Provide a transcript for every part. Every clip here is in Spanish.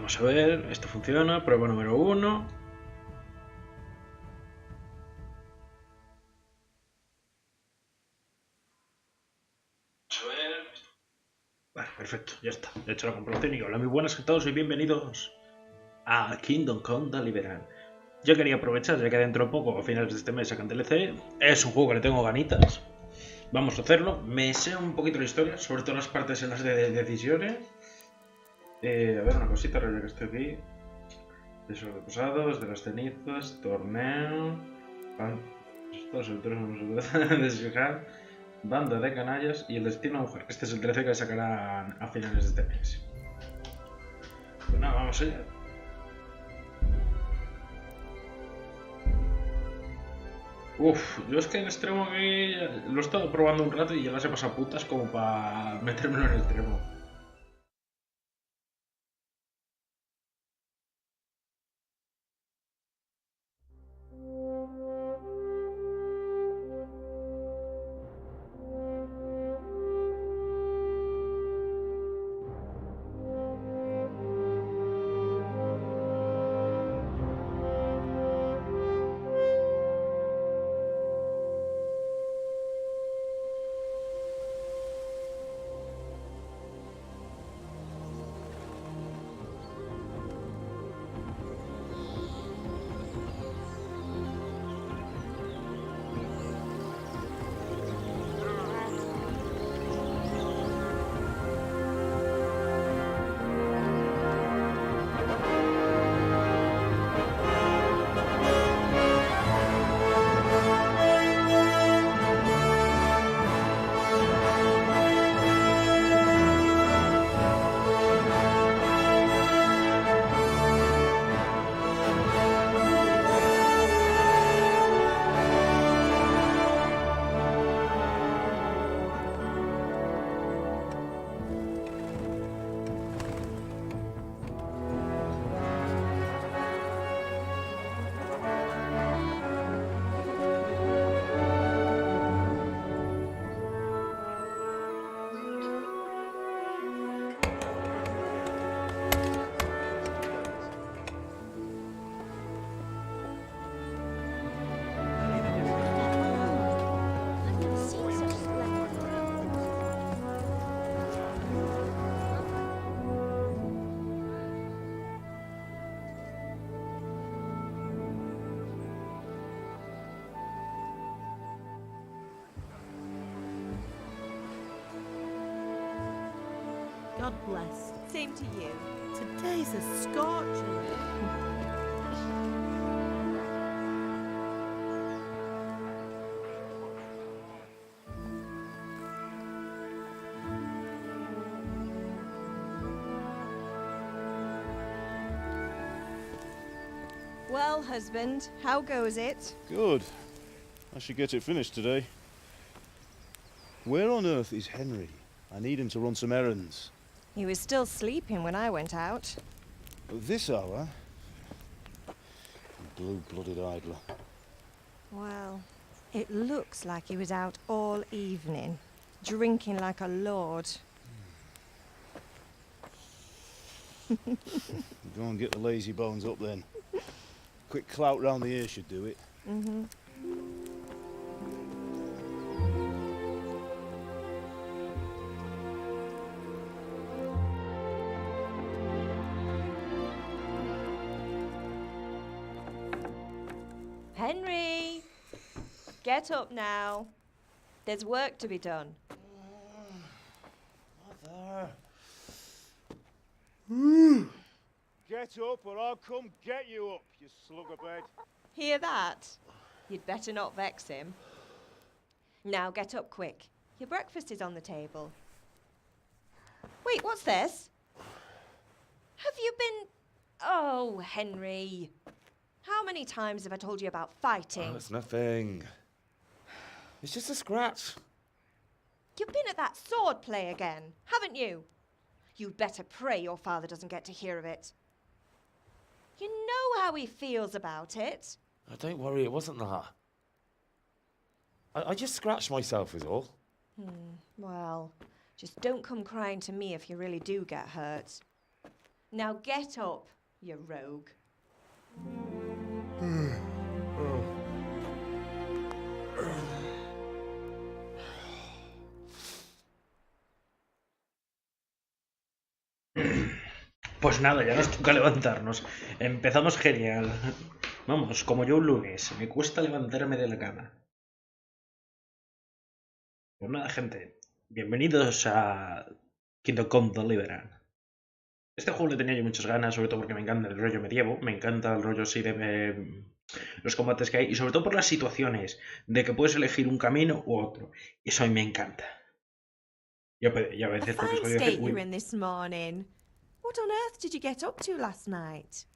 Vamos a ver, esto funciona, prueba número 1. Vale, perfecto, ya está. He hecho la comprobación y hola, muy buenas a todos y bienvenidos a Come Deliverance. Yo quería aprovechar, ya que dentro de poco, a finales de este mes, sacan DLC. Es un juego que le tengo ganitas. Vamos a hacerlo. Me sé un poquito la historia, sobre todo las partes en las de decisiones. A ver, una cosita, ya que estoy aquí. Esos reposados, de las cenizas, torneo. Todos el turno desfijar. Banda de canallas y el destino mujer. Este es el 13 que sacarán a finales de este mes. Pues nada, vamos allá. Yo es que en extremo aquí lo he estado probando un rato y ya las he pasado putas como para metérmelo en el extremo. God bless. Same to you. Today's a scorcher. Well, husband, how goes it? Good. I should get it finished today. Where on earth is Henry? I need him to run some errands. He was still sleeping when I went out. At this hour? Blue-blooded idler. Well, it looks like he was out all evening, drinking like a lord. Go and get the lazy bones up then. Quick clout round the ear should do it. Mm-hmm. Henry! Get up now. There's work to be done. Mother. Get up or I'll come get you up, you slugabed. Hear that? You'd better not vex him. Now get up quick. Your breakfast is on the table. Wait, what's this? Have you been... Oh, Henry. How many times have I told you about fighting? Oh, it's nothing. It's just a scratch. You've been at that sword play again, haven't you? You'd better pray your father doesn't get to hear of it. You know how he feels about it. Oh, don't worry, it wasn't that. I just scratched myself is all. Well, just don't come crying to me if you really do get hurt. Now get up, you rogue. Pues nada, ya nos toca levantarnos. Empezamos genial. Vamos, como yo un lunes. Me cuesta levantarme de la cama. Pues nada, gente. Bienvenidos a Come Deliverance. Este juego le tenía yo muchas ganas, sobre todo porque me encanta el rollo medievo. Me encanta el rollo así de los combates que hay. Y sobre todo por las situaciones de que puedes elegir un camino u otro. Y eso a mí me encanta. Y a A veces porque fine soy state decir, you're uy, in this morning. What on earth did you get up to last night?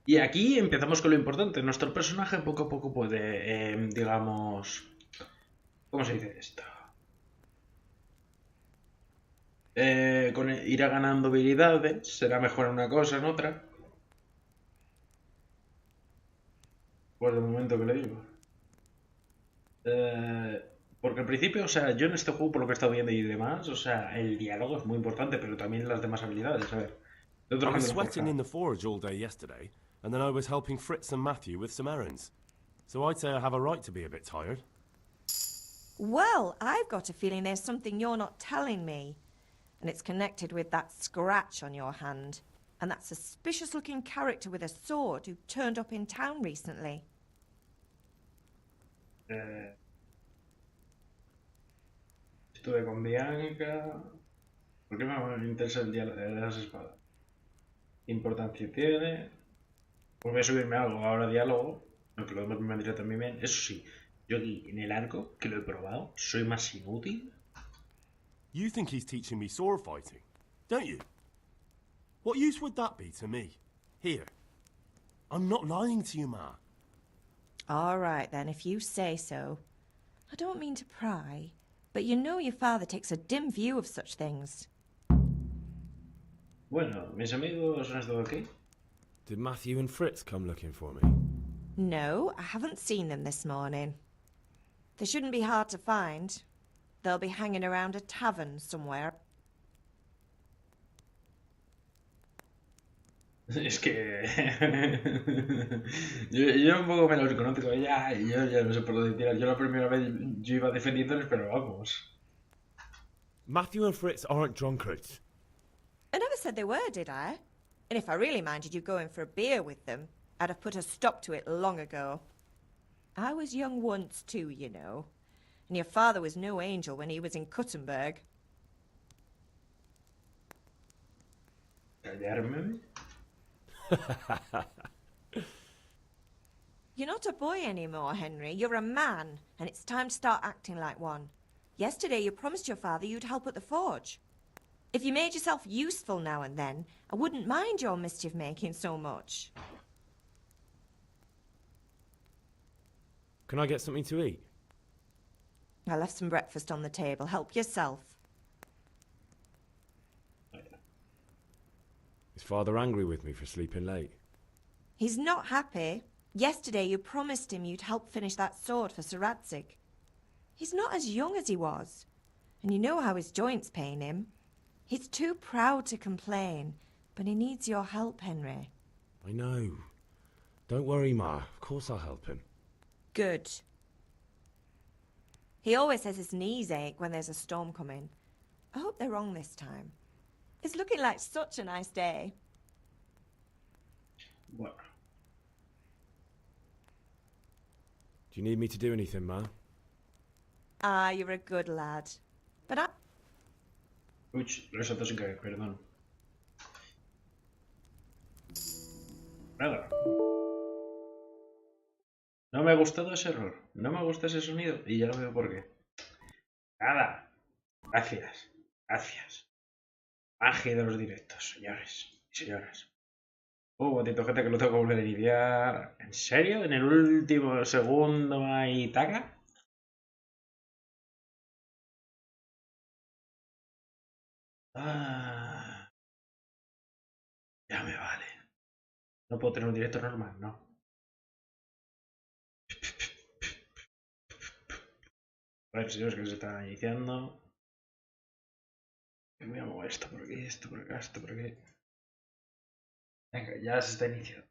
y aquí empezamos con lo importante. Nuestro personaje poco a poco puede, digamos... ¿Cómo se dice esto? Irá ganando habilidades, será mejor en una cosa, en otra. Pues de momento que le digo. Porque al principio, o sea, yo en este juego, por lo que he estado viendo y demás, o sea, el diálogo es muy importante, pero también las demás habilidades. A ver, de otra I was gente no sweating forja. in the forge all day yesterday, and then I was helping Fritz and Matthew with some errands. So I'd say I have a right to be a bit tired. Well, I've got a feeling there's something you're not telling me. And it's connected with that scratch on your hand. And that suspicious-looking character with a sword who turned up in town recently. Estuve con Bianca. ¿Por qué me interesa el diálogo de las espadas? ¿Qué importancia tiene? Pues voy a subirme algo ahora diálogo. Aunque lo demás me vendría también bien. Eso sí, yo aquí en el arco, que lo he probado, soy más inútil. You think he's teaching me sword fighting, don't you? What use would that be to me? Here. I'm not lying to you, Ma. All right, then, if you say so. I don't mean to pry, but you know your father takes a dim view of such things. Bueno, mis amigos han estado aquí. Did Matthew and Fritz come looking for me? No, I haven't seen them this morning. They shouldn't be hard to find. They'll be hanging around a tavern somewhere. Es que yo un poco me los conozco ya y yo ya no sé por dónde tirar. Yo la primera vez yo iba defendiéndoles, pero vamos. Matthew and Fritz aren't drunkards. I never said they were, did I? And if I really minded you going for a beer with them, I'd have put a stop to it long ago. I was young once too, you know. And your father was no angel when he was in Kuttenberg. ¿Callarme? You're not a boy anymore, Henry. You're a man, and it's time to start acting like one. Yesterday you promised your father you'd help at the forge. If you made yourself useful now and then, I wouldn't mind your mischief-making so much. Can I get something to eat? I left some breakfast on the table. Help yourself. Is Father angry with me for sleeping late? He's not happy. Yesterday you promised him you'd help finish that sword for Sir Radzig. He's not as young as he was, and you know how his joints pain him. He's too proud to complain, but he needs your help, Henry. I know. Don't worry, Ma. Of course I'll help him. Good. He always says his knees ache when there's a storm coming. I hope they're wrong this time. It's looking like such a nice day. Bueno. Do you need me to do anything, Ma? Ah, you're a good lad. But I... Uy, lo he saltado sin caer, perdón. Nada. No me ha gustado ese error. No me gusta ese sonido. Y ya lo veo por qué. Nada. Gracias. Gracias. Magia de los directos, señores y señoras. Botito, gente, que lo tengo que volver a iniciar. ¿En serio? ¿En el último segundo hay taca? Ah, ya me vale. No puedo tener un directo normal, ¿no? A ver, señores, que se está iniciando. Voy a mover esto por aquí, esto por acá, esto por aquí. Venga, ya se está iniciando.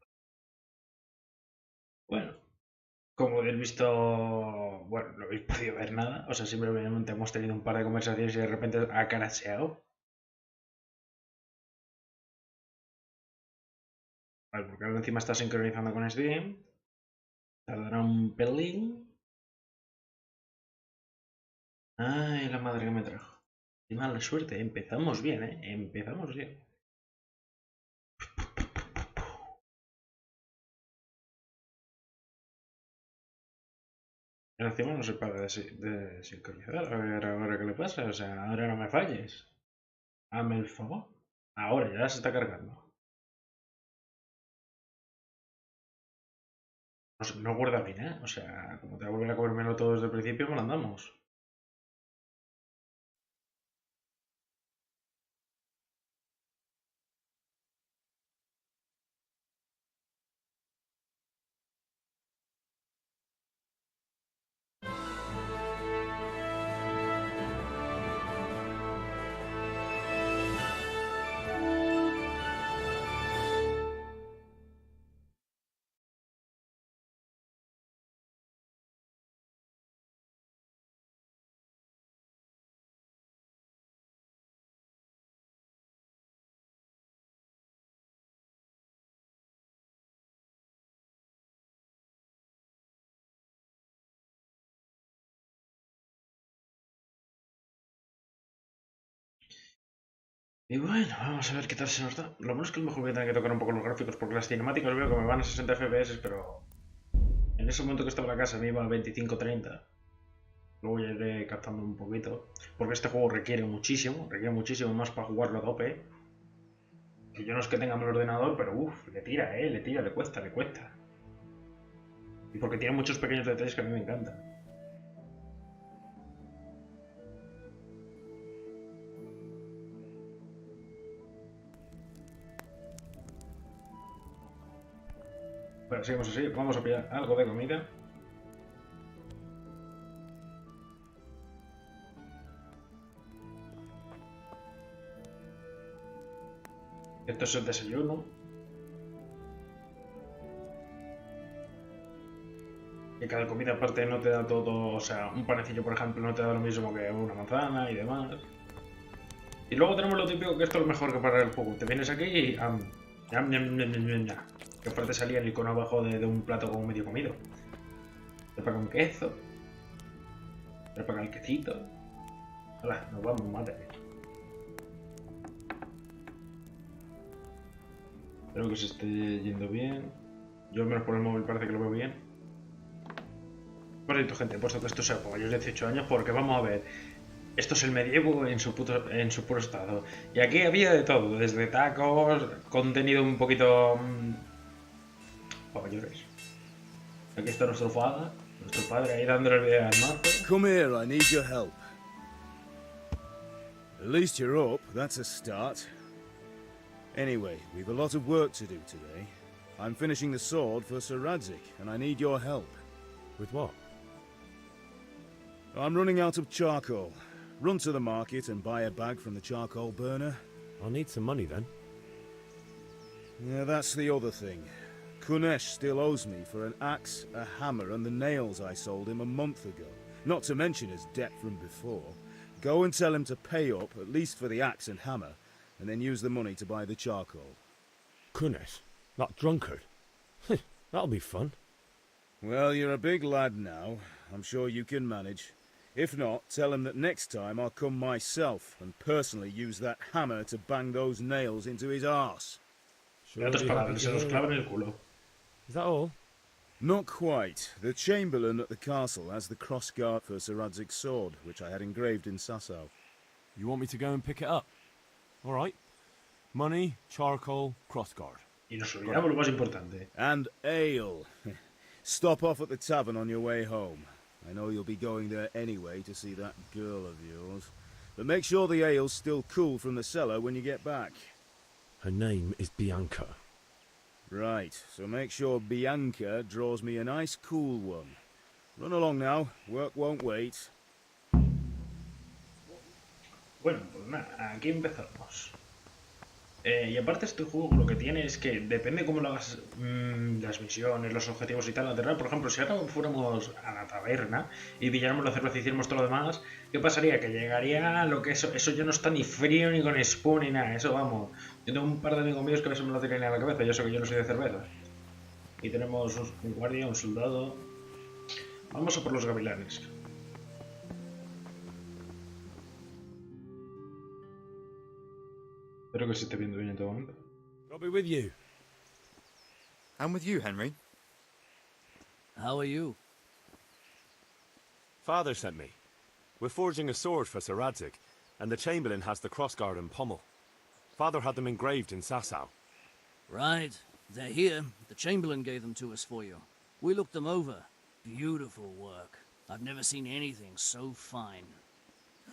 Bueno, como habéis visto, bueno, no habéis podido ver nada. O sea, simplemente hemos tenido un par de conversaciones y de repente ha caraseado. Vale, porque ahora encima está sincronizando con Steam. Tardará un pelín. Ay, la madre que me trajo. Qué mala suerte. Empezamos bien, ¿eh? Empezamos bien. Pero encima no se para de sincronizar. A ver, ahora qué le pasa. O sea, ahora no me falles. Hazme el favor. Ahora ya se está cargando. No guarda bien, ¿eh? O sea, como te voy a volver a comérmelo todo desde el principio, me lo andamos. Y bueno, vamos a ver qué tal se nos da. Lo bueno es que a lo mejor voy a tener que tocar un poco los gráficos porque las cinemáticas veo que me van a 60 FPS, pero en ese momento que estaba en la casa me iba a 25-30. Luego ya iré captando un poquito. Porque este juego requiere muchísimo más para jugarlo a tope. Que yo no es que tenga mal ordenador, pero uff, le tira, le tira, le cuesta, le cuesta. Y porque tiene muchos pequeños detalles que a mí me encantan. Bueno, seguimos así, vamos a pillar algo de comida. Esto es el desayuno. Que cada comida aparte no te da todo, o sea, un panecillo por ejemplo no te da lo mismo que una manzana y demás. Y luego tenemos lo típico que esto es lo mejor que para el juego. Te vienes aquí y que aparte salía el icono abajo de un plato como medio comido. Te paga un queso. Te paga el quesito. Hola, nos vamos, madre. Espero que se esté yendo bien. Yo al menos por el móvil parece que lo veo bien. Por cierto, gente, he puesto que esto sea para mayores de 18 años porque vamos a ver. Esto es el medievo en su puro estado. Y aquí había de todo, desde tacos, contenido un poquito para mayores. Aquí está nuestro padre ahí dándole el video al mazo. Come here, I need your help. At least you're up, that's a start. Anyway, we've a lot of work to do today. I'm finishing the sword for Sir Radzik, and I need your help. With what? I'm running out of charcoal. Run to the market and buy a bag from the charcoal burner. I'll need some money then. Yeah, that's the other thing. Kunesh still owes me for an axe, a hammer, and the nails I sold him a month ago. Not to mention his debt from before. Go and tell him to pay up, at least for the axe and hammer, and then use the money to buy the charcoal. Kunesh? That drunkard? That'll be fun. Well, you're a big lad now. I'm sure you can manage. If not, tell him that next time I'll come myself and personally use that hammer to bang those nails into his arse. En otras palabras, se los clavan en el culo. Is that all? Not quite. The Chamberlain at the castle has the crossguard for Sir Radzig's sword, which I had engraved in Sasau. You want me to go and pick it up? All right. Money, charcoal, crossguard. Y nos olvidamos lo más importante. And ale. Stop off at the tavern on your way home. I know you'll be going there anyway to see that girl of yours. But make sure the ale's still cool from the cellar when you get back. Her name is Bianca. Right, so make sure Bianca draws me a nice cool one. Run along now, work won't wait. Bueno, pues nada, aquí empezamos. Y aparte este juego lo que tiene es que depende cómo lo hagas, las misiones, los objetivos y tal, lateral. Por ejemplo, si ahora fuéramos a la taberna y pilláramos la cerveza y hiciéramos todo lo demás, ¿qué pasaría? Que llegaría lo que eso ya no está ni frío ni con spoon ni nada, eso vamos. Yo tengo un par de amigos míos que a veces me lo tiran a la cabeza, yo sé que yo no soy de cerveza. Y tenemos un guardia, un soldado. Vamos a por los gavilanes. Espero que se esté viendo bien en todo momento. I'll be with you. I'm with you, Henry. How are you? Father sent me. We're forging a sword for Sir Radzig, and the Chamberlain has the crossguard and pommel. Father had them engraved in Sasau. Right. They're here. The Chamberlain gave them to us for you. We looked them over. Beautiful work. I've never seen anything so fine.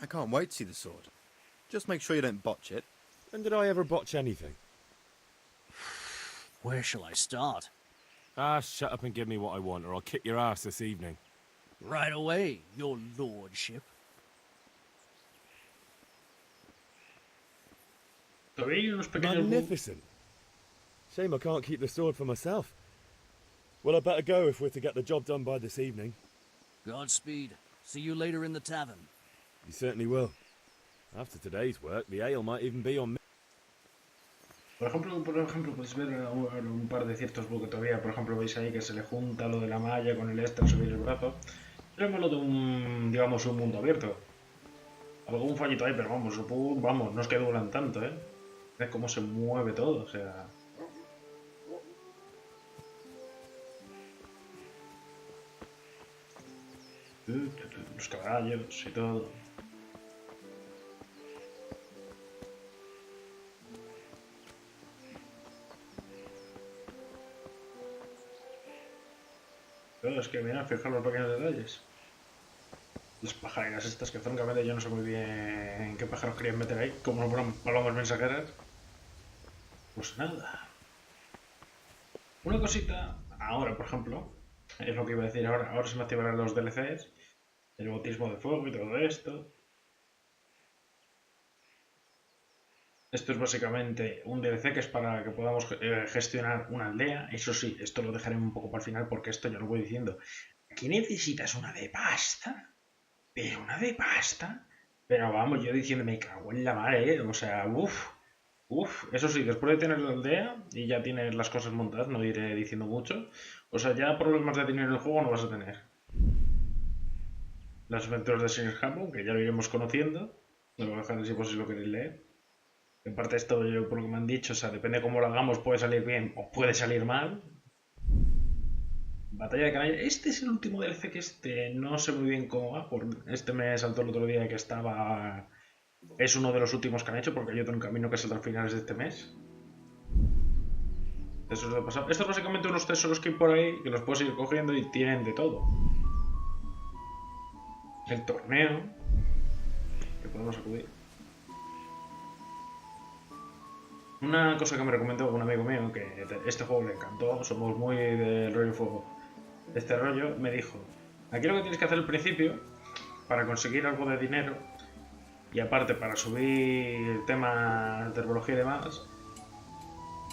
I can't wait to see the sword. Just make sure you don't botch it. When did I ever botch anything? Where shall I start? Ah, shut up and give me what I want, or I'll kick your ass this evening. Right away, your lordship. Todavía hay unos pequeños Magnificent. Shame I can't keep the sword for myself. Well, I better go if we're to get the job done by this evening. Godspeed. See you later in the tavern. You certainly will. After today's work, the ale might even be on me. Por ejemplo, podéis ver un par de ciertos bugs que todavía, por ejemplo, veis ahí que se le junta lo de la malla con el al subir el brazo. Pero es lo de un, digamos, un mundo abierto. Algún fallito ahí, pero vamos, vamos, no es que duran tanto, ¿eh? Es cómo se mueve todo, o sea... Los caballos y todo. Pero es que mira, fijar los pequeños detalles. Las pajareras estas que francamente yo no sé muy bien qué pájaros querían meter ahí, como no fueron palomas mensajeras. Pues nada. Una cosita, ahora por ejemplo, es lo que iba a decir ahora se me activarán los DLCs, el bautismo de fuego y todo esto. Esto es básicamente un DLC que es para que podamos gestionar una aldea. Eso sí, esto lo dejaré un poco para el final porque esto ya lo voy diciendo. Aquí necesitas una de pasta. Pero una de pasta. Pero vamos, yo diciendo, me cago en la madre, O sea, uff. Eso sí, después de tener la aldea y ya tienes las cosas montadas, no iré diciendo mucho. O sea, ya problemas de dinero en el juego no vas a tener. Las aventuras de Señor Japón, que ya lo iremos conociendo. Lo voy a dejar así por si lo queréis leer. En parte esto, yo por lo que me han dicho, o sea, depende de cómo lo hagamos, puede salir bien o puede salir mal. Batalla de canalla. Este es el último DLC que no sé muy bien cómo va. Este me saltó el otro día que estaba... Es uno de los últimos que han hecho porque yo tengo un camino que saldrá a finales de este mes. Eso es lo pasado. Esto es básicamente unos tesoros que hay por ahí que los puedes ir cogiendo y tienen de todo. El torneo que podemos acudir. Una cosa que me recomendó un amigo mío, que este juego le encantó, somos muy del rollo fuego, este rollo, me dijo, aquí lo que tienes que hacer al principio, para conseguir algo de dinero, y aparte para subir temas de herbología y demás,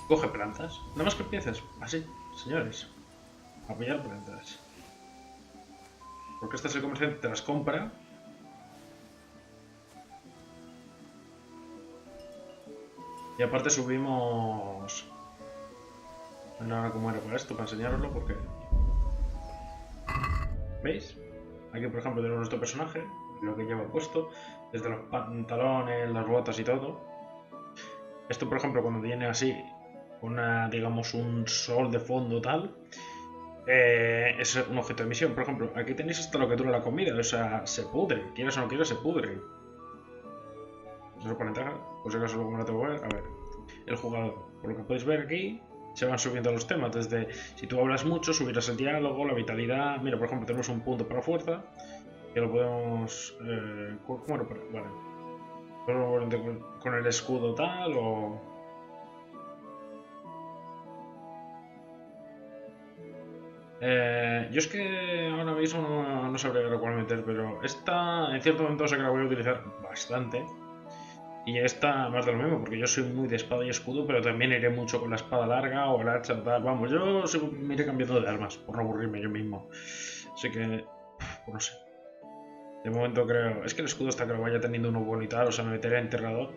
coge plantas. Nada más que empieces, así, señores, a pillar plantas. Porque este es el comerciante, te las compra. Y aparte subimos... No ahora cómo era para esto, para enseñaroslo, porque... ¿Veis? Aquí por ejemplo tenemos nuestro personaje, lo que lleva puesto, desde los pantalones, las botas y todo. Esto por ejemplo cuando viene así, una, digamos, un sol de fondo tal, es un objeto de misión. Por ejemplo, aquí tenéis hasta lo que dura la comida, o sea, se pudre, quieras o no quieras, se pudre. Eso para entrar, por si acaso luego me lo tengo que ver. A ver, el jugador, por lo que podéis ver aquí, se van subiendo los temas. Desde si tú hablas mucho, subirás el diálogo, la vitalidad. Mira, por ejemplo, tenemos un punto para fuerza, que lo podemos. ¿Cómo lo ponemos? Vale. Con el escudo tal o. Yo es que ahora mismo no sabría lo cual meter, pero esta en cierto momento sé que la voy a utilizar bastante. Y esta más de lo mismo, porque yo soy muy de espada y escudo, pero también iré mucho con la espada larga o el hacha o tal. Vamos, yo me iré cambiando de armas, por no aburrirme yo mismo. Así que, pues no sé. De momento creo... Es que el escudo hasta que lo vaya teniendo uno bueno y tal, o sea, me meteré enterrador.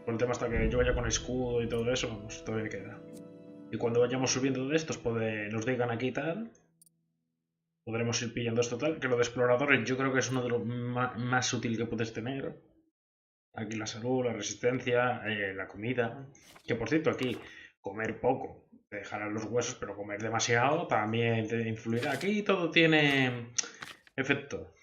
Por el tema hasta que yo vaya con escudo y todo eso, vamos, todavía queda. Y cuando vayamos subiendo de estos, nos digan aquí y tal, podremos ir pillando esto tal. Que lo de exploradores yo creo que es uno de los más útil que puedes tener. Aquí la salud, la resistencia, la comida. Que por cierto, aquí comer poco te dejará los huesos, pero comer demasiado también te influirá. Aquí todo tiene efecto.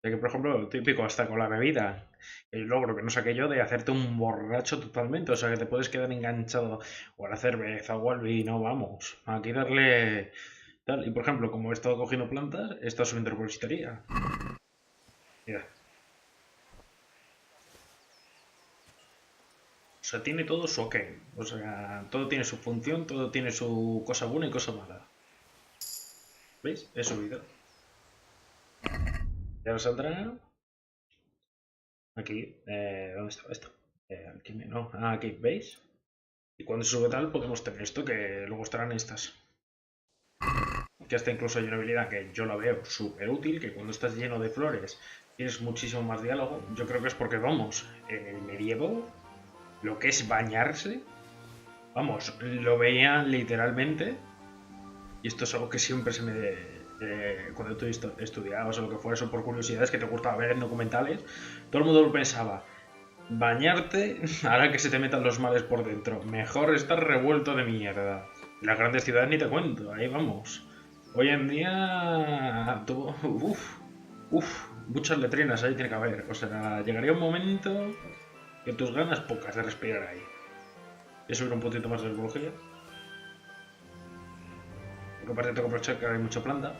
De que, por ejemplo, lo típico, hasta con la bebida, el logro que no saqué yo de hacerte un borracho totalmente, o sea, que te puedes quedar enganchado o a la cerveza o al vino, vamos. Aquí darle tal. Y por ejemplo, como he estado cogiendo plantas, he estado subiendo herboristería. Mira. O sea, tiene todo su ok. O sea, todo tiene su función, todo tiene su cosa buena y cosa mala. ¿Veis? He subido. Y ahora saldrá. Aquí. ¿Dónde estaba esto? Aquí no. Ah, aquí, ¿veis? Y cuando se sube tal, podemos tener esto, que luego estarán estas. Que hasta incluso hay una habilidad que yo la veo súper útil, que cuando estás lleno de flores tienes muchísimo más diálogo. Yo creo que es porque, vamos, en el medievo, lo que es bañarse, vamos, lo veía literalmente. Y esto es algo que siempre se me... cuando tú estudiabas o lo que fuera, eso por curiosidades que te gustaba ver en documentales, todo el mundo lo pensaba. Bañarte hará que se te metan los males por dentro. Mejor estar revuelto de mierda. Las grandes ciudades ni te cuento, ahí vamos. Hoy en día... muchas letrinas ahí tiene que haber. O sea, llegaría un momento que tus ganas pocas de respirar ahí. Voy a subir un poquito más de biología. Porque aparte tengo que aprovechar que hay mucha planta.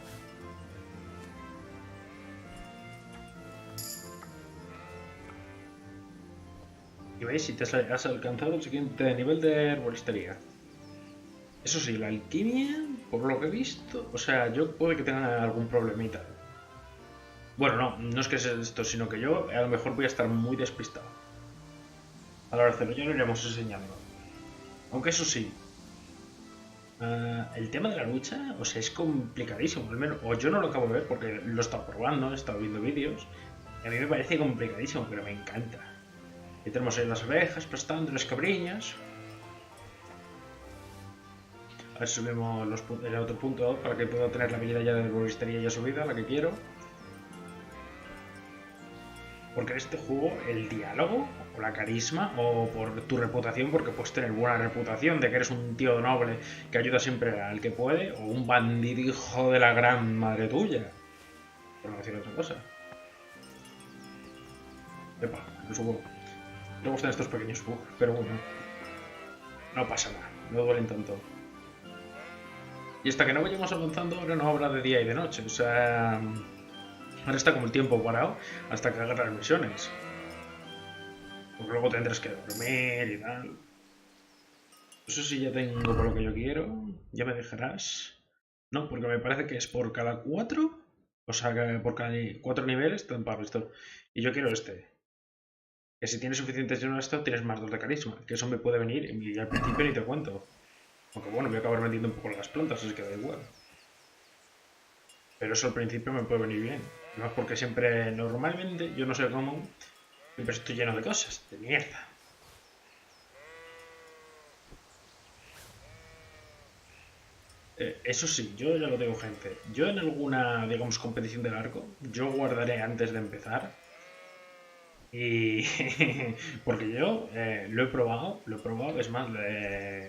Y veis si te has alcanzado el siguiente nivel de herboristería. Eso sí, la alquimia, por lo que he visto, o sea, yo puede que tenga algún problemita. Bueno, no es que sea esto, sino que yo a lo mejor voy a estar muy despistado. A la hora de hacerlo, ya lo iremos enseñando. Aunque eso sí, el tema de la lucha, o sea, es complicadísimo, al menos, o yo no lo acabo de ver porque lo he estado probando, he estado viendo vídeos, y a mí me parece complicadísimo, pero me encanta. Y tenemos ahí las abejas prestando, las cabriñas. A ver si subimos el otro punto para que pueda tener la habilidad ya de herboristería ya subida, la que quiero. Porque en este juego el diálogo, o la carisma, o por tu reputación, porque puedes tener buena reputación de que eres un tío noble que ayuda siempre al que puede, o un bandido hijo de la gran madre tuya. Por no decir otra cosa. Epa, lo subo. Me gustan estos pequeños bugs, pero bueno. No pasa nada, no duelen tanto. Y hasta que no vayamos avanzando, ahora no habrá de día y de noche. O sea, ahora está como el tiempo parado hasta que hagas las misiones. Porque luego tendrás que dormir y tal. Eso sí, ya tengo por lo que yo quiero. Ya me dejarás. No, porque me parece que es por cada 4. O sea, que por cada 4 niveles te dan para esto. Y yo quiero este. Que si tienes suficientes de esto, tienes más 2 de carisma. Que eso me puede venir y al principio ni te cuento. Aunque bueno, voy a acabar vendiendo un poco las plantas, así que da igual. Pero eso al principio me puede venir bien. Además porque siempre, normalmente, yo no sé cómo, siempre estoy lleno de cosas, de mierda. Eso sí, yo ya lo tengo, gente. Yo en alguna, digamos, competición del arco, yo guardaré antes de empezar. Y porque yo lo he probado, es más,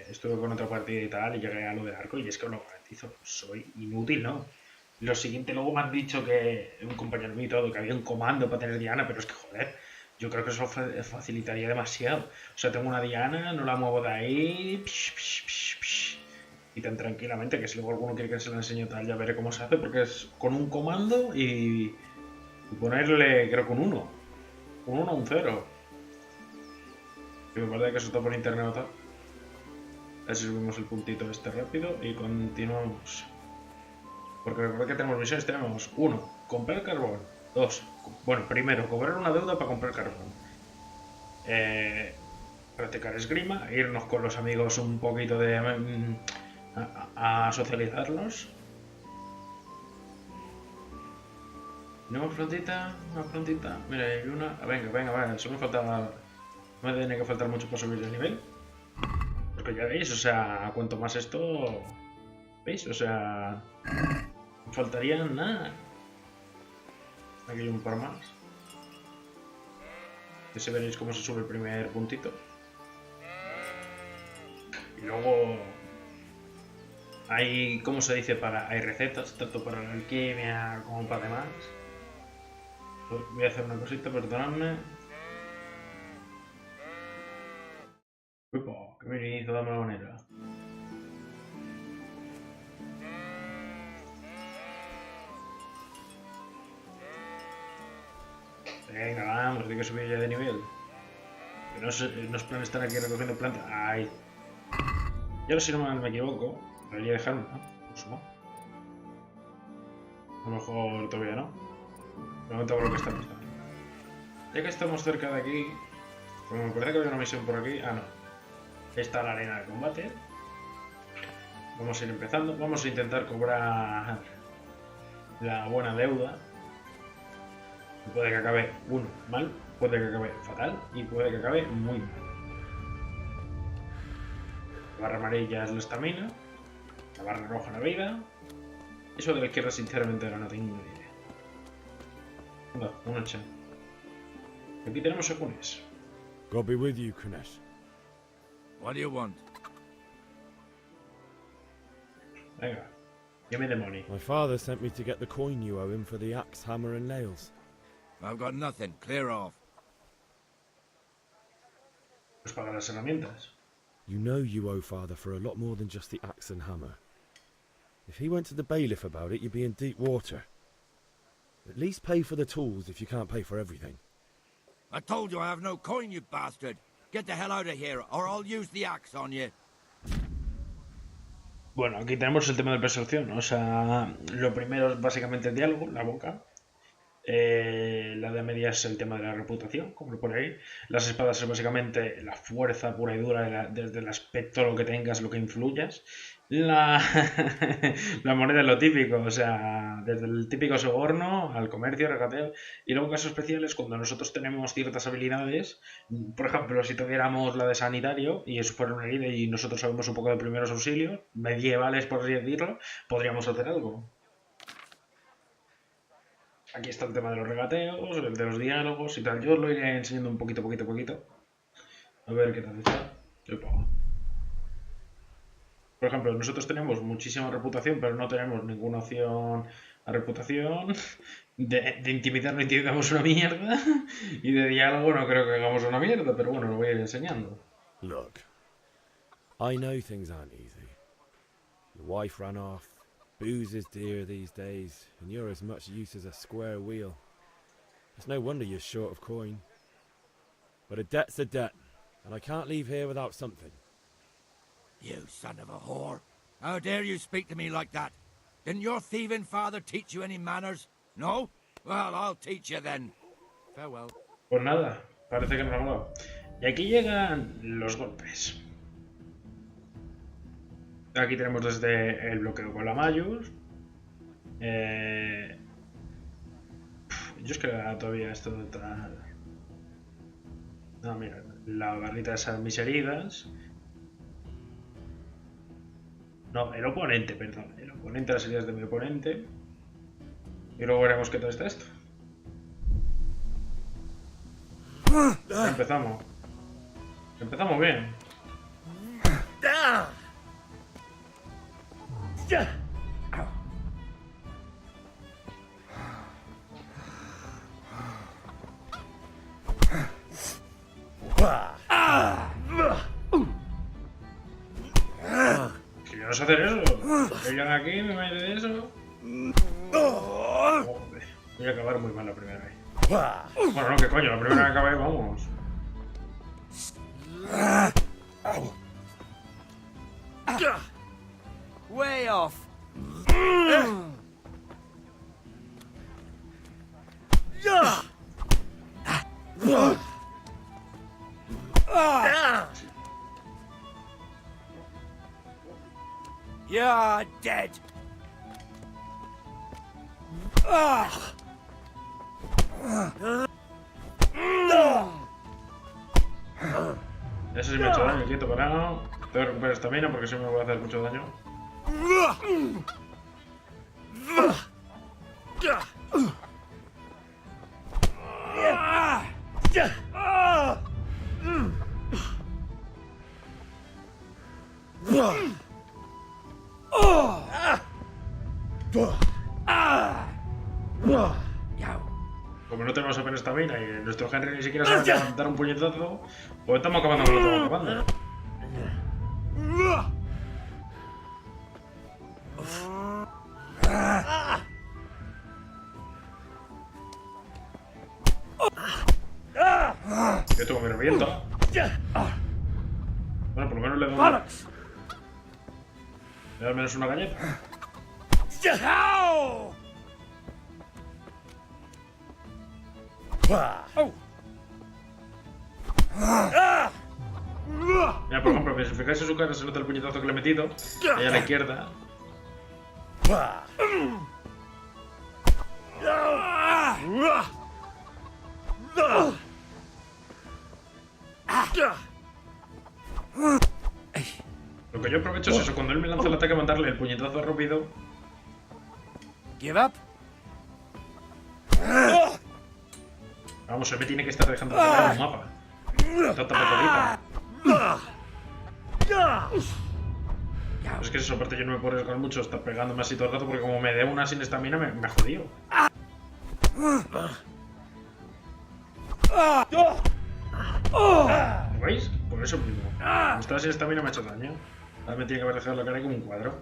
estuve con otra partida y tal, y llegué a lo del arco, y es que os lo garantizo, soy inútil, ¿no? Lo siguiente, luego me han dicho que un compañero mío y todo, que había un comando para tener Diana, pero es que joder, yo creo que eso facilitaría demasiado. O sea, tengo una Diana, no la muevo de ahí, y tan tranquilamente, que si luego alguno quiere que se la enseñe tal, ya veré cómo se hace, porque es con un comando y ponerle, creo, con uno. Un 1 un 0. Y me parece que eso está por internet o tal. A ver si subimos el puntito este rápido y continuamos. Porque recuerda que tenemos misiones. Tenemos 1. Comprar carbón. 2. Bueno, primero, cobrar una deuda para comprar carbón. practicar esgrima, irnos con los amigos un poquito a socializarlos. ¿Tenemos frontita? Una frontita. Mira, hay una. Venga, solo me falta. No me tiene que faltar mucho para subir de nivel. Porque ya veis, o sea, cuanto más esto. ¿Veis? O sea. Me faltaría nada. Aquí hay un par más. Que se veréis cómo se sube el primer puntito. Y luego. Hay, ¿cómo se dice? Hay recetas, tanto para la alquimia como para demás. Voy a hacer una cosita, perdonadme. Upa, que me hizo darme la manera. Venga, vamos, hay que subir ya de nivel. Que no es plan estar aquí recogiendo plantas. Ay. Y ahora si no me equivoco, debería dejarme, ¿no? Pues no. A lo mejor todavía no. De momento por lo que está pasando. Ya que estamos cerca de aquí, como me parece que había una misión por aquí. Ah, no. Está la arena de combate. Vamos a ir empezando. Vamos a intentar cobrar la buena deuda. Puede que acabe mal, puede que acabe fatal y puede que acabe muy mal. La barra amarilla es la estamina, la barra roja la vida. Eso de la izquierda sinceramente no tengo ni idea. Una chan. Aquí tenemos secunes. God be with you, Kunesh. What do you want? Venga, give me the money. My father sent me to get the coin you owe him for the axe, hammer and nails. I've got nothing. Clear off. Pues pagar las herramientas. You know you owe father for a lot more than just the axe and hammer. If he went to the bailiff about it, you'd be in deep water. At least pay for the tools if you can't pay for everything. I told you I have no coin, you bastard. Get the hell out of here, or I'll use the axe on you. Bueno, aquí tenemos el tema de percepción, ¿no? O sea, lo primero es básicamente el diálogo, la boca. La de media es el tema de la reputación, como lo pone ahí. Las espadas es básicamente la fuerza pura y dura desde el aspecto, lo que tengas, lo que influyas. La moneda es lo típico, o sea, desde el típico soborno al comercio, regateo. Y luego casos especiales cuando nosotros tenemos ciertas habilidades. Por ejemplo, si tuviéramos la de sanitario y eso fuera una herida y nosotros sabemos un poco de primeros auxilios, medievales por así decirlo, podríamos hacer algo. Aquí está el tema de los regateos, el de los diálogos y tal. Yo os lo iré enseñando un poquito. A ver qué tal está. Por ejemplo, nosotros tenemos muchísima reputación, pero no tenemos ninguna opción a reputación. De intimidar no intimidamos una mierda. Y de diálogo no creo que hagamos una mierda, pero bueno, lo voy a ir enseñando. Look, I know things aren't easy. Your wife ran off. Booze is dear these days, and you're as much use as a square wheel. It's no wonder you're short of coin. But a debt's a debt, and I can't leave here without something. You son of a whore. How dare you speak to me like that? Didn't your thieving father teach you any manners? No? Well, I'll teach you then. Farewell. Pues nada, parece que no lo ha hablado. Y aquí llegan los golpes. Aquí tenemos desde el bloqueo con la Mayus. Yo es que todavía esto tal. No, mira, la barrita de esas mis heridas. No, el oponente, perdón. El oponente, las heridas de mi oponente. Y luego veremos qué tal está esto. Ya empezamos. Empezamos bien. Si yo no sé hacer eso, vengan aquí, me meten de eso. Joder, voy a acabar muy mal la primera vez. Bueno, no, que coño, la primera vez acabé, vamos. Way off. You're dead. Ese sí me ha hecho daño, quieto, parado. Tengo que recuperar estamina porque si me voy a hacer mucho daño. Como no tenemos apenas estamina y nuestro Henry ni siquiera sabe dar un puñetazo, pues estamos acabando con lo que estamos acabando. Esto como me revienta. Bueno, por lo menos le doy al menos una galleta. Mira, por ejemplo, si os fijáis en su cara se nota el puñetazo que le he metido. Ahí a la izquierda. Lo que yo aprovecho es eso, cuando él me lanza el ataque, mandarle el puñetazo rápido. Give up? Vamos, él me tiene que estar dejando de pegar un mapa. Tanta petadita. Es que eso, aparte yo no me puedo arriesgar mucho estar pegándome así todo el rato porque como me dé una sin estamina me ha jodido. ¿Lo veis? Por eso mismo. Como estaba sin estamina me ha hecho daño. Ahora me tiene que haber dejado la cara como un cuadro.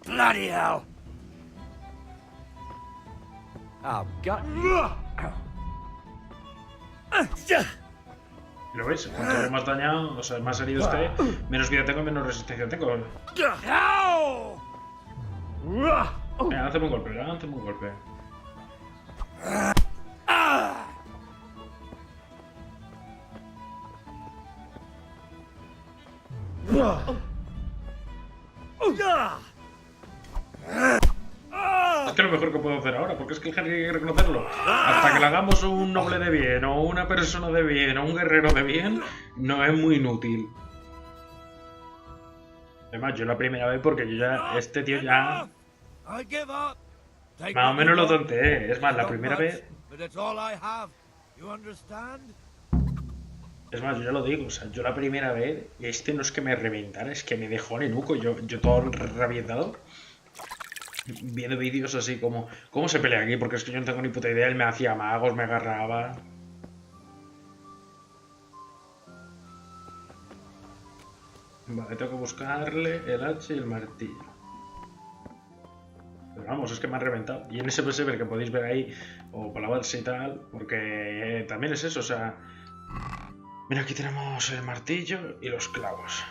Bloody hell! Oh, God. ¿Lo veis? Cuanto más dañado, o sea, más herido esté, menos vida tengo y menos resistencia tengo. Venga, lánzame un golpe, lánzame un golpe. Es que lo mejor que puedo hacer ahora, porque es que el Henry hay que reconocerlo. Hasta que le hagamos un noble de bien, o una persona de bien, o un guerrero de bien, no es muy inútil. Además, yo la primera vez, porque yo ya, este tío ya... Más o menos lo tonteé. Es más, la primera vez... Es más, yo ya lo digo, o sea, yo la primera vez, este no es que me reventara, es que me dejó nenuco, yo todo revientado. Viendo vídeos así como, ¿cómo se pelea aquí? Porque es que yo no tengo ni puta idea, él me hacía magos, me agarraba. Vale, tengo que buscarle el hacha y el martillo. Pero vamos, es que me han reventado. Y en ese pesebre que podéis ver ahí, o para lavarse y tal, porque también es eso, o sea... Mira, aquí tenemos el martillo y los clavos.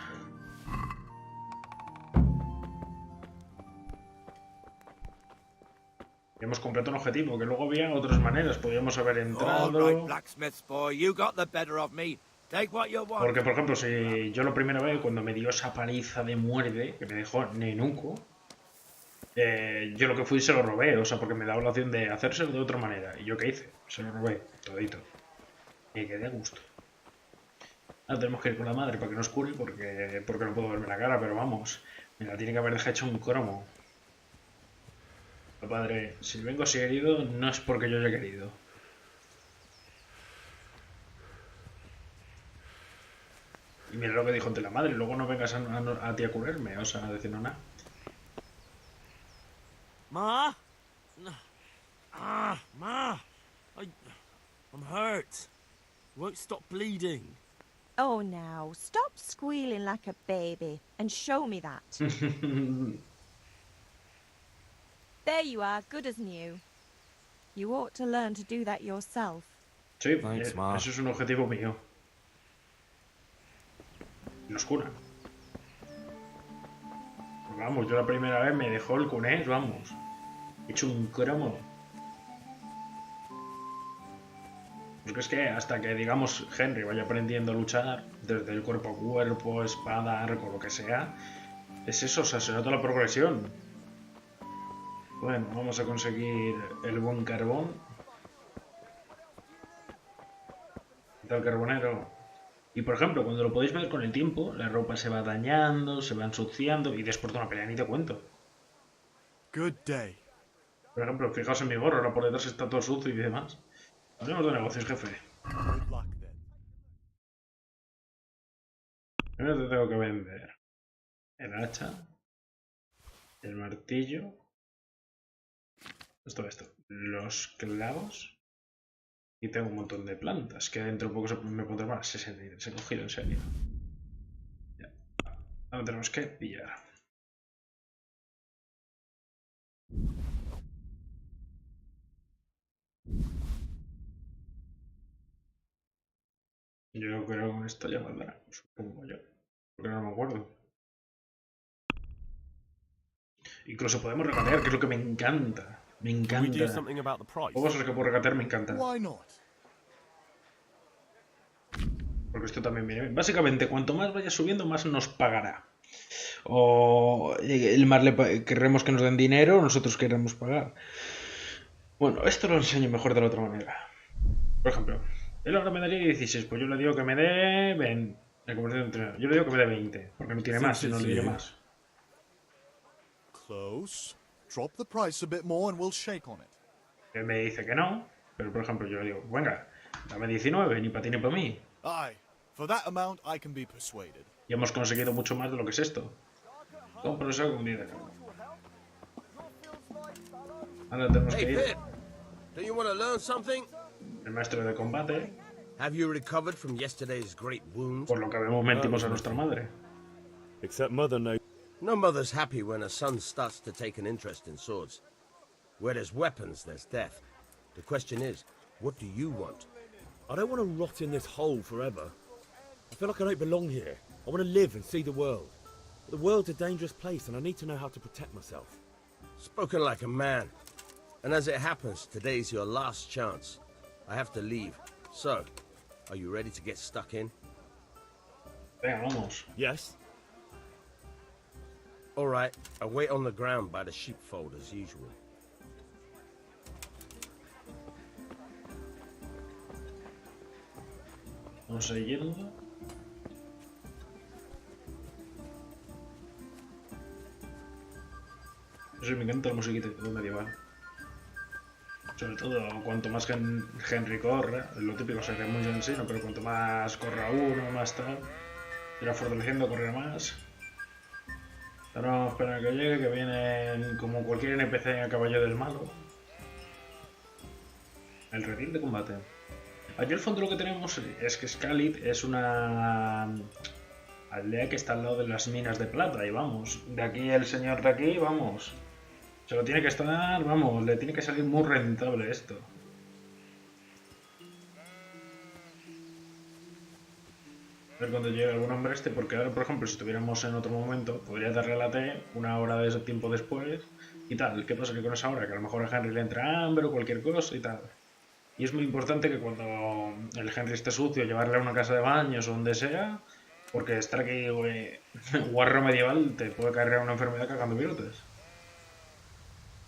Y hemos completado un objetivo, que luego había otras maneras, podríamos haber entrado... Porque, por ejemplo, si yo la primera vez, cuando me dio esa paliza de muerte, que me dejó nenuco, yo lo que fui se lo robé, o sea, porque me daba la opción de hacérselo de otra manera. ¿Y yo qué hice? Se lo robé, todito. Y quedé a gusto. Ahora tenemos que ir con la madre para que nos cure, porque no puedo verme la cara, pero vamos, me la tiene que haber dejado hecho un cromo. Padre, si vengo así herido, no es porque yo haya querido. Y mira lo que dijo ante la madre, luego no vengas a ti a curarme, o sea, a decir nada. Ma? Ma! I'm hurt. Won't stop bleeding. Oh, now, stop squealing like a baby and show me that. There you are, good as new. You ought to learn to do that yourself. Sí, Thanks, Ma. eso es un objetivo mío. Nos cura. Pues vamos, yo la primera vez me dejó el cunés, vamos. He hecho un cromo. Porque es que hasta que, digamos, Henry vaya aprendiendo a luchar, desde el cuerpo a cuerpo, espada, arco, lo que sea, es eso, o sea, se nota la progresión. Bueno, vamos a conseguir el buen carbón. Del carbonero. Y por ejemplo, cuando lo podéis ver con el tiempo, la ropa se va dañando, se va ensuciando y después de una pelea ni te cuento. Good day. Por ejemplo, fijaos en mi gorro, ahora por detrás está todo sucio y demás. Hablemos de negocios, jefe. Good luck then. Primero te tengo que vender el hacha, el martillo, esto, los clavos y tengo un montón de plantas que dentro de poco me pondré más. Se he cogido en serio. Ya. Ahora tenemos que pillar. Yo creo que con esto ya valdrá, supongo yo. Porque no me acuerdo. Incluso podemos regatear, que es lo que me encanta. Me Can we do encanta. something about the price? Juegos en los que puedo regatear me encantan. Why not? Porque esto también viene bien. Básicamente, cuanto más vaya subiendo, más nos pagará. O el más querremos que nos den dinero, nosotros queremos pagar. Bueno, esto lo enseño mejor de la otra manera. Por ejemplo, él ahora me daría 16, pues yo le digo que me dé 20. Yo le digo que me dé 20, porque no tiene más, si no le diré más. Close. Drop the price a bit more and we'll shake on it. Él me dice que no, pero por ejemplo yo le digo, venga, dame 19, ni para ti ni para mí. Aye. For that amount I can be persuaded. Y hemos conseguido mucho más de lo que es esto. Compro eso con dinero. Ahora tenemos que ir. Do you want to learn something? El maestro de combate. Have you recovered from yesterday's great wound? Por lo que vemos mentimos a nuestra madre. Except Mother knows. No mother's happy when her son starts to take an interest in swords. Where there's weapons, there's death. The question is, what do you want? I don't want to rot in this hole forever. I feel like I don't belong here. I want to live and see the world. But the world's a dangerous place and I need to know how to protect myself. Spoken like a man. And as it happens, today's your last chance. I have to leave. So, are you ready to get stuck in? Venga, vamos. Yes. All right, I wait on the ground by the sheepfold as usual. Vamos a ir yendo. Eso me encanta la musiquita y todo medieval. Sobre todo, cuanto más Henry corra, lo típico sería muy ensino, pero cuanto más corra uno, más tal, irá fortaleciendo, correr más. Ahora vamos a esperar a que llegue, que vienen como cualquier NPC a caballo del malo. El redil de combate. Aquí al fondo lo que tenemos es que Scalit es una aldea que está al lado de las minas de plata, y vamos, de aquí el señor de aquí, vamos. Se lo tiene que estar, vamos, le tiene que salir muy rentable esto. A ver cuando llegue algún hombre este, porque ahora, por ejemplo, si estuviéramos en otro momento, podría darle a la T una hora de ese tiempo después y tal. ¿Qué pasa que con esa hora? Que a lo mejor a Henry le entra hambre o cualquier cosa y tal. Y es muy importante que cuando el Henry esté sucio, llevarle a una casa de baños o donde sea, porque estar aquí, guarro medieval, te puede caer una enfermedad cagando virotes.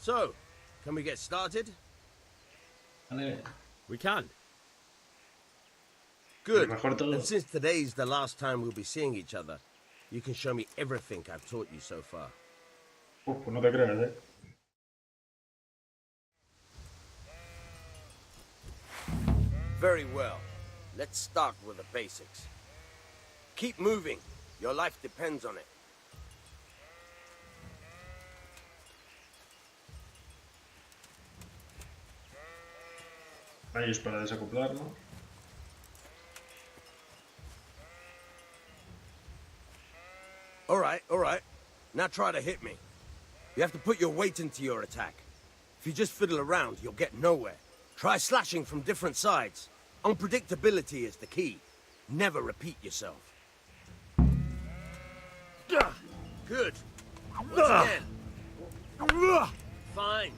So, can we get started? Vale. We can. Good. Mejor todo. And since today's the last time we'll be seeing each other, you can show me everything I've taught you so far. Pues no te creas, Very well. Let's start with the basics. Keep moving. Your life depends on it. Ahí es para desacoplarlo. All right. Now try to hit me. You have to put your weight into your attack. If you just fiddle around, you'll get nowhere. Try slashing from different sides. Unpredictability is the key. Never repeat yourself. Good. Once again. Fine.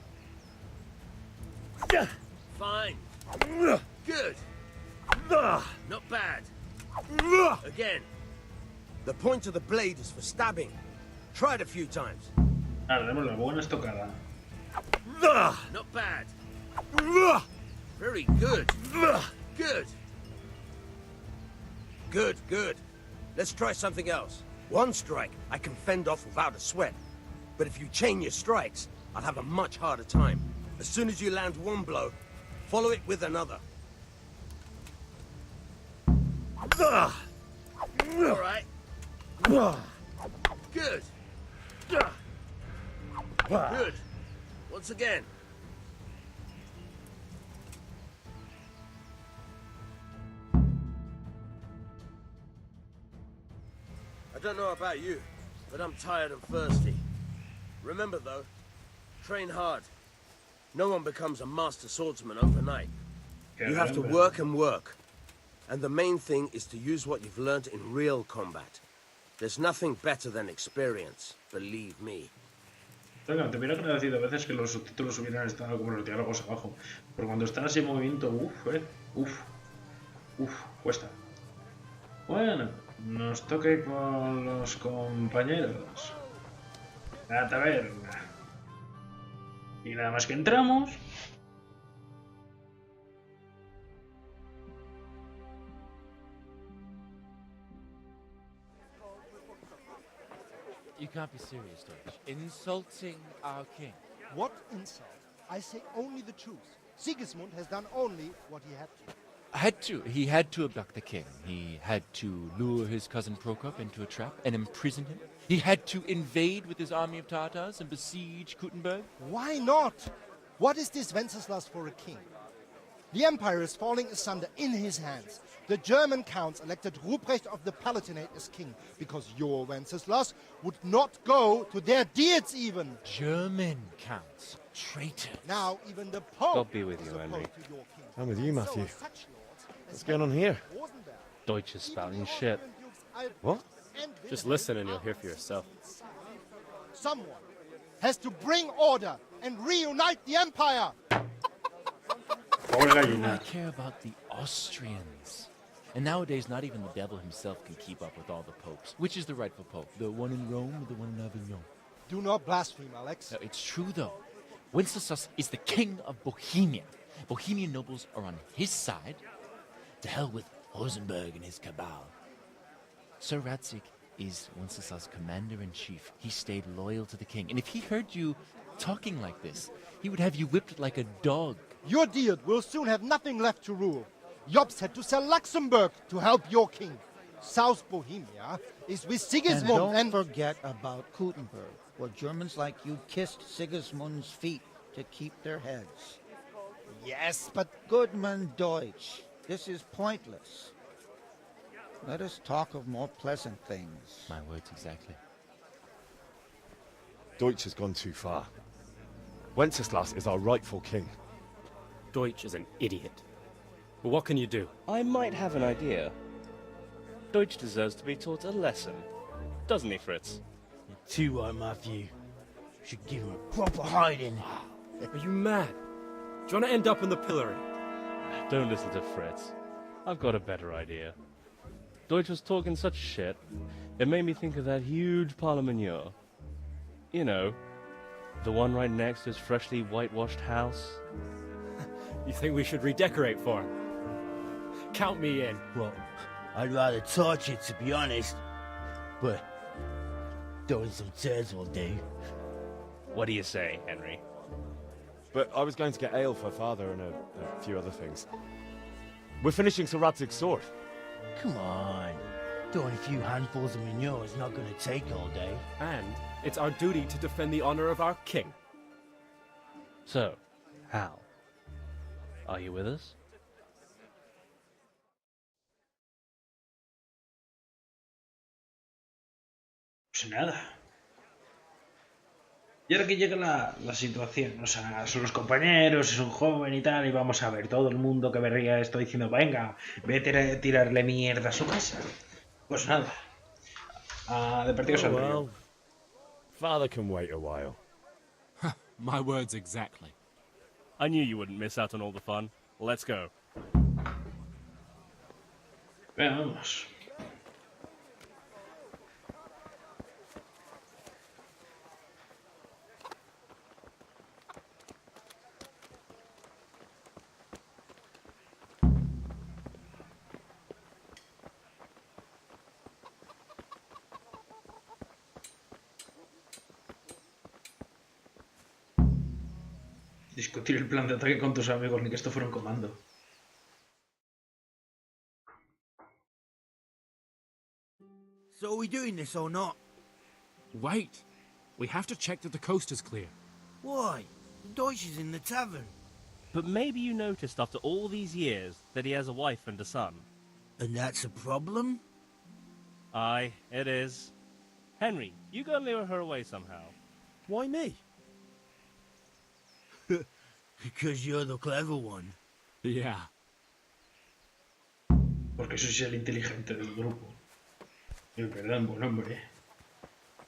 Fine. Good. Not bad. Again. The point of the blade is for stabbing. Try it a few times. Ahora demos la buena estocada. Not bad. Very good. Good. Good, good. Let's try something else. One strike I can fend off without a sweat. But if you chain your strikes, I'll have a much harder time. As soon as you land one blow, follow it with another. All right. Good. Good. Once again. I don't know about you, but I'm tired and thirsty. Remember though, train hard. No one becomes a master swordsman overnight. You have to work and work. And the main thing is to use what you've learned in real combat. There's nothing better than experience, believe me. Venga, te hubiera agradecido a veces que los subtítulos hubieran estado como los diálogos abajo. Pero cuando están así en movimiento, cuesta. Bueno, nos toca ir con los compañeros. A la taberna. Y nada más que entramos. You can't be serious, Deutsch. Insulting our king. What insult? I say only the truth. Sigismund has done only what he had to. He had to abduct the king. He had to lure his cousin Prokop into a trap and imprison him. He had to invade with his army of Tartars and besiege Kuttenberg. Why not? What is this Wenceslas for a king? The empire is falling asunder in his hands. The German counts elected Ruprecht of the Palatinate as king because your Wenceslas would not go to their deeds even. German counts. Traitors. Now even the Pope. God be with you, Henry. I'm with you, Matthew. What's going on here? Deutsch is spouting shit. What? Just listen and you'll hear for yourself. Someone has to bring order and reunite the empire. I care about the Austrians. And nowadays, not even the devil himself can keep up with all the popes. Which is the rightful pope? The one in Rome or the one in Avignon? Do not blaspheme, Alex. No, it's true, though. Wenceslas is the king of Bohemia. Bohemian nobles are on his side. To hell with Rosenberg and his cabal. Sir Radzik is Wenceslas' commander-in-chief. He stayed loyal to the king. And if he heard you talking like this, he would have you whipped like a dog. Your Diet will soon have nothing left to rule. Jobst had to sell Luxembourg to help your king. South Bohemia is with Sigismund and don't forget about Kuttenberg, where Germans like you kissed Sigismund's feet to keep their heads. Yes, but... Goodman Deutsch, this is pointless. Let us talk of more pleasant things. My words exactly. Deutsch has gone too far. Wenceslas is our rightful king. Deutsch is an idiot. But what can you do? I might have an idea. Deutsch deserves to be taught a lesson. Doesn't he, Fritz? You're too right, Matthew. Should give him a proper hiding. Are you mad? Do you want to end up in the pillory? Don't listen to Fritz. I've got a better idea. Deutsch was talking such shit, it made me think of that huge parliament. You know, the one right next to his freshly whitewashed house. You think we should redecorate for him? Count me in. Well, I'd rather torch it, to be honest. But throwing some tears will do. What do you say, Henry? But I was going to get ale for father and a few other things. We're finishing Sir Radzig's sword. Come on. Throwing a few handfuls of manure is not going to take all day. And it's our duty to defend the honor of our king. So, Hal, are you with us? Pues nada. Y ahora que llega la situación, o sea, son los compañeros, es un joven y tal, y vamos a ver, todo el mundo que vería esto diciendo, venga, vete a tirarle mierda a su casa. Pues nada. De partidos al río. Father can wait a while. My words exactly. I knew you wouldn't miss out on all the fun. Let's go. Venga, vamos. Discutir el plan de ataque con tus amigos, ni que esto fuera un comando. So are we doing this or not? Wait. We have to check that the coast is clear. Why? The Deutsch is in the tavern. But maybe you noticed after all these years that he has a wife and a son. And that's a problem? Aye, it is. Henry, you go and lure her away somehow. Why me? Because you're the clever one. Yeah. Porque sois el inteligente del grupo. Y perdón, buen hombre.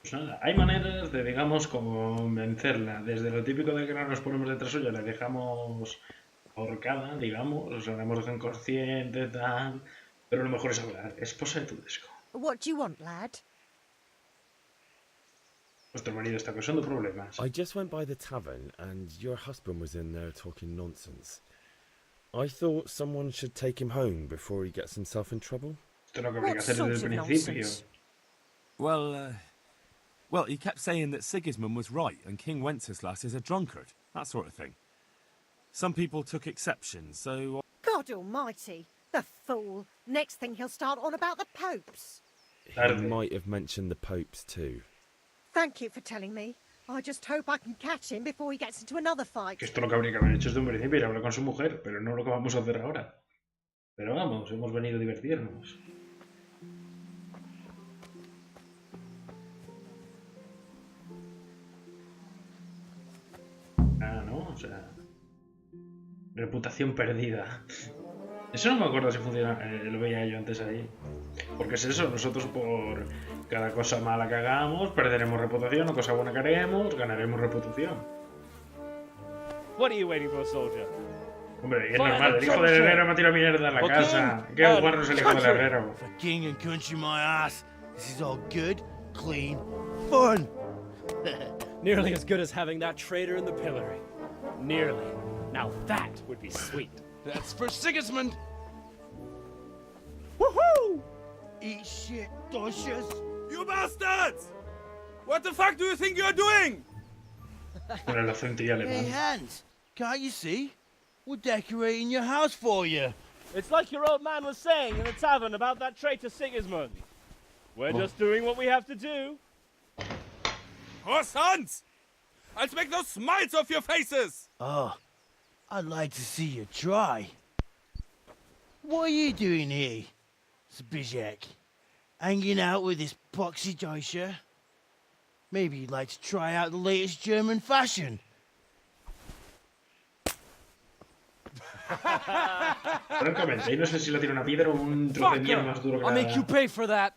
Pues nada, hay maneras de, digamos, convencerla. Desde lo típico de que no nos ponemos detrás suya, la dejamos ahorcada, digamos, o sea, la hemos dejado inconsciente, tal. Pero lo mejor es hablar. Esposa de tu desco. What do you want, lad? Vuestro marido está causando problemas. I just went by the tavern and your husband was in there talking nonsense. I thought someone should take him home before he gets himself in trouble. Esto no habría que hacer desde el principio. Well, he kept saying that Sigismund was right and King Wenceslas is a drunkard, that sort of thing. Some people took exception, so... God almighty, the fool. Next thing he'll start on about the popes. He might have mentioned the popes too. Thank you for telling me. I just hope I can catch him before he gets into another fight. Que esto lo que habría que haber hecho desde un principio, ir a hablar con su mujer, pero no lo que vamos a hacer ahora. Pero vamos, hemos venido a divertirnos. Ah, ¿no? O sea... Reputación perdida. Eso no me acuerdo si funciona, lo veía yo antes ahí. Porque es eso, nosotros por cada cosa mala que hagamos, perderemos reputación, o cosa buena que haremos, ganaremos reputación. What are you waiting for, soldier? Hombre, es normal, el hijo del herrero me ha tirado mierda en la casa. ¿Qué guarro es el hijo del herrero? For king and country my ass, this is all good, clean, fun. Nearly as good as having that traitor in the pillory. Nearly. Now that would be sweet. That's for Sigismund! Woohoo! Eat shit, Deutsches. You bastards! What the fuck do you think you're doing? Con el acento y alemán. Hey, Hans, can't you see? We're decorating your house for you. It's like your old man was saying in the tavern about that traitor Sigismund. We're just doing what we have to do. Oh, sons! I'll make those smiles off your faces! Oh, I'd like to see you try. What are you doing here, Zbigniew? Hanging out with this poxy Deutscher? Maybe you'd like to try out the latest German fashion. Francamente, y no sé si le tiro una piedra o un trozo de miel más duro que I'll make you pay for that.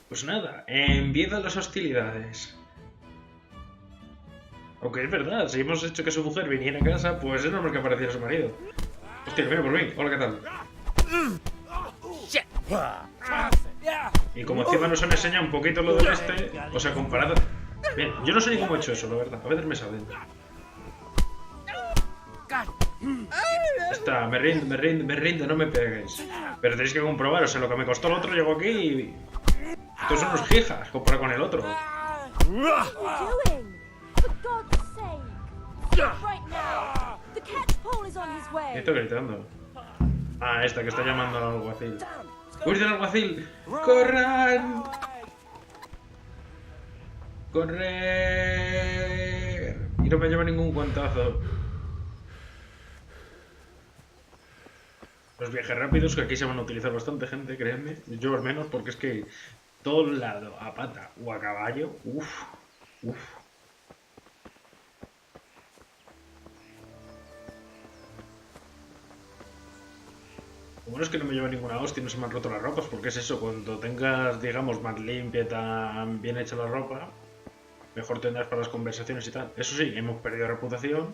Pues nada, empiezan las hostilidades. Aunque es verdad, si hemos hecho que su mujer viniera a casa, pues es normal que apareciera su marido. Hostia, que viene por mí. Hola, ¿qué tal? Y como encima nos han enseñado un poquito lo del este, o sea, comparado... Bien, yo no sé ni cómo he hecho eso, la verdad. A veces me salen. Está, me rindo, no me pegues. Pero tenéis que comprobar, o sea, lo que me costó el otro, llego aquí y... Estos son unos gijas, comparado con el otro. ¿Qué estoy gritando? Ah, esta que está llamando al alguacil. ¡Huid del alguacil! ¡Corran! ¡Correr! Y no me lleva ningún guantazo. Los viajes rápidos, que aquí se van a utilizar bastante gente, créanme. Yo al menos, porque es que todo el lado, a pata o a caballo, uff. Lo bueno es que no me lleva ninguna hostia y no se me han roto las ropas, porque es eso, cuando tengas, digamos, más limpia, tan bien hecha la ropa, mejor tendrás para las conversaciones y tal. Eso sí, hemos perdido reputación,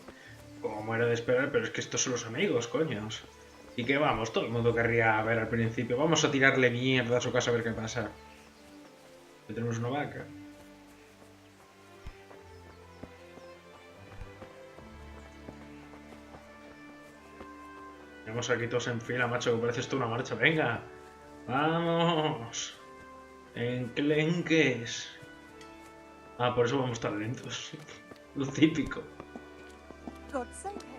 como era de esperar, pero es que estos son los amigos, coños. Y que vamos, todo el mundo querría ver al principio. Vamos a tirarle mierda a su casa a ver qué pasa. Que tenemos una vaca. Tenemos aquí todos en fila, macho, que parece esto una marcha. ¡Venga! ¡Vamos! Enclenques. Ah, por eso vamos tan lentos. Lo típico. God save Henry.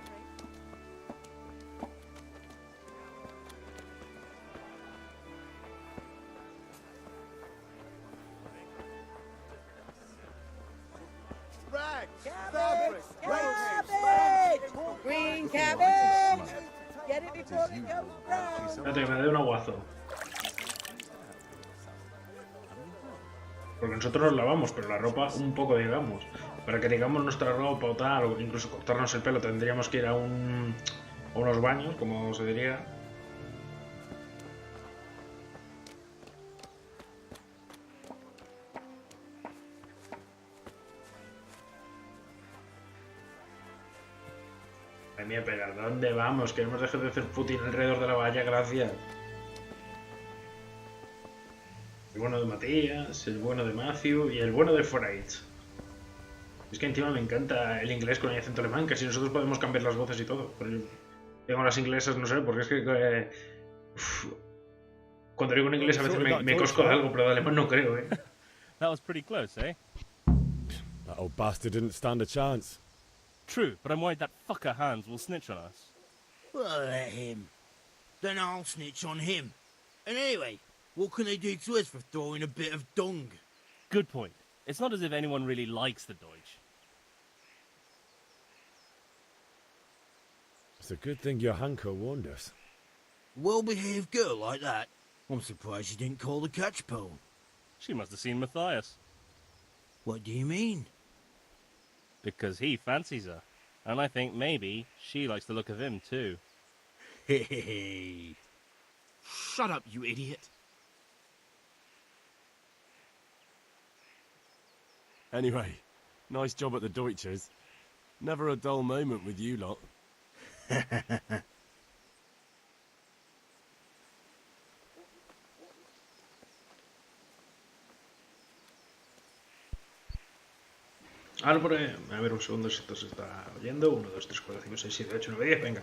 Green cabbage! Get it before it goes brown! Espérate, que me dé un aguazo. Porque nosotros nos lavamos, pero la ropa un poco, digamos. Para que digamos nuestra ropa o tal, o incluso cortarnos el pelo, tendríamos que ir a unos baños, como se diría. Madre mía, pero ¿a dónde vamos? Que hemos dejado de hacer footing alrededor de la valla, gracias. El bueno de Matías, el bueno de Matthew y el bueno de Forage. Es que encima me encanta el inglés con el acento alemán, que si nosotros podemos cambiar las voces y todo. Pero tengo las inglesas, no sé, porque es que... cuando digo en inglés a veces me cosco de algo, pero de alemán no creo, ¿eh? That was pretty close, eh? That old bastard didn't stand a chance. True, but I'm worried that fucker Hans will snitch on us. Well, let him. Then I'll snitch on him. And anyway, what can they do to us for throwing a bit of dung? Good point. It's not as if anyone really likes the Deutsch. It's a good thing your Hanko warned us. Well-behaved girl like that. I'm surprised she didn't call the catch pole. She must have seen Matthias. What do you mean? Because he fancies her. And I think maybe she likes the look of him too. Hey. Shut up, you idiot. Anyway, nice job at the Deutschers. Never a dull moment with you lot. Árbore, a ver un segundo si esto se está oyendo. 1, 2, 3, 4, 5, 6, 7, 8, 9, 10, venga.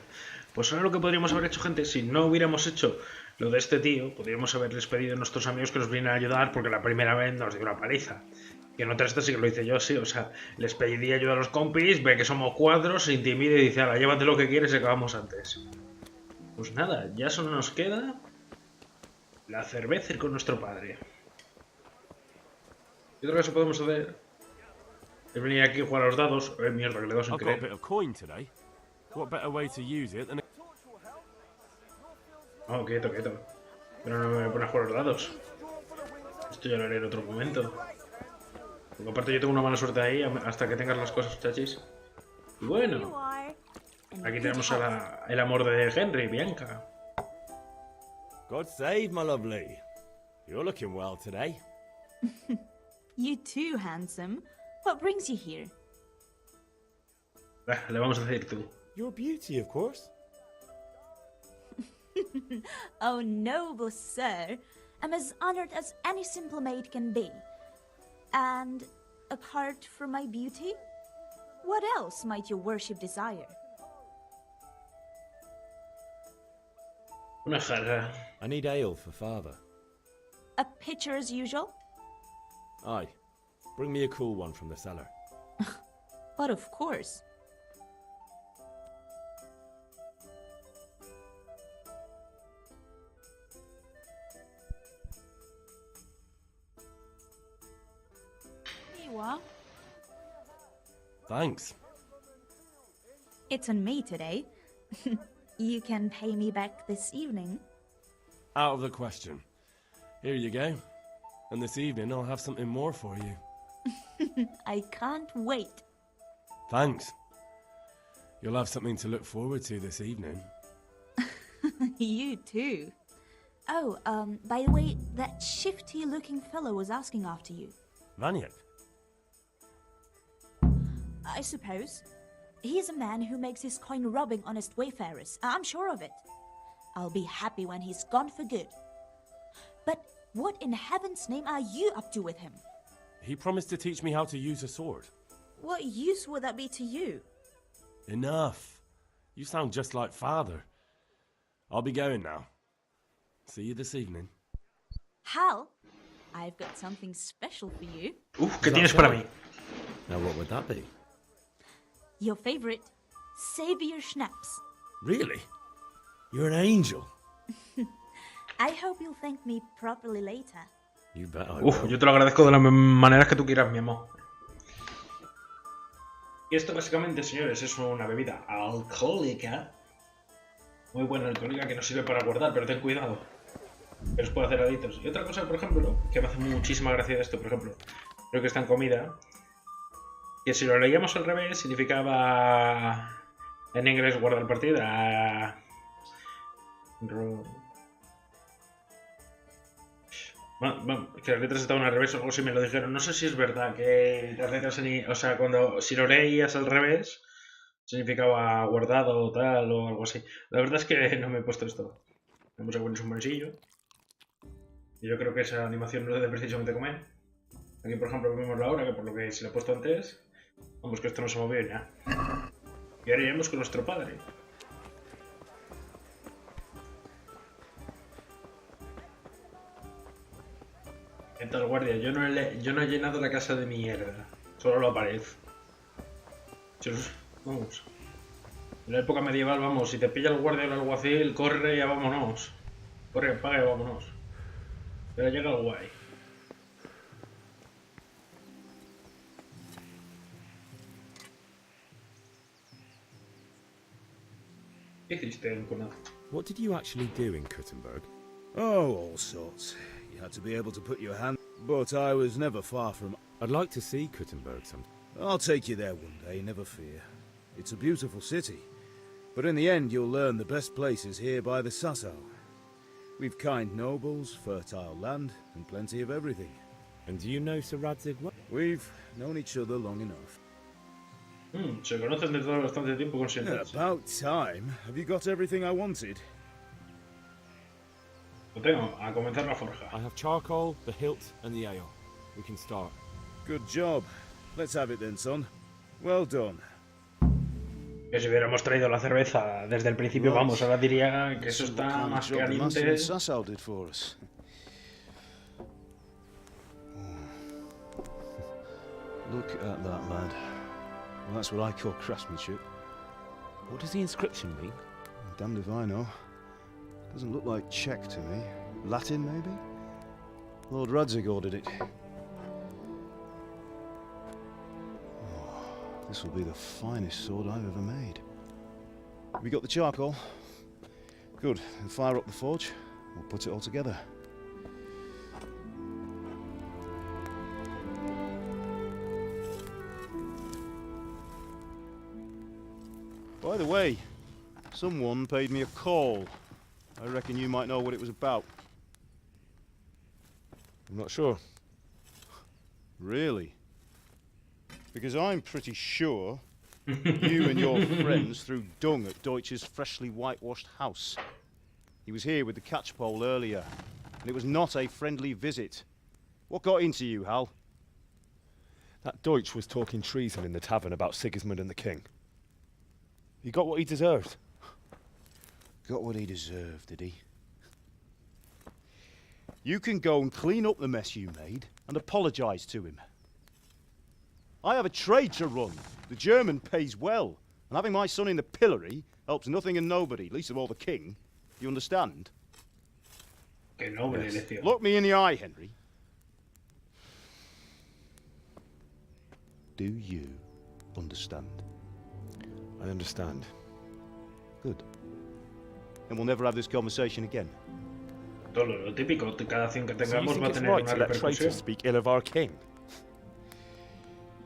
Pues ahora lo que podríamos haber hecho, gente, si no hubiéramos hecho lo de este tío, podríamos haberles pedido a nuestros amigos que nos vinieran a ayudar, porque la primera vez nos dio una paliza. Que en otra esta sí que lo hice yo, sí, o sea, les pedí ayuda a los compis, ve que somos cuadros, se intimide y dice, ala, llévate lo que quieres y acabamos antes. Pues nada, ya solo nos queda la cerveza y con nuestro padre. Y otra cosa que podemos hacer es venir aquí a jugar a los dados. Mierda, que le doy sin I've got a querer. bit of coin today. What better way to use it than... Oh, quieto, quieto. Pero no me pone a jugar a los dados. Esto ya lo haré en otro momento. Porque aparte yo tengo una mala suerte ahí hasta que tengas las cosas, chachis. Y bueno, aquí tenemos el amor de Henry, Bianca. God save, my lovely. You're looking well today. You too, handsome. What brings you here? Le vamos a decir tú. Your beauty, of course. Oh, noble sir. I'm as honored as any simple maid can be. And apart from my beauty, what else might your worship desire? Una jarra. I need ale for father. A pitcher as usual? Aye. Bring me a cool one from the cellar. But of course. Here you are. Thanks. It's on me today. You can pay me back this evening. Out of the question. Here you go. And this evening I'll have something more for you. I can't wait. Thanks. You'll have something to look forward to this evening. You too. Oh, by the way, that shifty-looking fellow was asking after you. Vaniak? I suppose. He is a man who makes his coin robbing honest wayfarers. I'm sure of it. I'll be happy when he's gone for good. But what in heaven's name are you up to with him? He promised to teach me how to use a sword. What use would that be to you? Enough. You sound just like Father. I'll be going now. See you this evening. Hal, I've got something special for you. ¿Qué tienes para mí? Now what would that be? Your favorite, Savior Schnapps. Really? You're an angel. I hope you'll thank me properly later. You bet I will. Yo te lo agradezco de las maneras que tú quieras, mi amor. Y esto básicamente, señores, es una bebida alcohólica. Muy buena alcohólica que no sirve para guardar, pero ten cuidado. Que os puede hacer adictos. Y otra cosa, por ejemplo, que me hace muchísima gracia de esto, por ejemplo, creo que está en comida, que si lo leíamos al revés significaba en inglés guardar partida. Que las letras estaban al revés o algo así me lo dijeron. No sé si es verdad que las letras o sea, si lo leías al revés significaba guardado o tal o algo así. La verdad es que no me he puesto esto. Vamos a poner un bolsillo. Y yo creo que esa animación no debe precisamente comer. Aquí por ejemplo vemos la hora, que por lo que se le ha puesto antes. Vamos, que esto no se movió ya. Y ahora iremos con nuestro padre. ¿Qué tal, guardia? Yo no he llenado la casa de mierda. Solo la pared. Vamos. En la época medieval, vamos, si te pilla el guardia o el alguacil, corre y ya vámonos. Corre, paga y vámonos. Pero llega el guay. ¿Qué hiciste en Cunard? What did you actually do in Kuttenberg? Oh, all sorts. You had to be able to put your hand... But I was never far from... I'd like to see Kuttenberg sometime. I'll take you there one day, never fear. It's a beautiful city. But in the end, you'll learn the best places here by the Sasso. We've kind nobles, fertile land, and plenty of everything. And do you know Sir Radzig well? We've known each other long enough. Se conocen desde hace bastante tiempo con siempre. About time. Have you got everything I wanted? Lo tengo, a comenzar la forja. I have charcoal, the hilt, and the ale. We can start. Good job. Let's have it then, son. Well done. Que si hubiéramos traído la cerveza desde el principio, vamos, ahora diría que eso está más caliente. Sasso did for us. Look at that, lad. Well, that's what I call craftsmanship. What does the inscription mean? Damned if I know. Doesn't look like Czech to me. Latin, maybe? Lord Radzig ordered it. Oh, this will be the finest sword I've ever made. We got the charcoal? Good. Then fire up the forge. We'll put it all together. By the way, someone paid me a call. I reckon you might know what it was about. I'm not sure. Really? Because I'm pretty sure you and your friends threw dung at Deutsch's freshly whitewashed house. He was here with the catchpole earlier, and it was not a friendly visit. What got into you, Hal? That Deutsch was talking treason in the tavern about Sigismund and the king. He got what he deserved. Got what he deserved, did he? You can go and clean up the mess you made and apologise to him. I have a trade to run. The German pays well, and having my son in the pillory helps nothing and nobody, least of all the king. You understand? Que noble, yes. Look me in the eye, Henry. Do you understand? I understand. Good. And we'll never have this conversation again. Todo lo típico, cada acción que So you tengamos think va a it's tener right una to let repercusión. traitors speak ill of our king?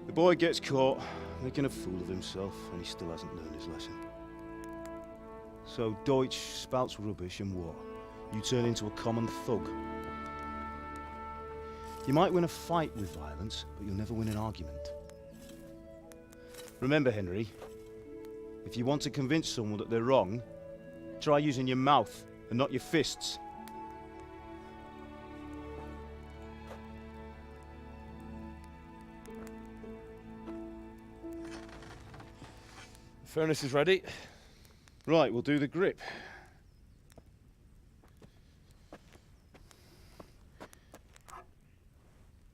The boy gets caught, making a fool of himself, and he still hasn't learned his lesson. So Deutsch spouts rubbish, and what? You turn into a common thug. You might win a fight with violence, but you'll never win an argument. Remember, Henry, if you want to convince someone that they're wrong, try using your mouth and not your fists. The furnace is ready. Right, we'll do the grip.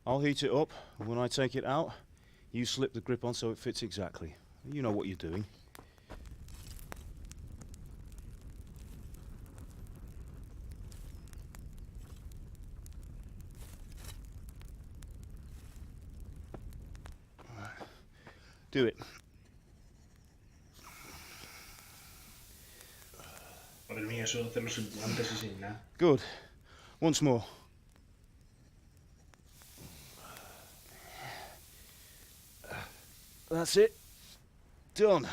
I'll heat it up, and when I take it out, you slip the grip on so it fits exactly. You know what you're doing. Do it. Madre mía, eso de hacerlo sin guantes y sin nada. Good. Once more. That's it. Done.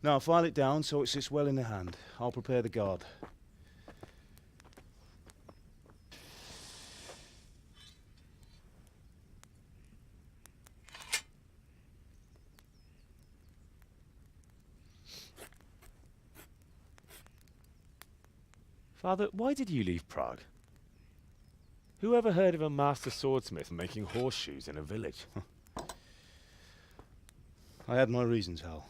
Now file it down so it sits well in the hand. I'll prepare the guard. Father, why did you leave Prague? Who ever heard of a master swordsmith making horseshoes in a village? I had my reasons, Hal.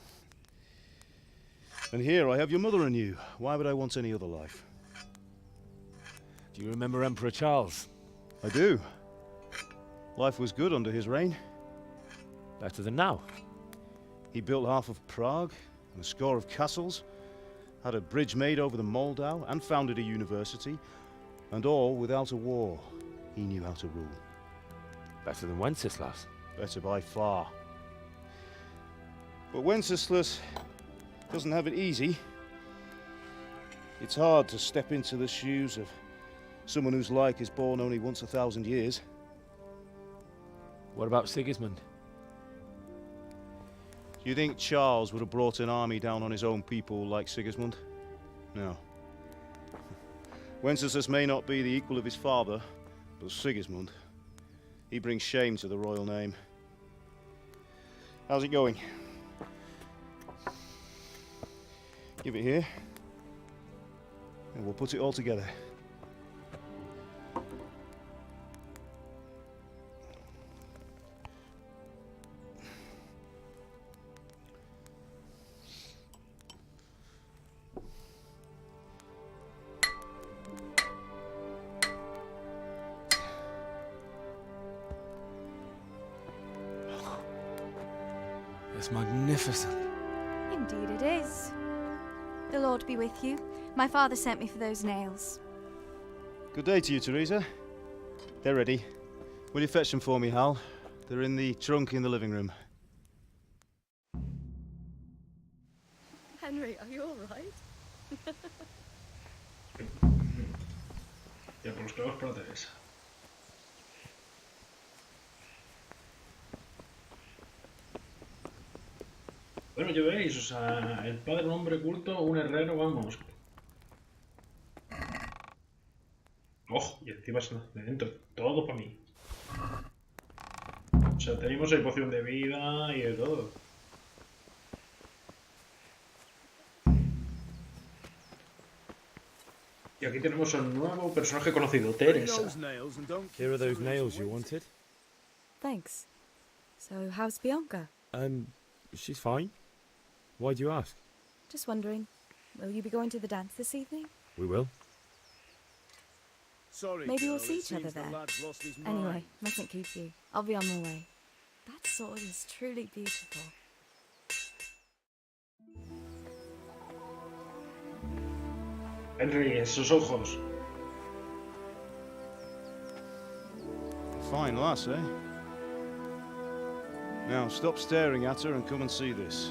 And here I have your mother and you. Why would I want any other life? Do you remember Emperor Charles? I do. Life was good under his reign. Better than now. He built half of Prague and a score of castles, had a bridge made over the Moldau, and founded a university, and all without a war. He knew how to rule. Better than Wenceslas. Better by far. But Wenceslas doesn't have it easy. It's hard to step into the shoes of someone whose like is born only once 1,000 years. What about Sigismund? Do you think Charles would have brought an army down on his own people like Sigismund? No. Wenceslas may not be the equal of his father, but Sigismund, he brings shame to the royal name. How's it going? Give it here, and we'll put it all together. It's magnificent. Indeed it is. The Lord be with you. My father sent me for those nails. Good day to you, Teresa. They're ready. Will you fetch them for me, Hal? They're in the trunk in the living room. Henry, are you all right? Ya por los clavos para Teresa. Bueno, ya veis, o sea, el padre un hombre culto, un herrero, vamos. Ojo, y encima de dentro, todo para mí. O sea, tenemos ahí poción de vida y de todo. Y aquí tenemos a un nuevo personaje conocido, Teresa. Here are those nails you wanted. Thanks. So, how's Bianca? She's fine. Why do you ask? Just wondering, will you be going to the dance this evening? We will. Sorry, Maybe we'll girl, see it each other seems the there. lad's lost his Anyway, mind. mustn't keep you. I'll be on my way. That sword is truly beautiful. Henry, esos ojos. Fine lass, eh? Now, stop staring at her and come and see this.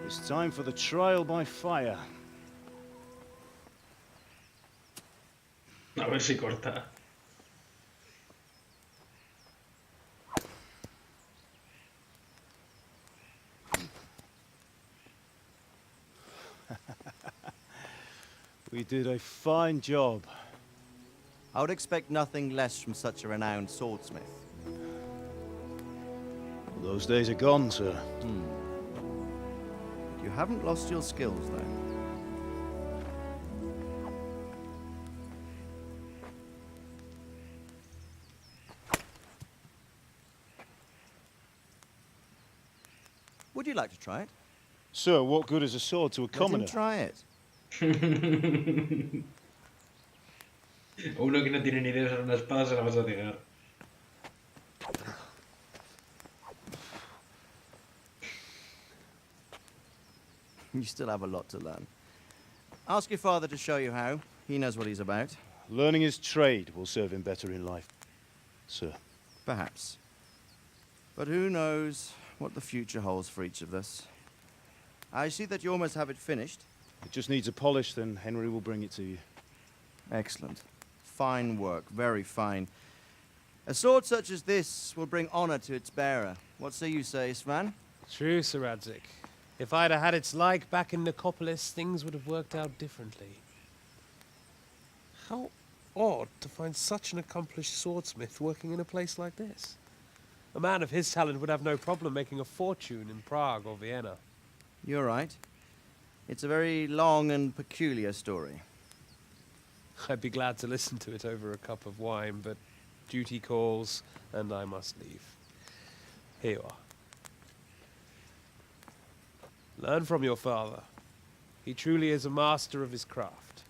It's time for the trial by fire. A ver si corta. We did a fine job. I would expect nothing less from such a renowned swordsmith. Well, those days are gone, sir. You haven't lost your skills, though. like to try it? Sir, what good is a sword to a commoner? Let him try it. Uno que no tiene ni idea de usar una espada se la vas a cegar. You still have a lot to learn. Ask your father to show you how. He knows what he's about. Learning his trade will serve him better in life, sir. Perhaps. But who knows what the future holds for each of us. I see that you almost have it finished. It just needs a polish, then Henry will bring it to you. Excellent. Fine work, very fine. A sword such as this will bring honor to its bearer. What say you, Svan? True, Sir Radzig. If I'd had its like back in Nicopolis, things would have worked out differently. How odd to find such an accomplished swordsmith working in a place like this. A man of his talent would have no problem making a fortune in Prague or Vienna. You're right. It's a very long and peculiar story. I'd be glad to listen to it over a cup of wine, but duty calls, and I must leave. Here you are. Learn from your father. He truly is a master of his craft.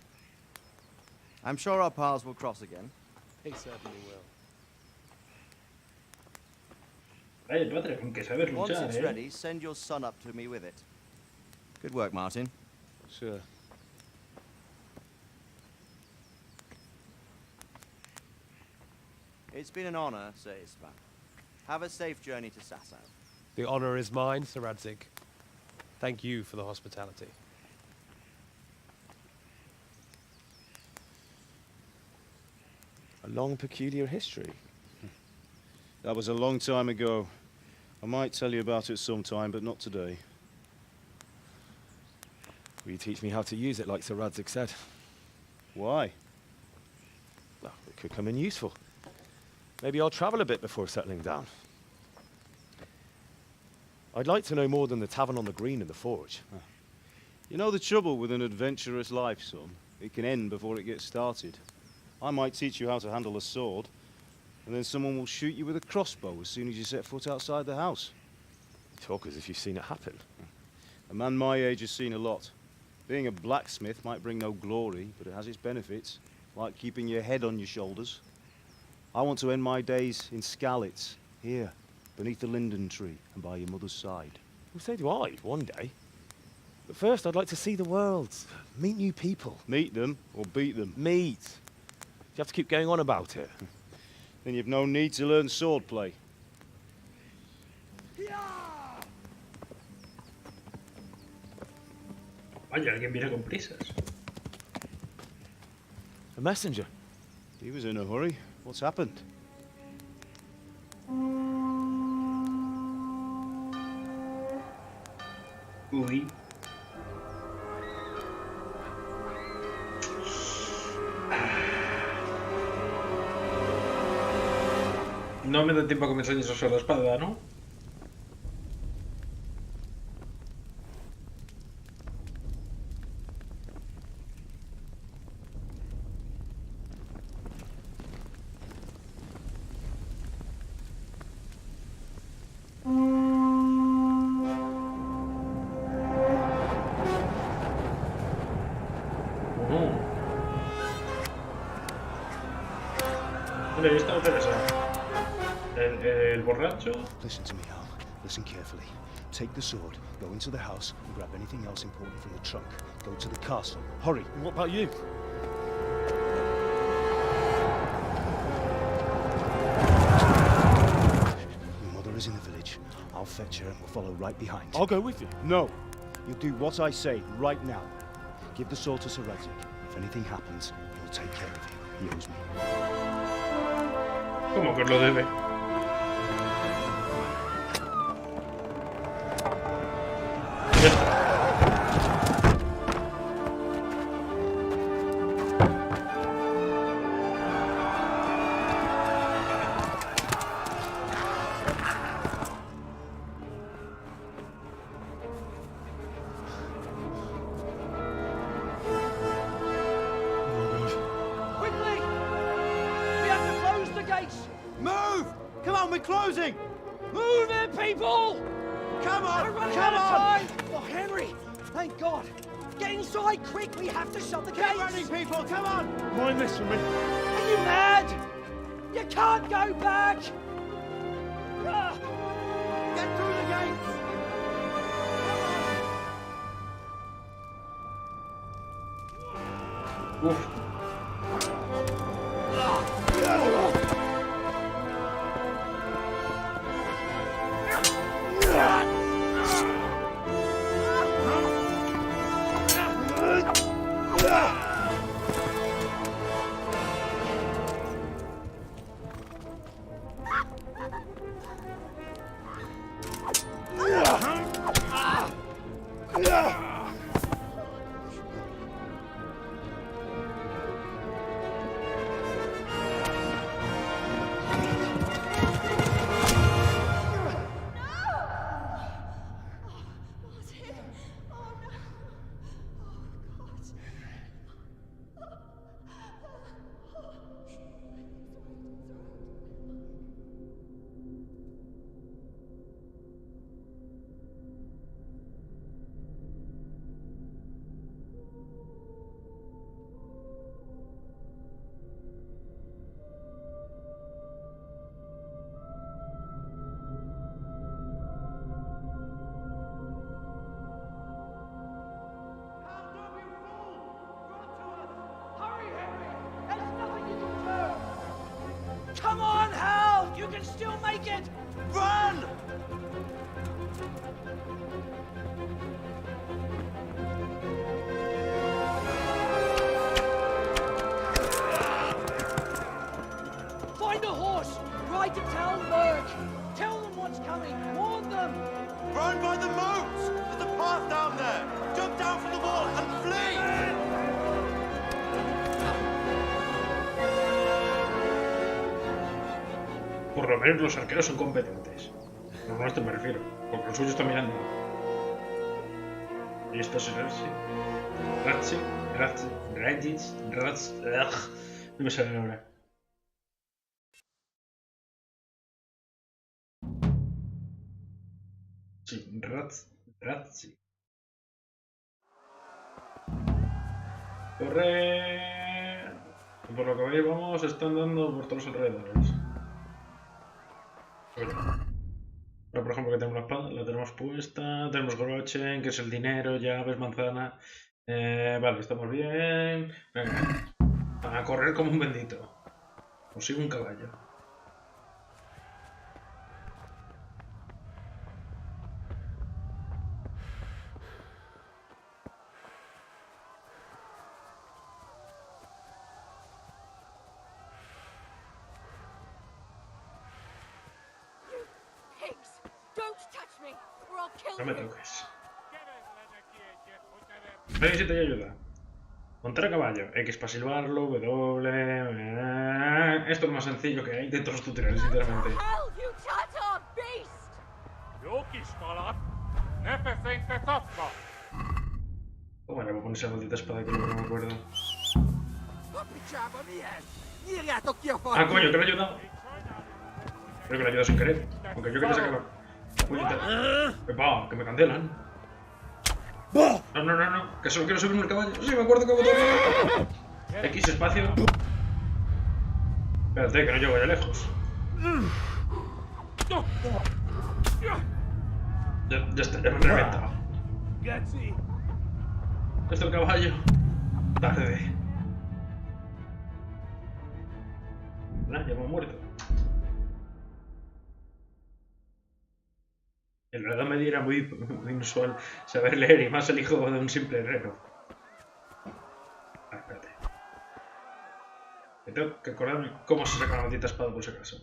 I'm sure our paths will cross again. He certainly will. Vaya, padre, con que sabes Once luchar, it's ready, send your son up to me with it. Good work, Martin. Sure. It's been an honor, Sir Isvan. Have a safe journey to Sasau. The honor is mine, Sir Radzig. Thank you for the hospitality. A long, peculiar history. That was a long time ago. I might tell you about it sometime, but not today. Will you teach me how to use it, like Sir Radzig said? Why? Well, it could come in useful. Maybe I'll travel a bit before settling down. I'd like to know more than the tavern on the green and the forge. You know the trouble with an adventurous life, son? It can end before it gets started. I might teach you how to handle a sword, and then someone will shoot you with a crossbow as soon as you set foot outside the house. You talk as if you've seen it happen. A man my age has seen a lot. Being a blacksmith might bring no glory, but it has its benefits, like keeping your head on your shoulders. I want to end my days in Skalitz, here, beneath the linden tree and by your mother's side. Well, so do I, one day. But first, I'd like to see the world, meet new people. Meet them or beat them? Meet. You have to keep going on about it. Then you've no need to learn swordplay. Vaya, alguien viene con prisas. A messenger. He was in a hurry. What's happened? Uy. No me da tiempo a que me enseñes a usar la espada, ¿no? Mira, esta otra cosa. El borracho. Listen to me, Hal. Listen carefully. Take the sword, go into the house, and grab anything else important from the trunk. Go to the castle. Hurry. And what about you? Your mother is in the village. I'll fetch her and we'll follow right behind. I'll go with you. No. You'll do what I say right now. Give the sword to Sir Radzig. If anything happens, he'll take care of you. He owes me. ¿Cómo que os lo debe? Ya está. Quickly! We have to close the gates! Move! Come on, we're closing! Move it, people! Come on! We're running Come out of on! time! Oh, Henry! Thank God! Get inside quick! We have to shut the gates! Get ready, people! Come on! Mind this for me. Are you mad? You can't go back! Ah! Get through the gates! Uf. Come on, Hal! You can still make it! Run! Find a horse! Ride to town, Merc! Tell them what's coming! Warn them! Run by the moat! There's a path down there! Jump down from the wall and flee! Por lo menos los arqueros son competentes. No, a esto me refiero. Porque los suyos están mirando. Y esto es no me sale ahora. Sí, Ratzi. Corre. Por lo que veis, vamos, están dando por todos los alrededores. Ahora, por ejemplo, que tenemos la espada, la tenemos puesta, tenemos Groschen, que es el dinero, llaves, manzana. Vale, estamos bien. Venga, a correr como un bendito. Consigo un caballo. No me toques. Ven si te doy ayuda. Montar a caballo. X para silbarlo, W... Esto es lo más sencillo que hay de todos los tutoriales, sinceramente. ¿Cómo era para poner esa maldita espada que luego no me acuerdo? Ah, coño, que le he ayudado. Creo que le he ayudado sin querer. Aunque yo quería sacarlo. ¡Epa! Que me cancelan. No. Que solo quiero subirme el caballo. Sí, me acuerdo que botón. X espacio. Espérate, que no llego ya lejos. Ya está, ya me he reventado. Ya está el caballo. Tarde. Ya me he muerto. En la Edad Media era muy inusual saber leer, y más el hijo de un simple herrero. Ah, espérate. Tengo que acordarme cómo se saca la maldita espada por si acaso.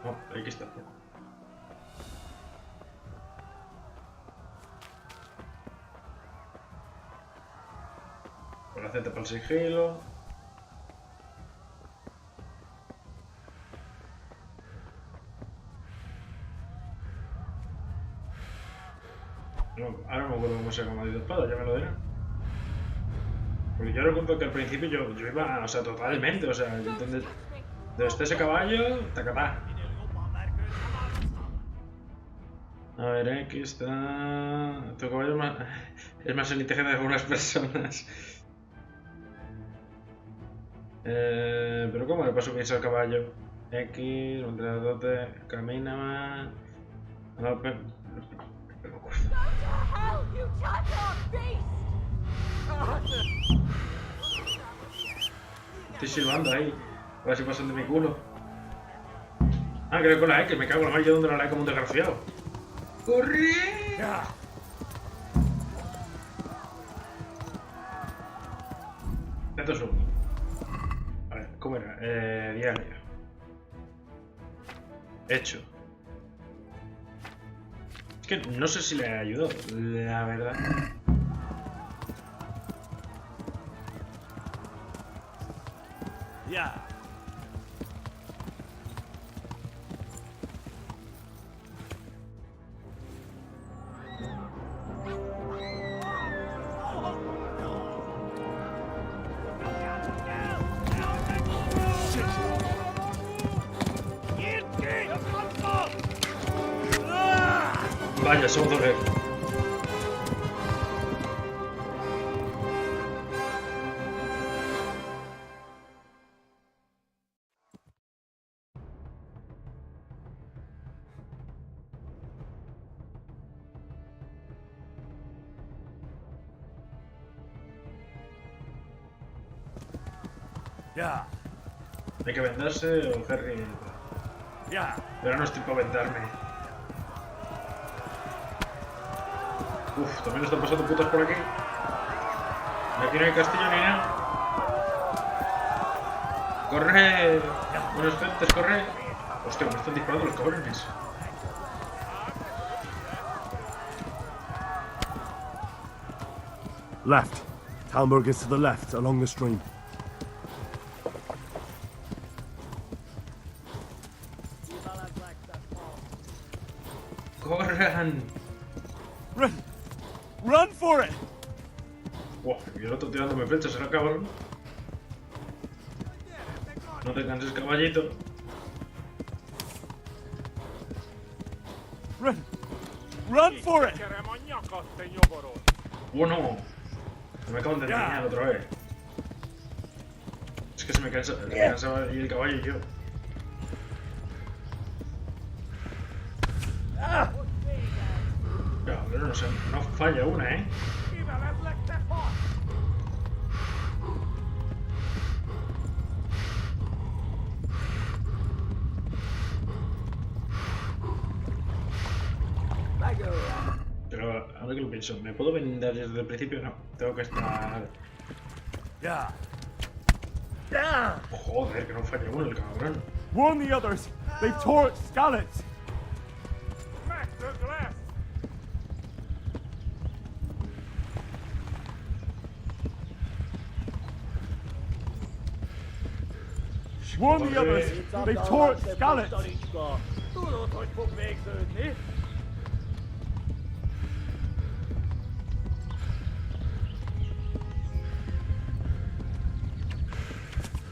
No, aquí está. Con la Z para el sigilo. No, ahora no me acuerdo cómo se llama la espada, ya me lo dirán. Porque yo recuerdo que al principio yo iba, o sea, totalmente, o sea, donde esté ese caballo, tacatá. A ver, aquí está... Tu caballo es más inteligente que algunas personas. Pero ¿cómo le paso subirse al caballo? X, dote, camina más... No, pero... Estoy silbando ahí, a ver si pasan de mi culo. Ah, creo que con la X, me cago en la mar, yo donde la E como un desgraciado. ¡Corre! Esto es un... A ver, ¿cómo era? Diario. Hecho. Es que no sé si le ayudó, la verdad. Ya. Vaya, son doble. Ya. Hay que venderse o Harry. Ya. Pero no estoy para venderme. Uf, también están pasando putas por aquí. Aquí no hay castillo ni nada. ¡Corre! Buenos gentes, corre. Hostia, me están disparando los cabrones. Left. Talmberg is to the left, along the stream. ¡Corran! Run for it! Wow, y el otro tirándome flechas, será cabrón. No te canses, caballito. Run for it! Bueno, me acaban de enseñar otra vez. Es que se me cansaba y el caballo y yo. Cabrón, no sé, no falla una, ¿eh? Pero ahora que lo pienso, ¿me puedo vender desde el principio? No, tengo que estar... Ya. Joder, que no falla uno el cabrón. Warn the others! They've tore at Skalitz! Warn the others! They've tore at Skalitz! No.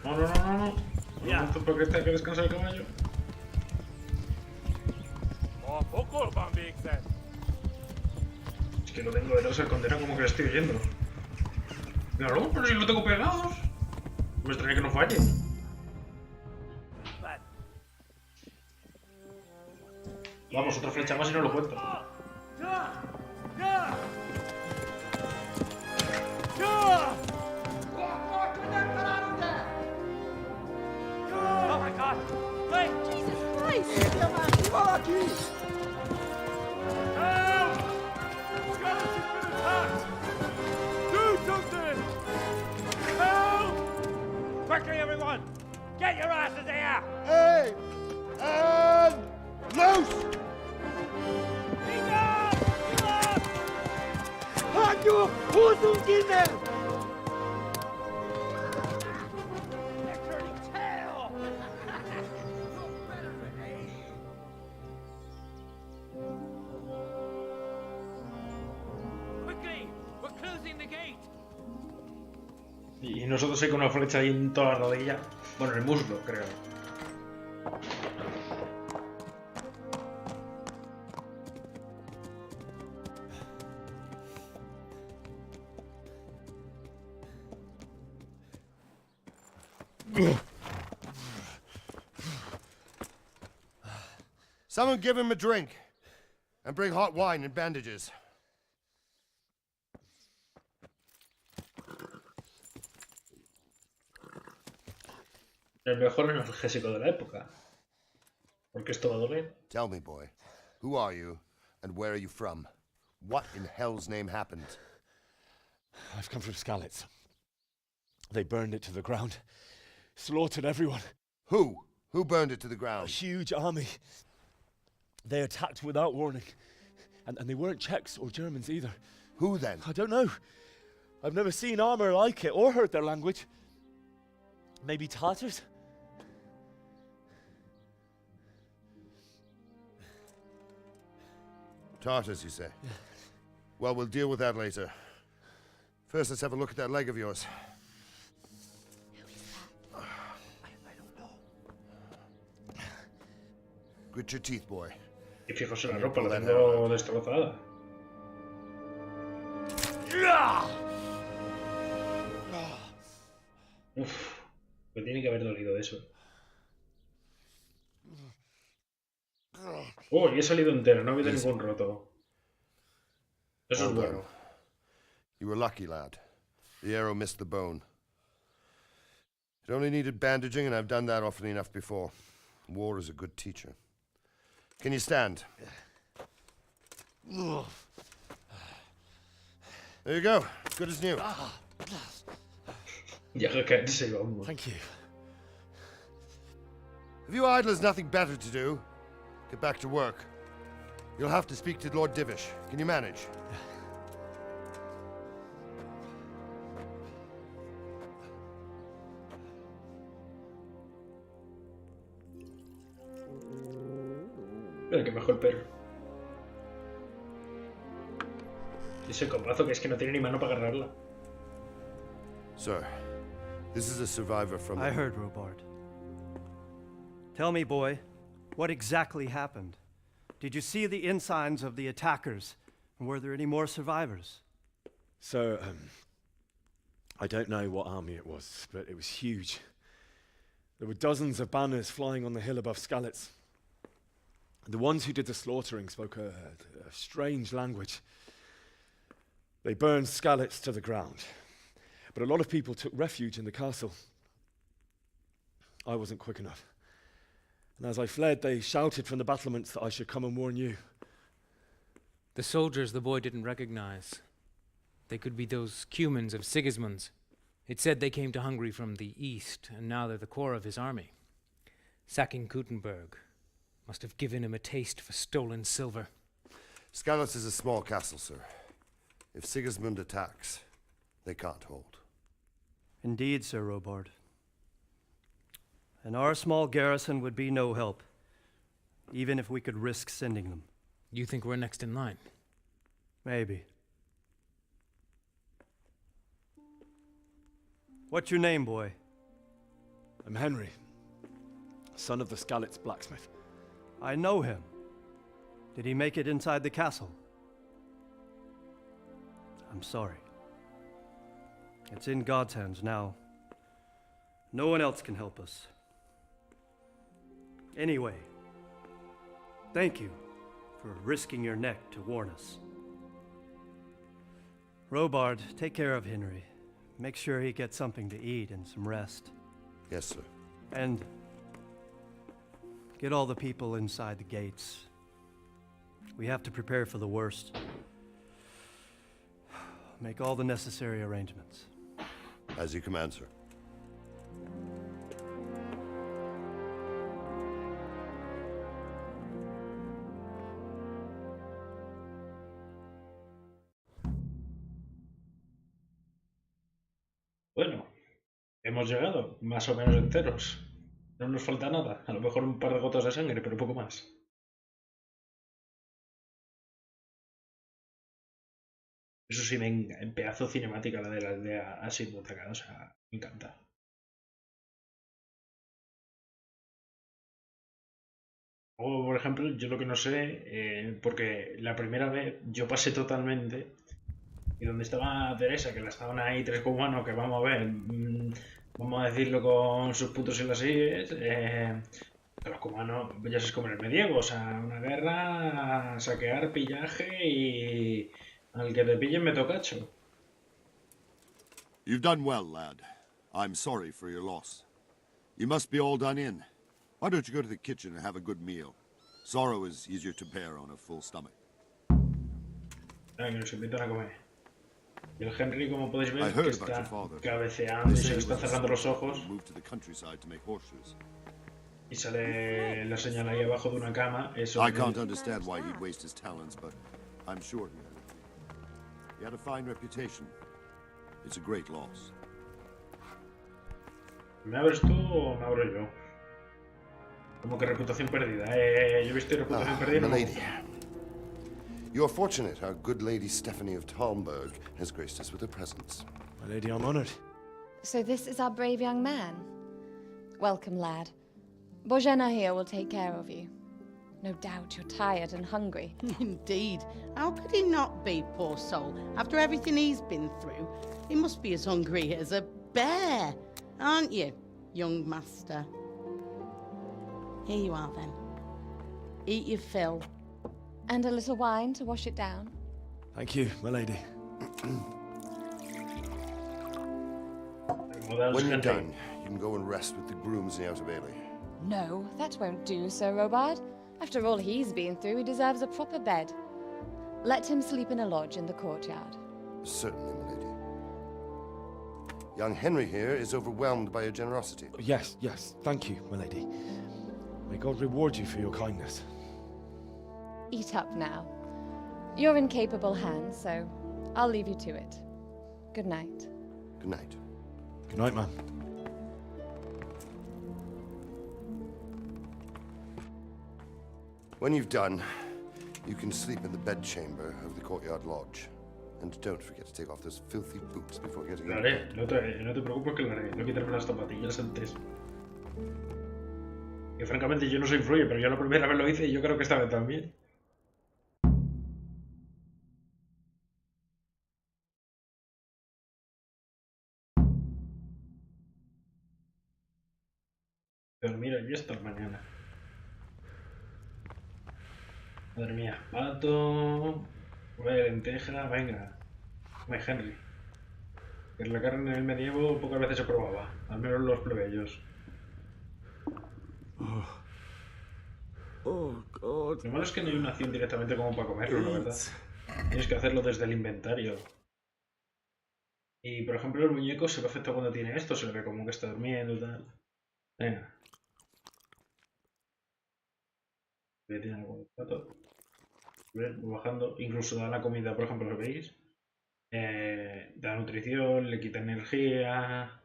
Un momento, porque está que descansa el caballo. Es que lo tengo detrás del condenado como que le estoy oyendo. Claro, pero si lo tengo pegados. Me extraña que no falle. Vamos, otra flecha más y no lo cuento. Oh my God! Wait! Jesus Christ! Help! Skalitz has been attacked! Do something! Help! Quickly, everyone! Get your asses here! Hey! And loose! Halt your Hosen inne! Y nosotros ahí con una flecha ahí en toda la rodilla. Bueno, en el muslo, creo. Someone give him a drink. And bring hot wine and bandages. El mejor analgésico de la época. Porque esto va a doler. Tell me, boy, who are you and where are you from? What in hell's name happened? I've come from Skalitz. They burned it to the ground. Slaughtered everyone. Who? Who burned it to the A ground? huge army. They attacked without warning. And they weren't Czechs or Germans either. Who then? I don't know. I've never seen armor like it or heard their language. Maybe Tatars? Tartars, you say? Yeah. Well, we'll deal with that later. First, let's have a look at that leg of yours. I don't know. Grit your teeth, boy. Y fijaos en la ropa, la tengo destrozada. Uff, me tiene que haber dolido de eso. Oh, y he salido entero, no ha habido ningún roto. Eso es bueno. You were lucky, lad. The arrow missed the bone. It only needed bandaging, and I've done that often enough before. War is a good teacher. Can you stand? There you go. Good as new. Thank you. If you idlers nothing better to do, get back to work. You'll have to speak to Lord Divish. Can you manage? Mira que mejor perro. Y ese copazo que es que no tiene ni mano para agarrarla. Sir, this is a survivor from... I heard, Robard. Tell me, boy, what exactly happened? Did you see the ensigns of the attackers? And were there any more survivors? So, I don't know what army it was, but it was huge. There were dozens of banners flying on the hill above Skalitz. The ones who did the slaughtering spoke a strange language. They burned Skalitz to the ground. But a lot of people took refuge in the castle. I wasn't quick enough. And as I fled, they shouted from the battlements that I should come and warn you. The soldiers the boy didn't recognize. They could be those Cumans of Sigismund's. It said they came to Hungary from the east, and now they're the core of his army. Sacking Kuttenberg must have given him a taste for stolen silver. Skalitz is a small castle, sir. If Sigismund attacks, they can't hold. Indeed, Sir Robard. And our small garrison would be no help, even if we could risk sending them. You think we're next in line? Maybe. What's your name, boy? I'm Henry, son of the Skalitz blacksmith. I know him. Did he make it inside the castle? I'm sorry. It's in God's hands now. No one else can help us. Anyway, thank you for risking your neck to warn us. Robard, take care of Henry. Make sure he gets something to eat and some rest. Yes, sir. And get all the people inside the gates. We have to prepare for the worst. Make all the necessary arrangements. As you command, sir. Bueno, hemos llegado, más o menos enteros. No nos falta nada, a lo mejor un par de gotas de sangre, pero poco más. Eso sí, en pedazo cinemática la de la aldea ha sido atacada, o sea, me encanta. O, por ejemplo, yo lo que no sé, porque la primera vez yo pasé totalmente, y donde estaba Teresa, que la estaban ahí tres cubanos, que vamos a ver, vamos a decirlo con sus puntos y las sigues, que los cubanos ya se comen el medievo, o sea, una guerra, saquear, pillaje y al que te pillen me tocacho. You've done well, lad. I'm sorry for your loss. You must be all done in. Why don't you go to the kitchen and have a good meal? Sorrow is easier to bear on a full stomach. Que nos invitan a comer. Y el Henry, como podéis ver, I que heard about your está father. cabeceando y They se say le he están was a cerrando los soldier ojos. who moved to the countryside to make horseshoes. Y sale la señal ahí abajo de una cama. Eso I can't understand why he'd waste his talents, but I'm sure he had. He had a fine reputation. It's a great loss. ¿Me abres tú o me abro yo? Como que reputación perdida. Yo he visto reputación perdida. Milady. You're fortunate our good lady Stephanie of Talmberg has graced us with her presence. My lady, I'm honored. So this is our brave young man. Welcome, lad. Bojana here will take care of you. No doubt you're tired and hungry. Indeed. How could he not be, poor soul? After everything he's been through, he must be as hungry as a bear, aren't you, young master? Here you are, then. Eat your fill. And a little wine to wash it down. Thank you, my lady. When you're done, you can go and rest with the grooms in the Outer Bailey. No, that won't do, Sir Robard. After all he's been through, he deserves a proper bed. Let him sleep in a lodge in the courtyard. Certainly, milady. Young Henry here is overwhelmed by your generosity. Yes, yes, thank you, my lady. May God reward you for your kindness. Eat up now. You're in capable hands, so I'll leave you to it. Good night. Good night. Good night, ma'am. When you've done, you can sleep in the bedchamber of the courtyard lodge. And don't forget to take off those filthy boots before getting Lo in. haré, no te preocupes que lo haré. No quitarme las zapatillas antes. Que francamente yo no soy influye, pero yo la primera vez lo hice y yo creo que esta vez también. Dormir allí hasta mañana. Madre mía, pato, lenteja, venga. Come Henry. Que la carne en el medievo pocas veces se probaba, al menos los plebeyos. Oh, God. Lo malo es que no hay una acción directamente como para comerlo, la verdad. Tienes que hacerlo desde el inventario. Y por ejemplo, el muñeco se ve afectado cuando tiene esto, se le ve como que está durmiendo y tal. Venga. Tiene algo de plato. Bajando, incluso da la comida, por ejemplo, ¿lo veis? Da nutrición, le quita energía.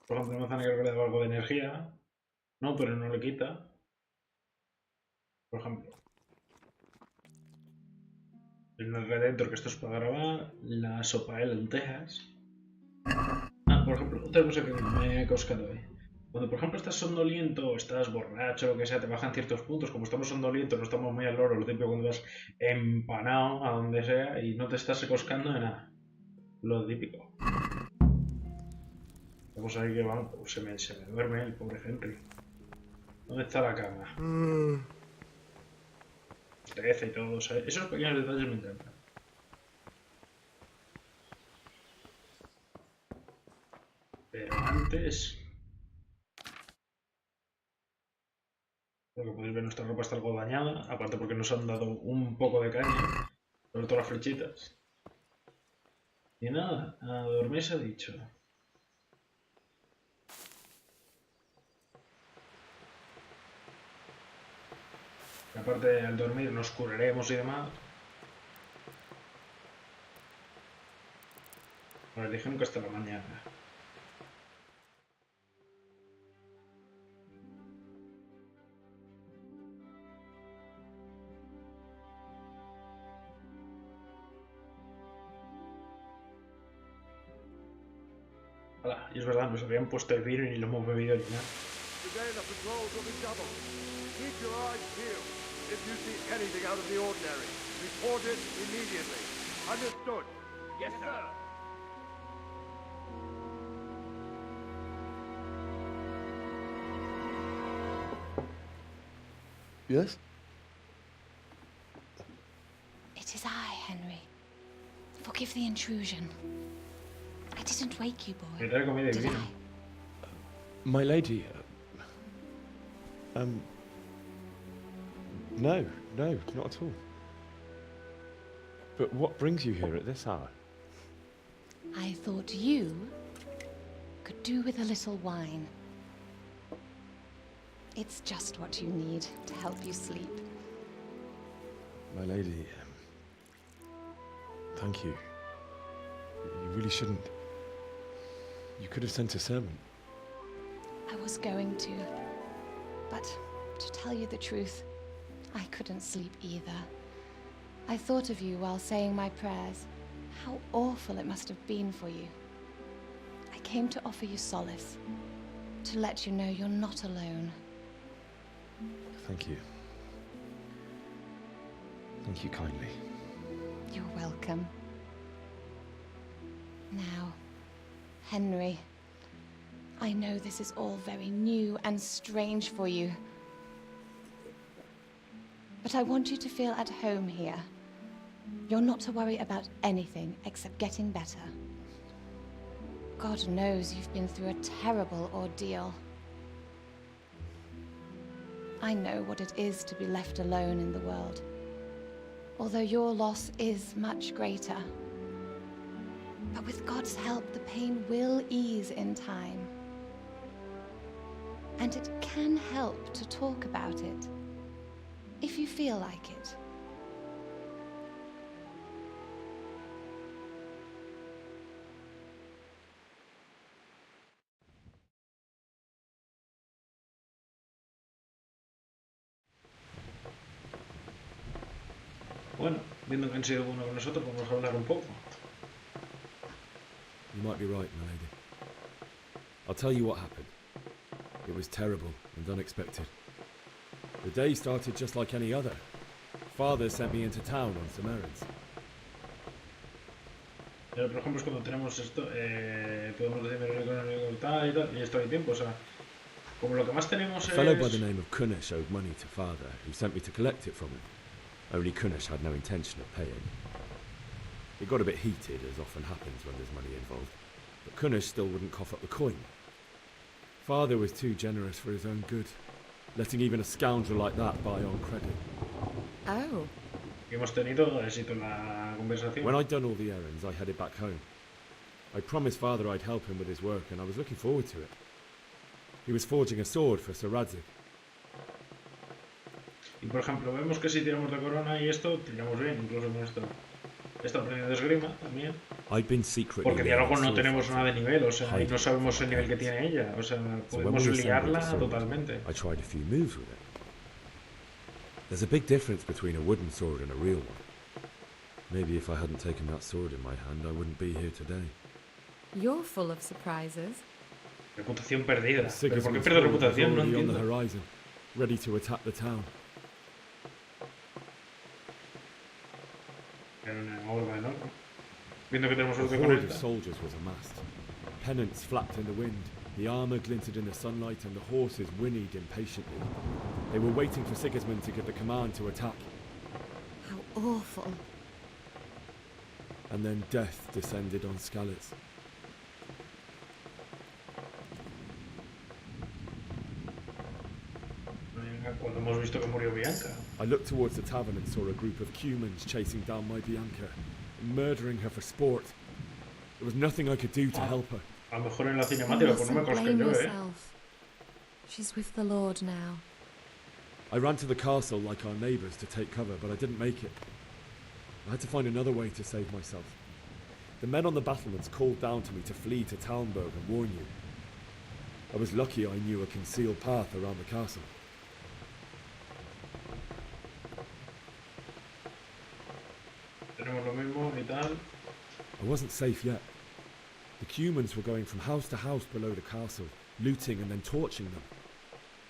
Por ejemplo, la manzana creo que le da algo de energía. No, pero no le quita. Por ejemplo. En el Redentor, que esto es para grabar. La sopa de lentejas. Ah, por ejemplo, otra cosa que me he coscado hoy. Cuando, por ejemplo, estás somnoliento, estás borracho, lo que sea, te bajan ciertos puntos. Como estamos somnolientos, no estamos muy al loro, lo típico cuando vas empanado a donde sea y no te estás secoscando de nada. Lo típico. Vamos a ver que vamos, se me duerme el pobre Henry. ¿Dónde está la cama? Trece y todo, ¿sabes? Esos pequeños detalles me encantan. Pero antes... Lo que podéis ver, nuestra ropa está algo dañada, aparte porque nos han dado un poco de caña, sobre todo las flechitas. Y nada, a dormir se ha dicho. Y aparte, al dormir nos curaremos y demás. Bueno, dijeron que hasta la mañana. Hola, y es verdad, nos habían puesto el vino y ni lo hemos bebido ni nada. Today the patrols will be doubled. Keep your eyes peeled. If you see anything out of the ordinary, report it immediately. Understood? Yes, sir. Yes? It is I, Henry. Forgive the intrusion. I didn't wake you, boy. Did I? My lady, no, not at all. But what brings you here at this hour? I thought you could do with a little wine. It's just what you need to help you sleep. My lady, thank you. You really shouldn't. You could have sent a servant. I was going to, but to tell you the truth, I couldn't sleep either. I thought of you while saying my prayers. How awful it must have been for you. I came to offer you solace, to let you know you're not alone. Thank you. Thank you kindly. You're welcome. Now, Henry, I know this is all very new and strange for you, but I want you to feel at home here. You're not to worry about anything except getting better. God knows you've been through a terrible ordeal. I know what it is to be left alone in the world, although your loss is much greater. But with God's help, the pain will ease in time. And it can help to talk about it, if you feel like it. Bueno, viendo que han sido buenos con nosotros, vamos a hablar un poco. You might be right, my lady. I'll tell you what happened. It was terrible and unexpected. The day started just like any other. Father sent me into town on some errands. Pero, por ejemplo, es cuando tenemos esto, podemos decir económico tal y tal, y esto hay tiempo, o sea, como lo que más tenemos A fellow by the name of Kunesh owed money to Father, who sent me to collect it from him. Only Kunesh had no intention of paying. It got a bit heated, as often happens when there's money involved, but Kunesh still wouldn't cough up the coin. Father was too generous for his own good, letting even a scoundrel like that buy on credit. Oh. Hemos tenido éxito en la conversación. When I'd done all the errands, I headed back home. I promised Father I'd help him with his work, and I was looking forward to it. He was forging a sword for Sir Radzik. Y por ejemplo, vemos que si tiramos de corona y esto, tiramos bien, incluso con esto. Está aprendiendo de esgrima también. I'd been secretly Porque diálogo no tenemos nada de nivel, o sea, y no sabemos el nivel que tiene ella, o sea, podemos liarla totalmente. I tried a few moves with it. There's a big difference between a wooden sword and a real one. Maybe if I hadn't taken that sword in my hand, I wouldn't be here today. You're full of surprises. Reputación perdida. ¿Pero por qué Sigismund's pierde sword was reputación? No already on the entiendo. horizon, ready to attack the town. Era una horda enorme. Viendo que tenemos A suerte con horde of esta. soldiers was amassed. Pennants flapped in the wind, the armour glinted in the sunlight, and the horses whinnied impatiently. They were waiting for Sigismund to give the command to attack. How awful. And then death descended on Skalitz. Cuando hemos visto que murió Bianca. I looked towards the tavern and saw a group of Cumans chasing down my Bianca, murdering her for sport. There was nothing I could do to help her. A lo mejor en la cinemática, pues no me conozco yo, yourself. She's with the Lord now. I ran to the castle like our neighbours to take cover, but I didn't make it. I had to find another way to save myself. The men on the battlements called down to me to flee to Talmberg and warn you. I was lucky I knew a concealed path around the castle. Tenemos lo mismo y tal. I wasn't safe yet. The Cumans were going from house to house below the castle, looting and then torching them.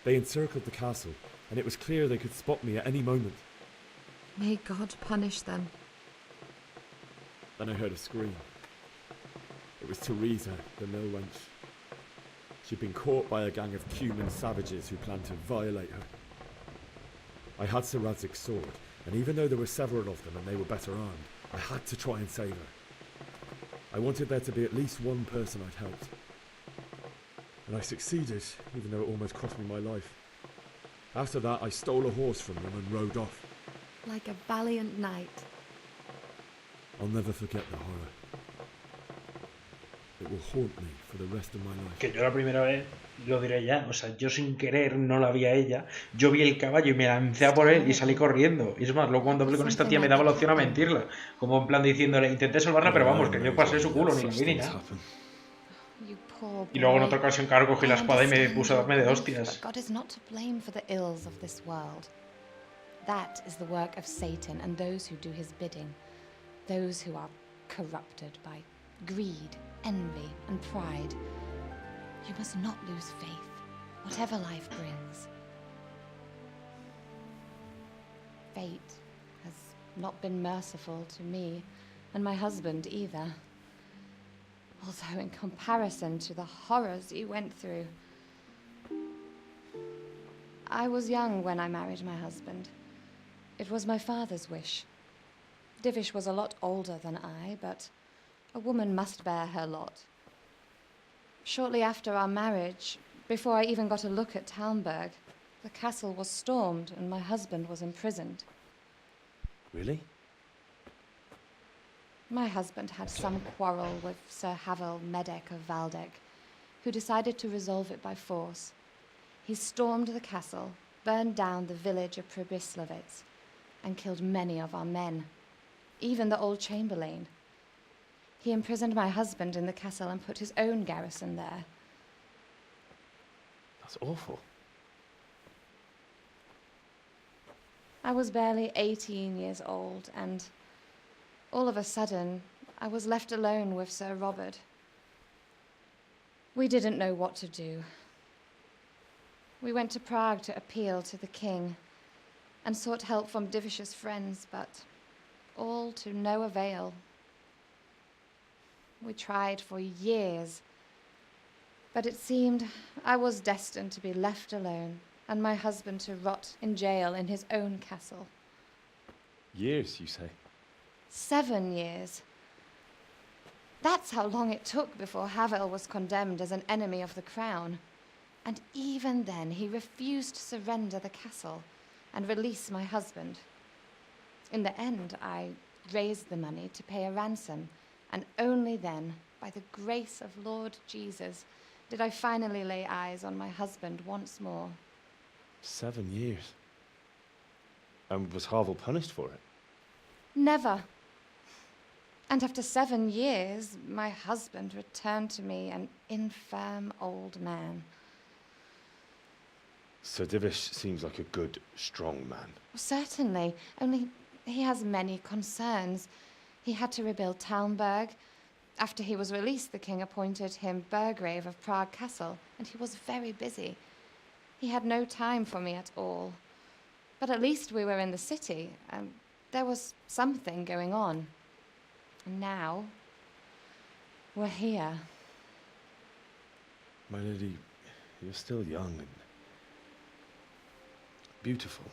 They encircled the castle, and it was clear they could spot me at any moment. May God punish them. Then I heard a scream. It was Teresa, the mill wench. She'd been caught by a gang of Cuman savages who planned to violate her. I had Sir Radzig's sword, and even though there were several of them and they were better armed, I had to try and save her. I wanted there to be at least one person I'd helped. And I succeeded, even though it almost cost me my life. After that, I stole a horse from them and rode off. Like a valiant knight. I'll never forget the horror. It will haunt me for the rest of my life. Que yo la primera vez, lo diré ya, o sea, yo sin querer no la vi a ella, yo vi el caballo y me lancé a por él y salí corriendo. Y es más, luego cuando hablé con esta tía me daba la opción a mentirla, como en plan diciéndole, intenté salvarla, pero vamos, que yo pasé su culo, ni la vi ni nada. Y luego en otra ocasión, claro, cogí la espada y me puse a darme de hostias. God is not to blame for the ills of this world. That is the work of Satan and those who do his bidding, those who are corrupted by greed, envy, and pride. You must not lose faith, whatever life brings. Fate has not been merciful to me, and my husband either. Although in comparison to the horrors you went through. I was young when I married my husband. It was my father's wish. Divish was a lot older than I, but a woman must bear her lot. Shortly after our marriage, before I even got a look at Talmberg, the castle was stormed and my husband was imprisoned. Really? My husband had some quarrel with Sir Havel Medek of Valdek, who decided to resolve it by force. He stormed the castle, burned down the village of Pribyslavitz, and killed many of our men, even the old chamberlain. He imprisoned my husband in the castle and put his own garrison there. That's awful. I was barely 18 years old, and all of a sudden, I was left alone with Sir Robert. We didn't know what to do. We went to Prague to appeal to the king and sought help from Divish's friends, but all to no avail. We tried for years, but it seemed I was destined to be left alone and my husband to rot in jail in his own castle. Years, you say? 7 years. That's how long it took before Havel was condemned as an enemy of the crown. And even then, he refused to surrender the castle and release my husband. In the end, I raised the money to pay a ransom, and only then, by the grace of Lord Jesus, did I finally lay eyes on my husband once more. 7 years? And was Havel punished for it? Never. And after 7 years, my husband returned to me an infirm old man. Sir Divish seems like a good, strong man. Certainly, only he has many concerns. He had to rebuild Talmberg. After he was released, the king appointed him Burgrave of Prague Castle, and he was very busy. He had no time for me at all. But at least we were in the city, and there was something going on. And now, we're here. My lady, you're still young and beautiful.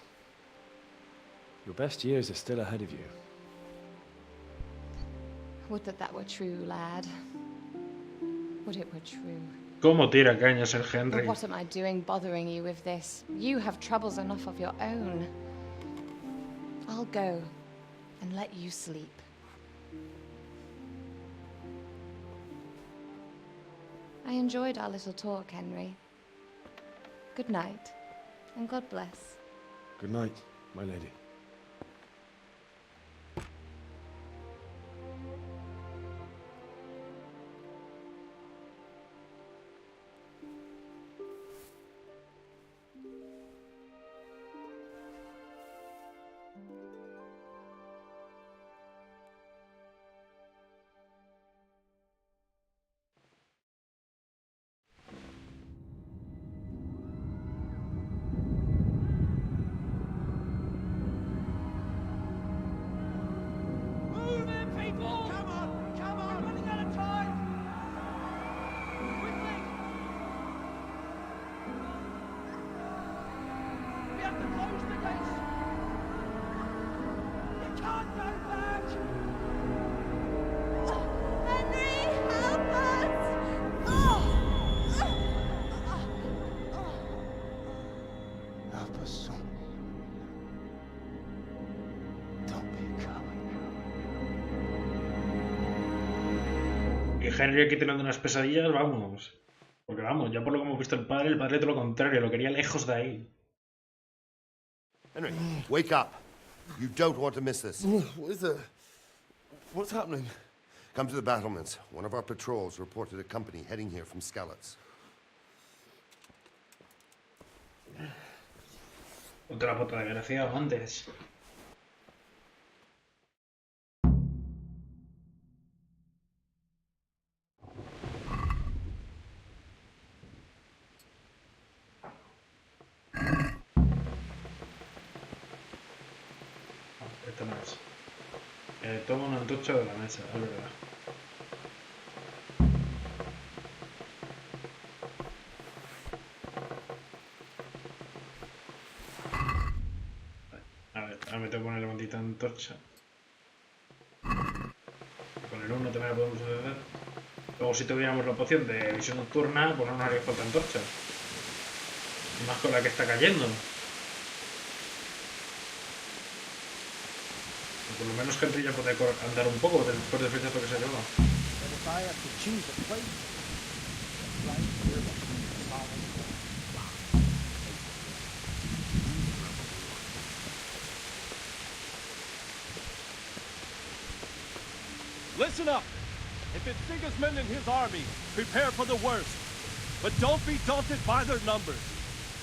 Your best years are still ahead of you. Would that that were true, lad. Would it were true. ¿Cómo tira cañas el But Henry? what am I doing bothering you with this? You have troubles enough of your own. I'll go and let you sleep. I enjoyed our little talk, Henry. Good night, and God bless. Good night, my lady. Papa, son. Don't be a coward. Y Henry aquí teniendo unas pesadillas, vamos. Porque vamos, ya por lo que hemos visto el padre todo lo contrario, lo quería lejos de ahí. Henry, wake up. You don't want to miss this. What is it? What's happening? Come to the battlements. One of our patrols reported a company heading here from Skalitz. Otra puta desgraciado antes. Esto no es. Toma un antorcha de la mesa, es verdad. A ver, ahora me tengo que poner la maldita antorcha. Con el 1 también la podemos hacer. Luego si tuviéramos la poción de visión nocturna, pues no nos haría falta antorcha. Y más con la que está cayendo. Por lo menos Henry ya puede andar un poco después del flechazo que se ha llevado. Listen up! If it's Sigismund and his army, prepare for the worst. But don't be daunted by their numbers.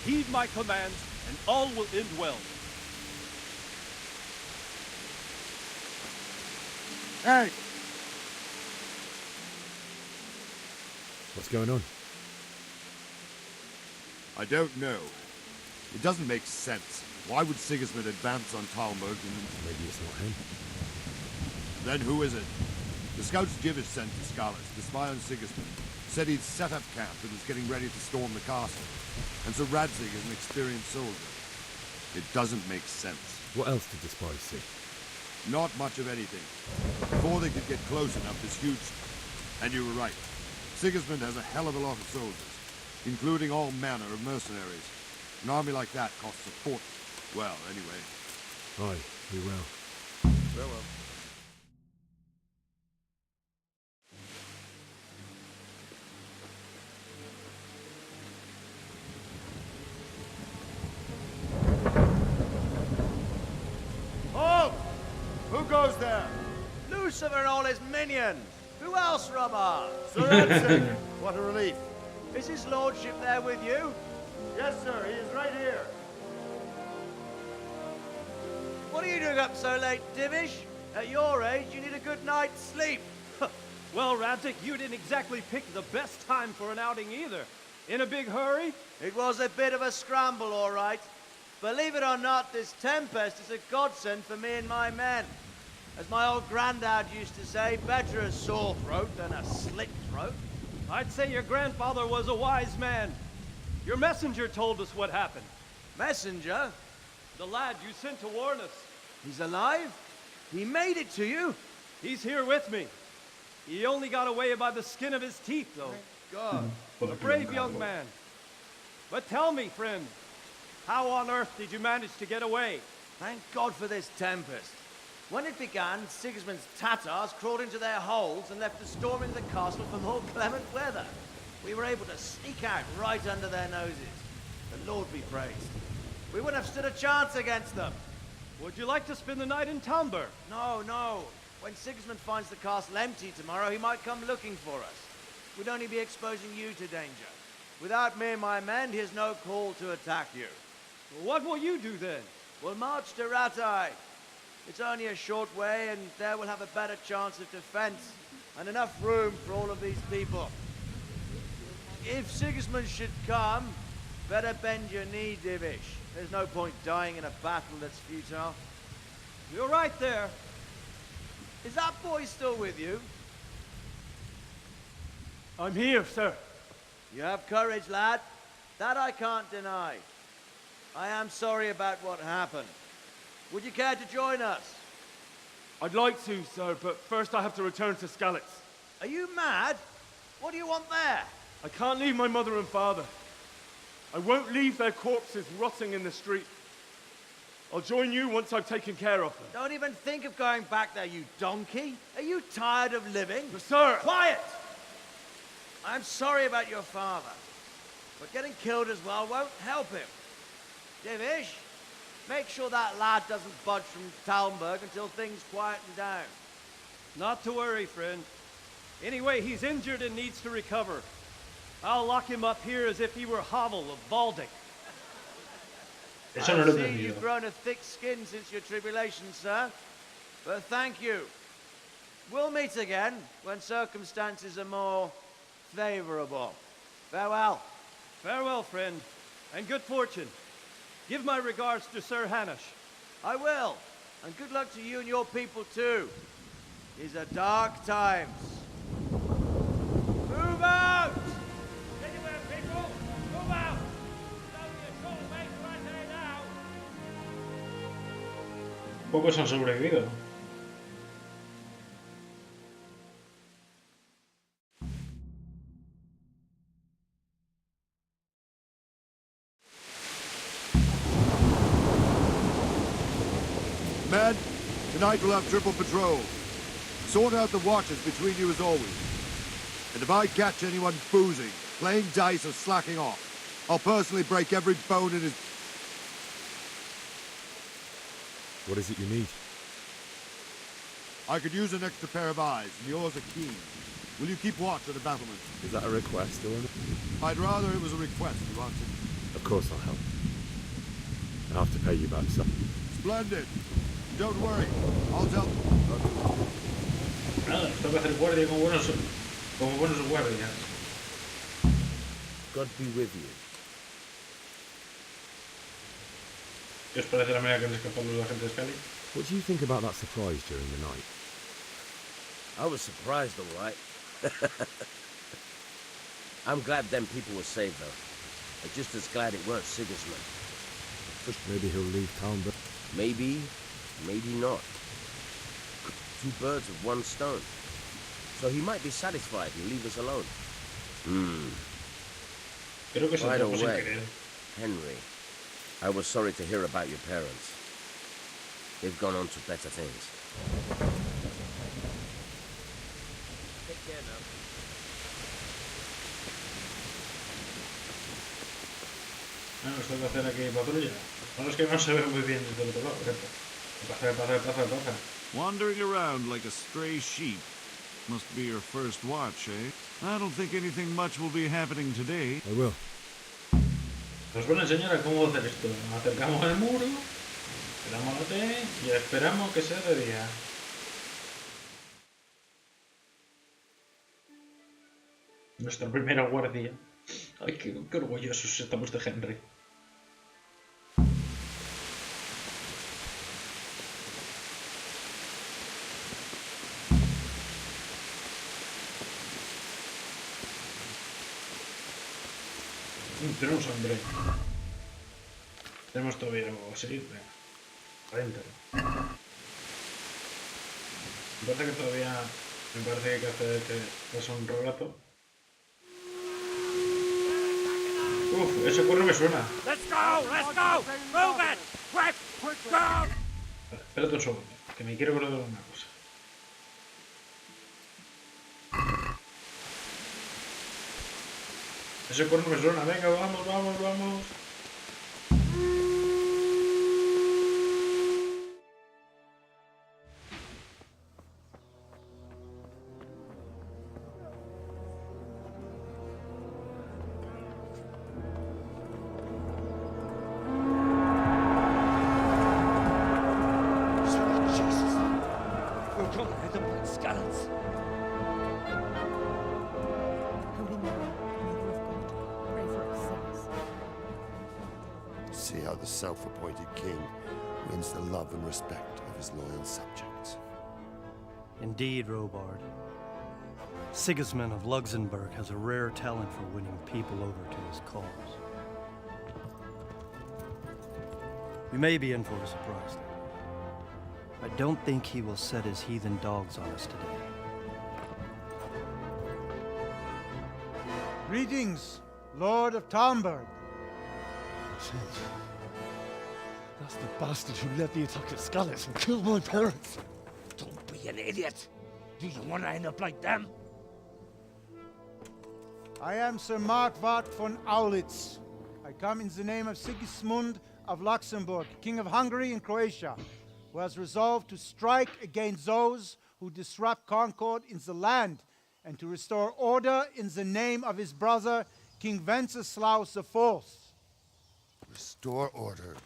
Heed my commands, and all will end well. Hey! What's going on? I don't know. It doesn't make sense. Why would Sigismund advance on Talmud and... Maybe it's not him. Then who is it? The scouts Jivish sent to Skalitz to spy on Sigismund. Said he'd set up camp and was getting ready to storm the castle. And so Radzig is an experienced soldier. It doesn't make sense. What else did the spies see? Not much of anything. Before they could get close enough, this huge... And you were right. Sigismund has a hell of a lot of soldiers, including all manner of mercenaries. An army like that costs a fortune. Well, anyway. Aye, we will. Farewell. Halt! Who goes there? Lucifer and all his minions. Who else, Robert? Sir Radzig, what a relief. Is his lordship there with you? Yes, sir, he is right here. What are you doing up so late, Divish? At your age, you need a good night's sleep. Well, Radzig, you didn't exactly pick the best time for an outing either. In a big hurry? It was a bit of a scramble, all right. Believe it or not, this tempest is a godsend for me and my men. As my old granddad used to say, better a sore throat than a slit throat. I'd say your grandfather was a wise man. Your messenger told us what happened. Messenger? The lad you sent to warn us. He's alive? He made it to you? He's here with me. He only got away by the skin of his teeth, though. God. A brave young man. But tell me, friend, how on earth did you manage to get away? Thank God for this tempest. When it began, Sigismund's Tatars crawled into their holes and left the storm into the castle for more clement weather. We were able to sneak out right under their noses. The Lord be praised. We wouldn't have stood a chance against them. Would you like to spend the night in Talmber? No, no. When Sigismund finds the castle empty tomorrow, he might come looking for us. We'd only be exposing you to danger. Without me and my men, he has no call to attack you. What will you do then? We'll march to Ratai. It's only a short way, and there we'll have a better chance of defense, and enough room for all of these people. If Sigismund should come, better bend your knee, Divish. There's no point dying in a battle that's futile. You're right there. Is that boy still with you? I'm here, sir. You have courage, lad. That I can't deny. I am sorry about what happened. Would you care to join us? I'd like to, sir, but first I have to return to Skalitz. Are you mad? What do you want there? I can't leave my mother and father. I won't leave their corpses rotting in the street. I'll join you once I've taken care of them. Don't even think of going back there, you donkey. Are you tired of living? But sir... Quiet! I'm sorry about your father, but getting killed as well won't help him. Divish, make sure that lad doesn't budge from Talmberg until things quieten down. Not to worry, friend. Anyway, he's injured and needs to recover. I'll lock him up here as if he were Havel of Baldic. I see you've grown a thick skin since your tribulation, sir. But thank you. We'll meet again when circumstances are more favorable. Farewell. Farewell, friend, and good fortune. Give my regards to Sir Hanush. I will, and good luck to you and your people too. These are dark times. Move out! Anywhere, people! Move out! It's only a short way right there now. Pocos han sobrevivido. Men, tonight we'll have triple patrol. Sort out the watches between you as always. And if I catch anyone boozing, playing dice or slacking off, I'll personally break every bone in his... What is it you need? I could use an extra pair of eyes, and yours are keen. Will you keep watch at the battlement? Is that a request or anything? I'd rather it was a request, you answered. Of course I'll help. I'll have to pay you back, son. Splendid. Don't worry. I'll tell... Nada, nos toca hacer guardia como buenos guardias. God be with you. ¿Qué os parece la manera que han escapado los agentes Scully? What do you think about that surprise during the night? I was surprised, all right. I'm glad them people were saved, though. I'm just as glad it weren't Sigismund. Maybe he'll leave town, but... Maybe, maybe not. Two birds with one stone. So he might be satisfied and leave us alone. Creo que se By the tocó sin way, querer. Henry, I was sorry to hear about your parents. They've gone on to better things. Take care now. Nos toca hacer aquí patrulla. Bueno, es que no se ve muy bien desde el otro lado. Pasa. Wandering around like a stray sheep. Must be your first watch, eh? I don't think anything much will be happening today. I will. Nos van a enseñar a cómo hacer esto. Nos acercamos al muro, esperamos la T y esperamos que sea de día. Nuestra primera guardia. Ay, qué orgullosos estamos de Henry. Tenemos hambre. Tenemos todavía algo así. Venga. Adentro. Me parece que todavía... Me parece que hay que hacer que es un relato. Uf, ese cuerno me suena. Let's go! Move it! Quick, go! Espérate un segundo, que me quiero acordar de una cosa. Ese cuerno me suena, venga, vamos. See how the self-appointed king wins the love and respect of his loyal subjects. Indeed, Robard. Sigismund of Luxembourg has a rare talent for winning people over to his cause. We may be in for a surprise, though. I don't think he will set his heathen dogs on us today. Greetings, Lord of Talmberg. That's the bastard who led the attack at Skalitz and killed my parents. Don't be an idiot. Do you want to end up like them? I am Sir Markwart von Aulitz. I come in the name of Sigismund of Luxembourg, King of Hungary and Croatia, who has resolved to strike against those who disrupt concord in the land and to restore order in the name of his brother, King Wenceslaus IV. Restore order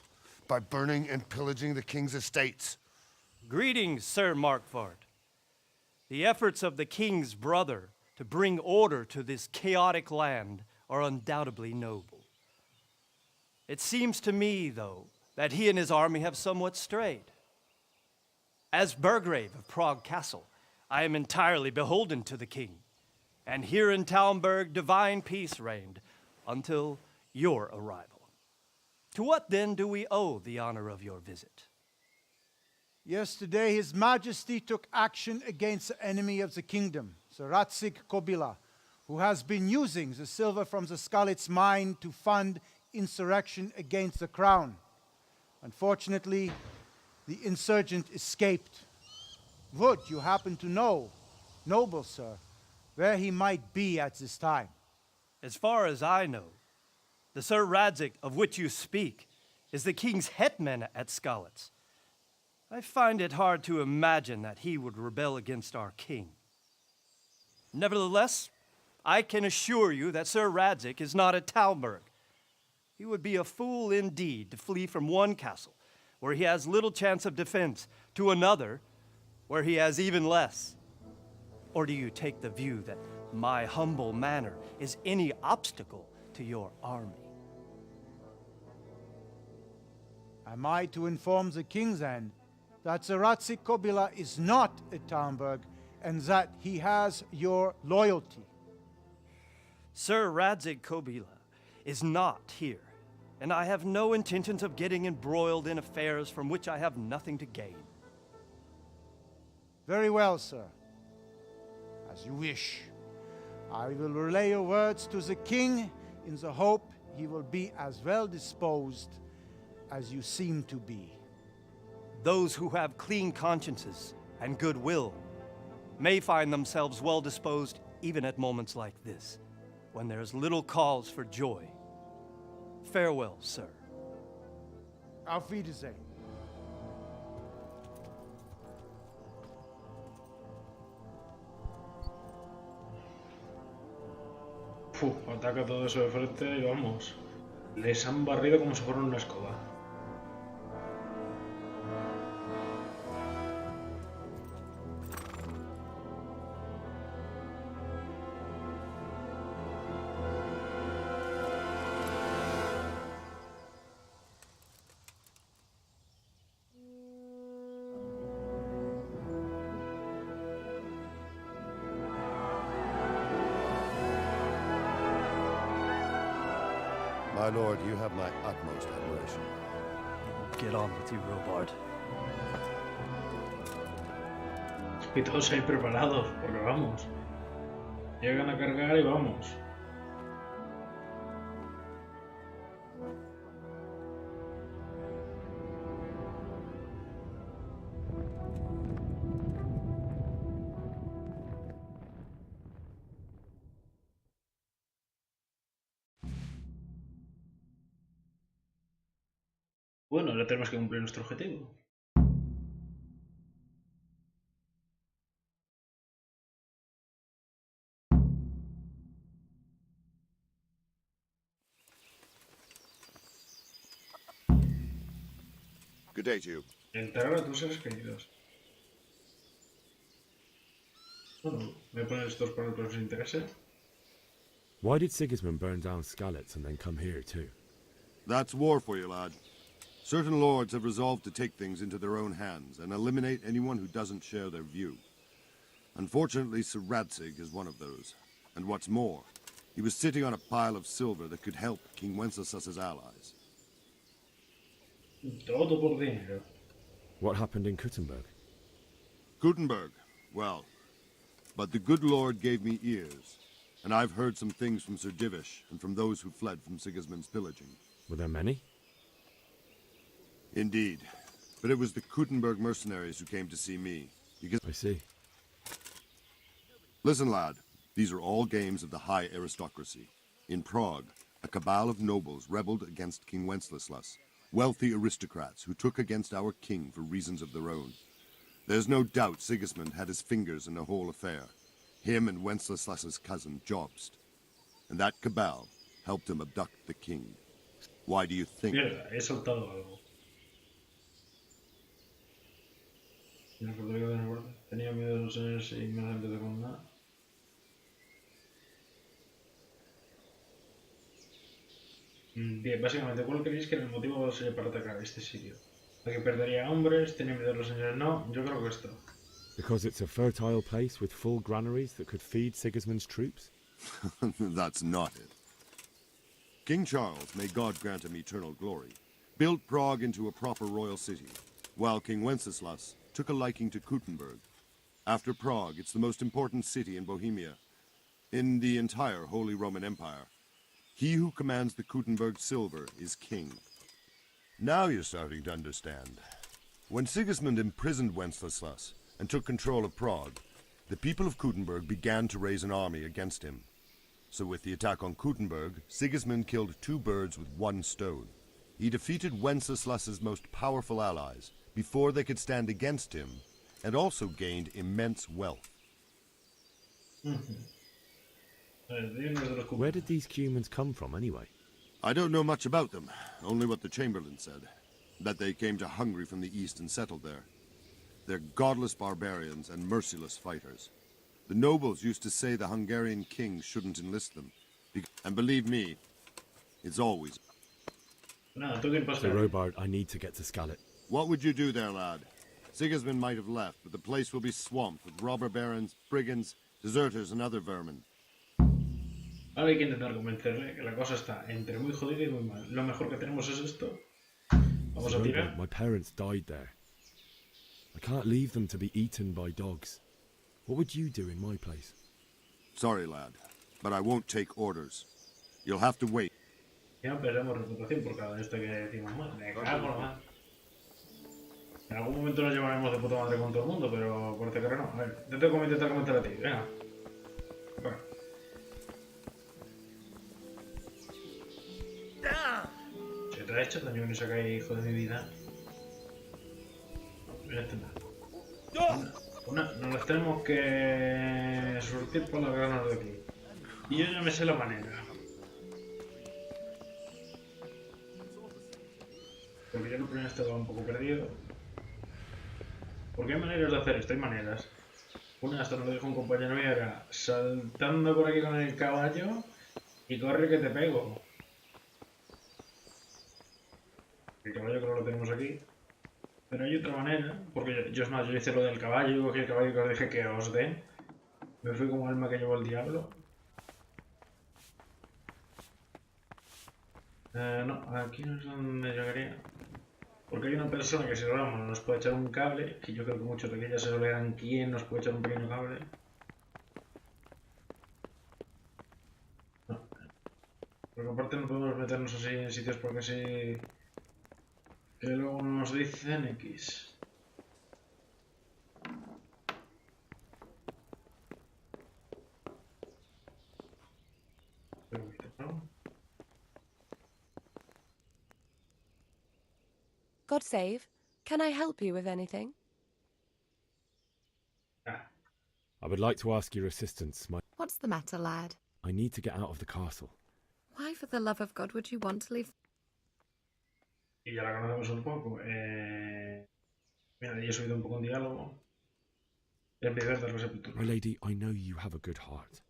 by burning and pillaging the king's estates. Greetings, Sir Markwart. The efforts of the king's brother to bring order to this chaotic land are undoubtedly noble. It seems to me, though, that he and his army have somewhat strayed. As Burgrave of Prague Castle, I am entirely beholden to the king, and here in Talmberg divine peace reigned until your arrival. To what then do we owe the honor of your visit? Yesterday, His Majesty took action against the enemy of the kingdom, Sir Radzig Kobyla, who has been using the silver from the Skalitz mine to fund insurrection against the crown. Unfortunately, the insurgent escaped. Would you happen to know, noble sir, where he might be at this time? As far as I know, the Sir Radzig of which you speak is the king's hetman at Skalitz. I find it hard to imagine that he would rebel against our king. Nevertheless, I can assure you that Sir Radzig is not at Talmberg. He would be a fool indeed to flee from one castle, where he has little chance of defense, to another, where he has even less. Or do you take the view that my humble manner is any obstacle to your army? Am I to inform the king then that Sir Radzig Kobyla is not at Talmberg and that he has your loyalty? Sir Radzig Kobyla is not here, and I have no intentions of getting embroiled in affairs from which I have nothing to gain. Very well, sir. As you wish. I will relay your words to the king in the hope he will be as well disposed as you seem to be. Those who have clean consciences and goodwill may find themselves well disposed even at moments like this, when there is little cause for joy. Farewell, sir. Auf Wiedersehen. Ataca todo eso de frente y vamos. Les han barrido como si fueran una escoba. My lord, you have my utmost admiration. Get on with you, Robard. Y todos ahí preparados, porque vamos. Llegan a cargar y vamos. Bueno, ahora tenemos que cumplir nuestro objetivo. Good day to you. Enterrar a tus seres queridos. Bueno, ¿me ponen estos para que os interese? Why did Sigismund burn down Skalitz and then come here too? That's war for you, lad. Certain lords have resolved to take things into their own hands and eliminate anyone who doesn't share their view. Unfortunately, Sir Radzig is one of those. And what's more, he was sitting on a pile of silver that could help King Wenceslas's allies. Todo por dinero. What happened in Kuttenberg? Gutenberg, well, but the good lord gave me ears, and I've heard some things from Sir Divish and from those who fled from Sigismund's pillaging. Were there many? Indeed. But it was the Kuttenberg mercenaries who came to see me. I see. Listen, lad. These are all games of the high aristocracy. In Prague, a cabal of nobles rebelled against King Wenceslas, wealthy aristocrats who took against our king for reasons of their own. There's no doubt Sigismund had his fingers in the whole affair. Him and Wenceslas's cousin, Jobst. And that cabal helped him abduct the king. Why do you think? Mierda, he soltado algo. Tenía miedo de los señores y me empezó con nada. Bien, básicamente, ¿cuál creéis que era el motivo para atacar este sitio? ¿A que perdería hombres? ¿Tenía miedo de los señores? No, yo creo que esto. Because it's a fertile place with full granaries that could feed Sigismund's troops? That's not it. King Charles, may God grant him eternal glory, built Prague into a proper royal city, while King Wenceslas took a liking to Kuttenberg. After Prague, it's the most important city in Bohemia, in the entire Holy Roman Empire. He who commands the Kuttenberg silver is king. Now you're starting to understand. When Sigismund imprisoned Wenceslas and took control of Prague, the people of Kuttenberg began to raise an army against him. So with the attack on Kuttenberg, Sigismund killed 2 birds with 1 stone. He defeated Wenceslas's most powerful allies before they could stand against him, and also gained immense wealth. Where did these Cumans come from, anyway? I don't know much about them, only what the Chamberlain said. That they came to Hungary from the east and settled there. They're godless barbarians and merciless fighters. The nobles used to say the Hungarian king shouldn't enlist them. And believe me, it's always... So, Robard, I need to get to Scalet. What would you do there, lad? Sigismund might have left, but the place will be swamped with robber barons, brigands, deserters, and other vermin. Ahora hay que intentar convencerle que la cosa está entre muy jodida y muy mal. Lo mejor que tenemos es esto. Vamos a tirar. My parents died there. I can't leave them to be eaten by dogs. What would you do in my place? Sorry, lad, but I won't take orders. You'll have to wait. Ya perdemos reputación por cada esto que decimos mal. Me cago en la... En algún momento nos llevaremos de puta madre con todo el mundo, pero parece que ahora no. A ver, te tengo que intentar comentar a ti. Venga. Bueno. ¿Qué te ha hecho daño que no sacáis, hijo de mi vida? Mira este nada. Una, nos las tenemos que surtir por las granas de aquí. Y yo ya me sé la manera. Porque yo lo primero estaba un poco perdido. Porque hay maneras de hacer esto, hay maneras. Una, hasta nos lo dijo un compañero mío, era saltando por aquí con el caballo y corre que te pego. El caballo creo que lo tenemos aquí. Pero hay otra manera, porque yo es más, yo hice lo del caballo, cogí el caballo y os dije que os den. Me fui como alma que llevó el diablo. No, aquí no es donde llegaría. Porque hay una persona que si lo hablamos nos puede echar un cable, que yo creo que muchos de aquí ya se verán quién nos puede echar un pequeño cable. No. Porque aparte no podemos meternos así en sitios porque sí... Que luego nos dicen X. God save. Can I help you with anything? I would like to ask your assistance. What's the matter, lad? I need to get out of the castle. Why, for the love of God, would you want to leave? Y ya la conocemos un poco. Mira, ya he subido un poco en diálogo. My lady, I know you have a good heart.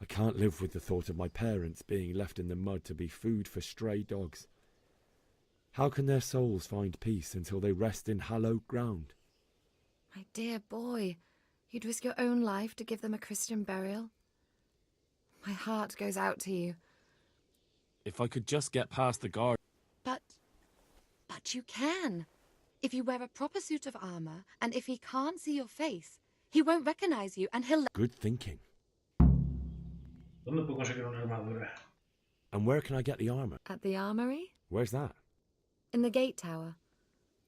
I can't live with the thought of my parents being left in the mud to be food for stray dogs. How can their souls find peace until they rest in hallowed ground? My dear boy, you'd risk your own life to give them a Christian burial? My heart goes out to you. If I could just get past the guard... But you can. If you wear a proper suit of armor, and if he can't see your face, he won't recognize you, and he'll... Good thinking. ¿Dónde puedo conseguir una armadura? And where can I get the armor? At the armory? Where's that? in the gate tower.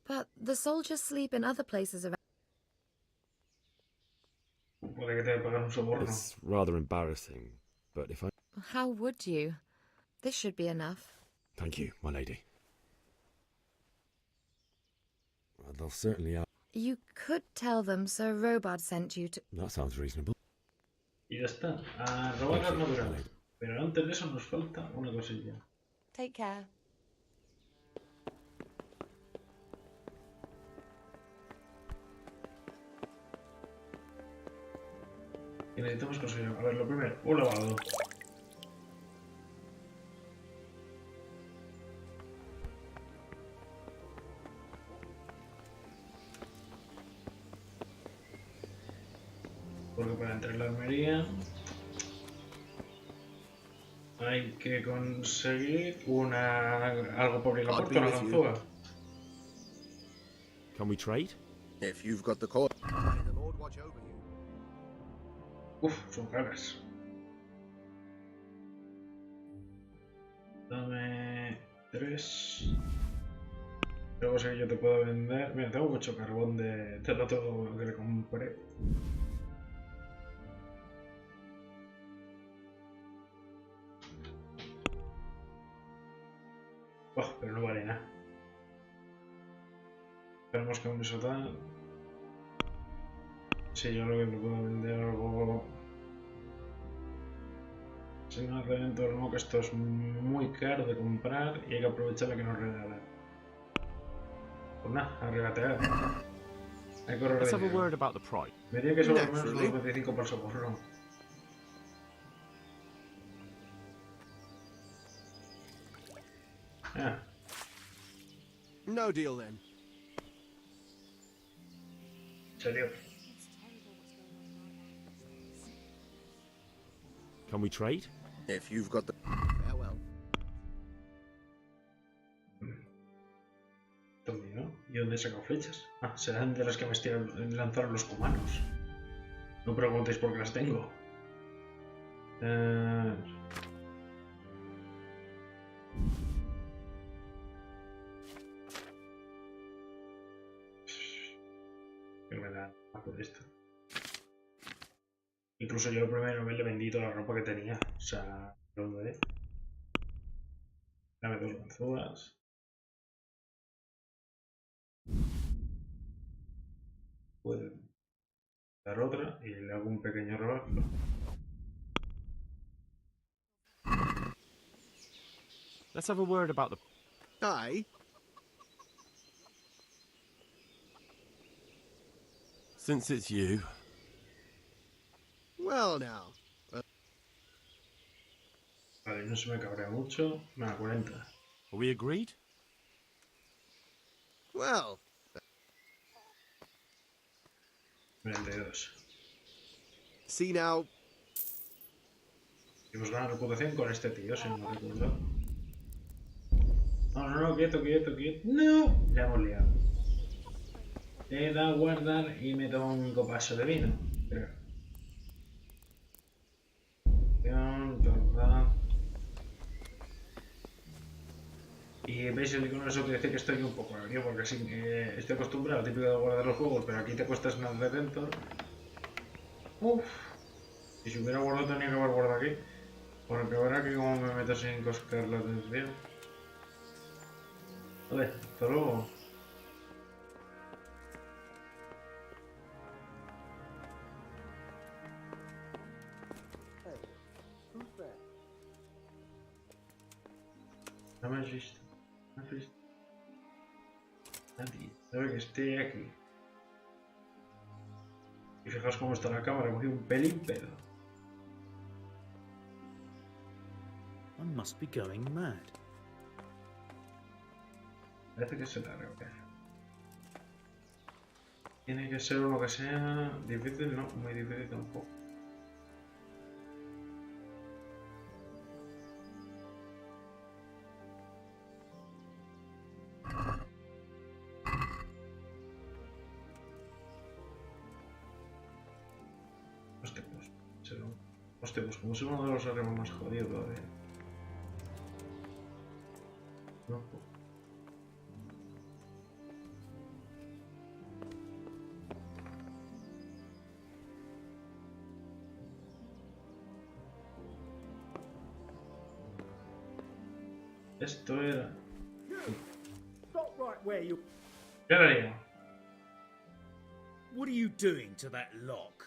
But the soldiers sleep in other places around. It's rather embarrassing, but if I... How would you? This should be enough. Thank you, my lady. Well, they'll certainly... You could tell them Sir Robard sent you to... That sounds reasonable. Y ya está. A robar la armadura. Pero antes de eso nos falta una cosilla. Take care. Y necesitamos conseguir... A ver, lo primero, un lavado. Porque para entrar en la armería hay que conseguir algo por la puerta, una ganzúa. Can we trade? If you've got the call, may the Lord watch over you. Uf, son caras. Dame 3. Luego sé que yo te puedo vender. Mira, tengo mucho carbón de todo lo que le compré. Oh, pero no vale nada. Esperemos que un tal. Sí, yo lo que te puedo vender algo. Si no hace entorno, que esto es muy caro de comprar y hay que aprovechar la que nos regalan. Pues nada, a regatear. Hay que correr de dinero. Me diría que sobre menos unos 25 para el socorro. Ah. No deal then. ¿Serio? Can we trade? If you've got the... Farewell. ¿No? ¿Y dónde he sacado flechas? Ah, serán de las que me lanzaron los cumanos. No preguntéis por qué las tengo. ¿Qué me da por esto? Incluso yo el primero le vendí toda la ropa que tenía. O sea, lo dudé. Dame 2 ganzúas. Puedo dar otra y le hago un pequeño rebajo. Let's have a word about the... Aye. Since it's you. Well now. Vale, no se me cabrea mucho. Me da 40. Are we agreed? Well. 42. See now. Hemos ganado reputación con este tío, si no me recuerdo. No, quieto. No, ya hemos liado. He dado a guardar y me tomo un copazo de vino. Creo. Y veis el icono, eso quiere decir que estoy un poco agrio, porque sí, estoy acostumbrado, típico de guardar los juegos, pero aquí te cuestas nada de dentro. Uff. Y si hubiera guardado tenía que haber guardado aquí. Porque verá que como me meto sin coscar la atención. Vale, hasta luego. No me has visto. No me has visto. Nadie sabe que esté aquí. Y fijaos cómo está la cámara, voy un pelín pedo. I must be going mad. Parece que se la revoca. Tiene que ser uno que sea difícil, no, muy difícil tampoco. Hostia, pues como soy uno de los herreros más jodidos todavía. No. Esto era... Stop right where you... ¿Qué haría? What are you doing to that lock?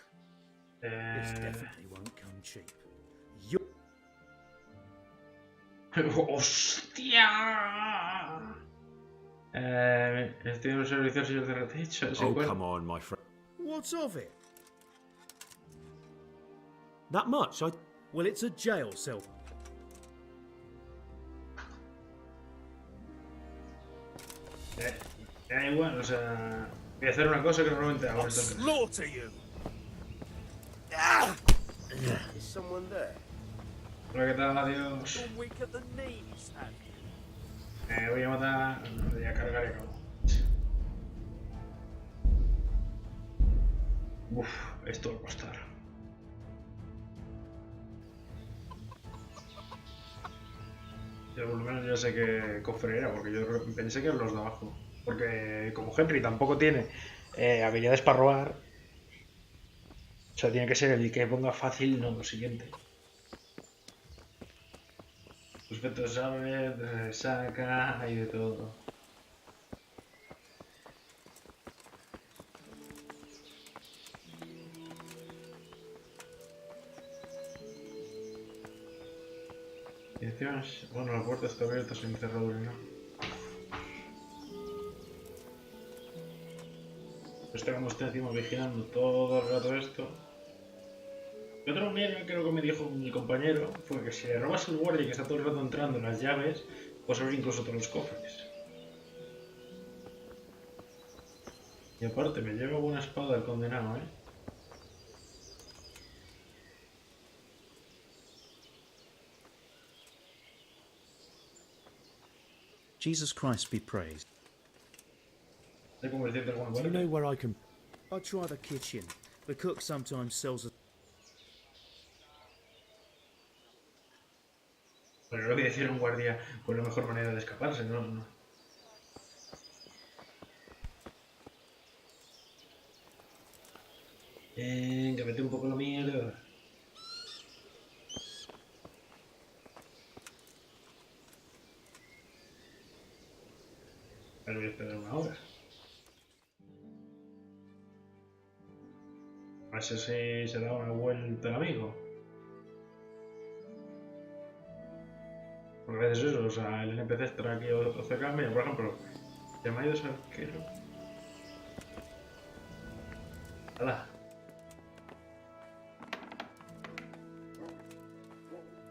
This definitely won't come cheap. ¡Hostia! Estoy en un servicio al señor de retecho. Oh, come on, my friend. What's of it? That much? Well, it's a jail cell. Igual, o sea... Voy a hacer una cosa que normalmente hago. Slaughter you! Is someone there? Hola, ¿qué tal? Adiós. You're weak at the knees, have you? Voy a matar... Voy a cargar y acabo. Uf, esto va a costar. Yo por lo menos ya sé qué cofre era, porque yo pensé que eran los de abajo. Porque como Henry tampoco tiene habilidades para robar, o sea, tiene que ser el que ponga fácil, no lo siguiente. Suspecto sabe, saca, hay de todo. Y encima, bueno, la puerta está abierta sin cerradura, ¿no? Pues tengamos usted encima vigilando todo el rato esto. Y otra manera, creo que me dijo mi compañero, fue que si le robas al guardia que está todo el rato entrando en las llaves, puedes abrir incluso todos los cofres. Y aparte, me lleva buena espada el condenado, ¿eh? Jesus Christ be praised. ¿Sé cómo decirte alguna Do you know where I can... I'll try the kitchen. The cook sometimes sells a... Bueno, lo voy a decir a un guardia con la mejor manera de escaparse, ¿no? Que mete un poco la mierda. Pero voy a esperar una hora. A ver si se da una vuelta el amigo. Porque a veces eso, o sea, el NPC estará aquí o cerca. Mira, por ejemplo, se me ha ido ese arquero. ¡Hala!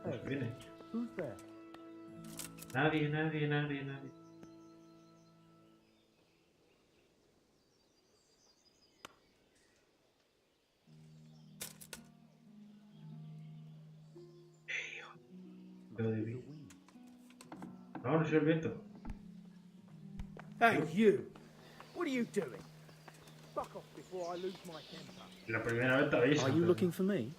Pues viene. Nadie. No, no soy el viento. Hey, you! What are you doing? Fuck off before I lose my temper. La primera vez te avisa. Are you looking for me?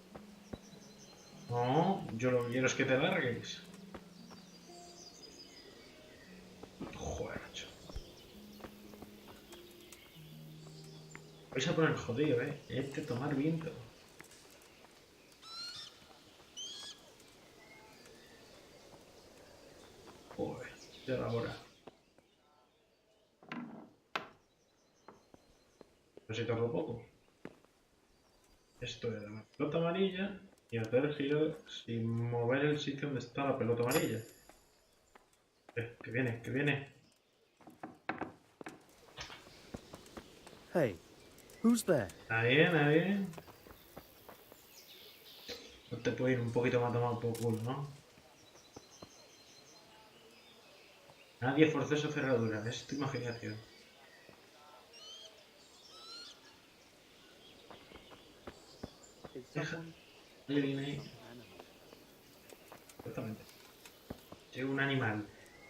No, yo lo que quiero es que te largues. Joder, macho. Vais a poner jodido, tomar viento. Joder, ya era hora. No sé si tardo poco. Esto era la pelota amarilla y hacer el giro sin mover el sitio donde está la pelota amarilla. Que viene. Hey, who's there? Nadie. No te puede ir un poquito más tomado por culo, ¿no? Nadie forzó esa cerradura, es tu imaginación. Deja. Alguien ahí. Exactamente. Soy un animal.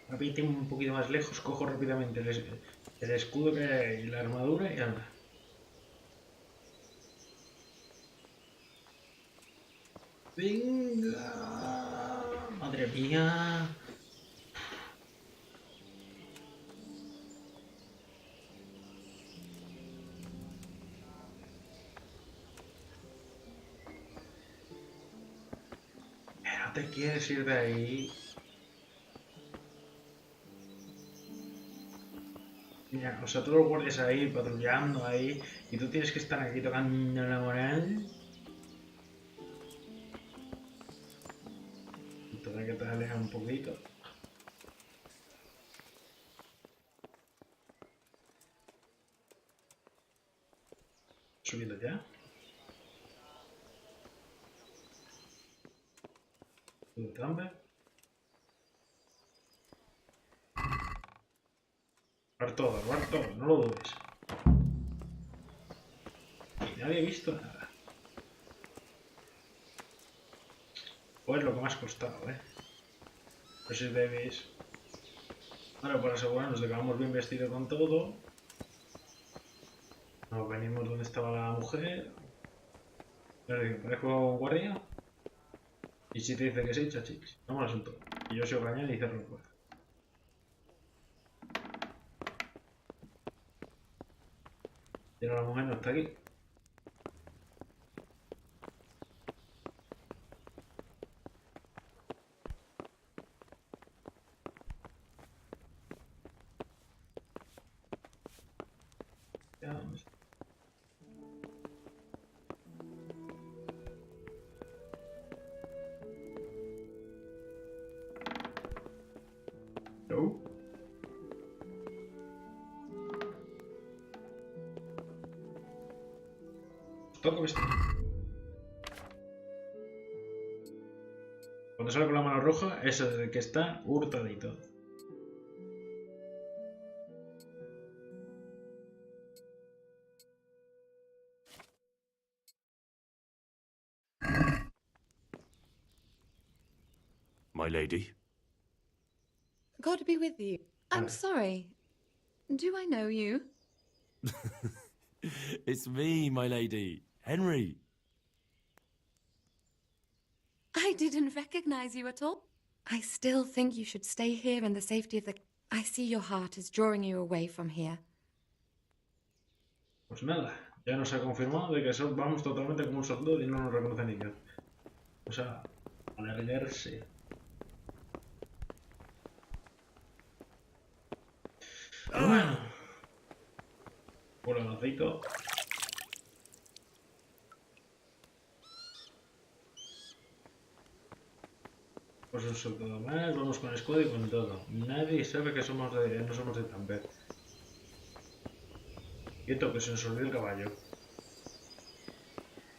Rápidamente un poquito más lejos, cojo rápidamente el escudo que hay y la armadura y anda. Venga. Madre mía. ¿No te quieres ir de ahí? Mira, o sea, todos los guardias ahí, patrullando ahí, y tú tienes que estar aquí tocando la moral. Entonces que te alejas un poquito. Subiendo ya. Tambe. Guardar todo, no lo dudes. Y nadie ha visto nada. Pues lo que me has costado, Pues si debéis. Ahora, para asegurarnos de que vamos bien vestidos con todo. Nos venimos donde estaba la mujer. Le digo, ¿parezco guardia? Y si te dice que sí, chachis. Vamos al asunto. Y yo soy gañán y cierro la puerta. Pero la mujer no está aquí. Ya, ¿dónde está? No. Toco vestir. Cuando sale con la mano roja, eso es de que está hurtadito. My lady. God be with you. I'm sorry. Do I know you? It's me, my lady. Henry. I didn't recognize you at all. I still think you should stay here in the safety of the... I see your heart is drawing you away from here. Pues nada, ya nos ha confirmado de que vamos totalmente como un soldado y no nos reconoce ni Dios. O sea, alargarse. Bueno. Voladorcito. Pues un soldado más, vamos con escudo y con todo. Nadie sabe que no somos de Tampere. Quieto, que se nos olvidó el caballo.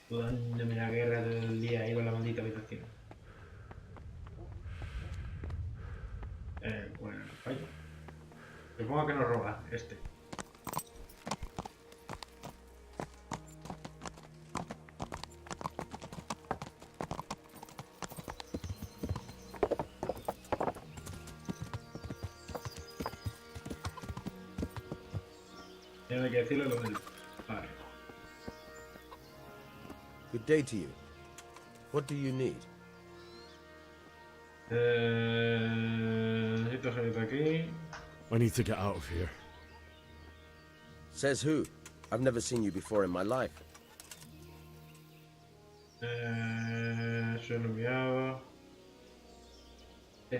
Tú dándome la guerra del día ahí con la maldita habitación. Bueno, fallo. Supongo que nos roba este. Tiene que decirle lo del barrio. Good day to you. What do you need? Necesito salir de aquí. I need to get out of here. Says who? I've never seen you before in my life. Soy un enviado. Me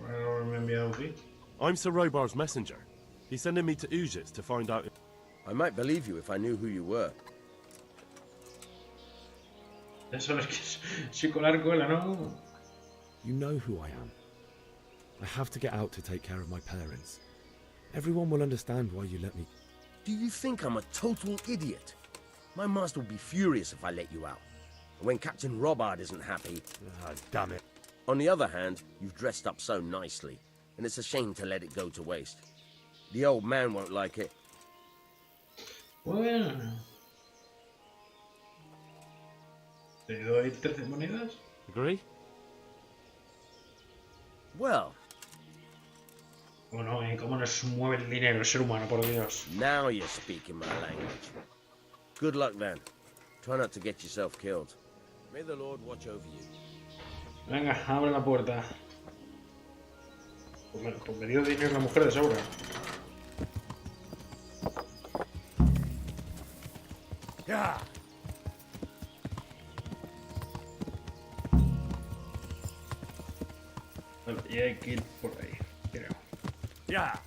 ha enviado aquí. I'm Sir Robar's messenger. He's sending me to Ujits to find out... I might believe you if I knew who you were. Eso es que es psicolar cola, ¿no? You know who I am. I have to get out to take care of my parents. Everyone will understand why you let me... Do you think I'm a total idiot? My master would be furious if I let you out. And when Captain Robard isn't happy... Ah, damn it. On the other hand, you've dressed up so nicely, and it's a shame to let it go to waste. The old man won't like it. Bueno. ¿Te doy 13 monedas? Agree? Well... Bueno, ¿cómo nos mueve el dinero el ser humano, por Dios? Now you're speaking my language. Good luck then. Try not to get yourself killed. May the Lord watch over you. Venga, abre la puerta. Pues me dio dinero la mujer de sobra. Yeah. Vale, y hay que ir por ahí. Creo. Ya.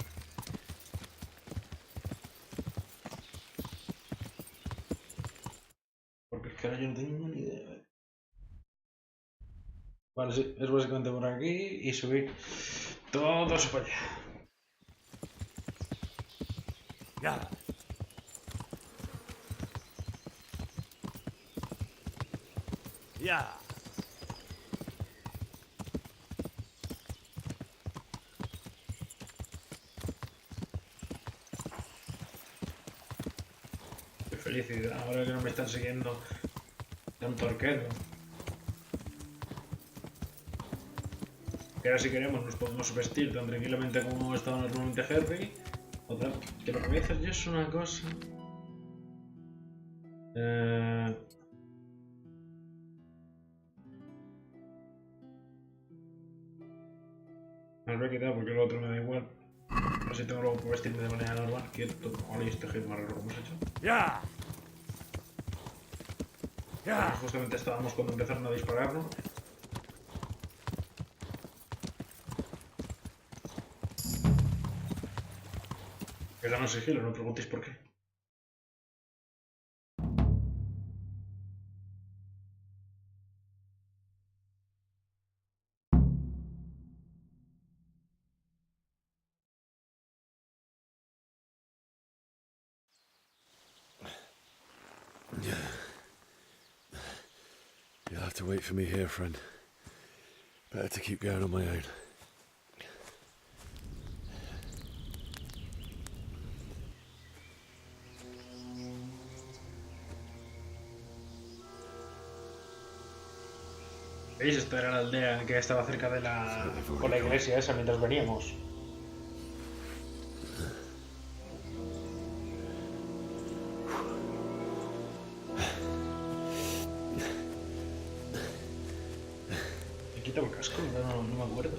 Porque es que ahora yo no tengo ni idea. Vale, sí, es básicamente por aquí y subir todo eso para allá. Ya. Ya. Qué felicidad, ahora que no me están siguiendo tanto arquero. Que ahora si queremos nos podemos vestir tan tranquilamente como estaba normalmente Harry. Otra, que lo que voy a hacer yo es una cosa. Me lo voy a quitar porque el otro me da igual. Así tengo luego que vestirme de manera normal. Quieto. Ahora y este hit más raro que hemos hecho. Ya. Ya. Justamente estábamos cuando empezaron a dispararnos. Que ganan sigilo, no preguntéis por qué. You'll have to wait for me here, friend. Better to keep going on my own. ¿Veis? Esta era la aldea que estaba cerca de con la iglesia esa mientras veníamos. ¿Me quito el casco? No me acuerdo.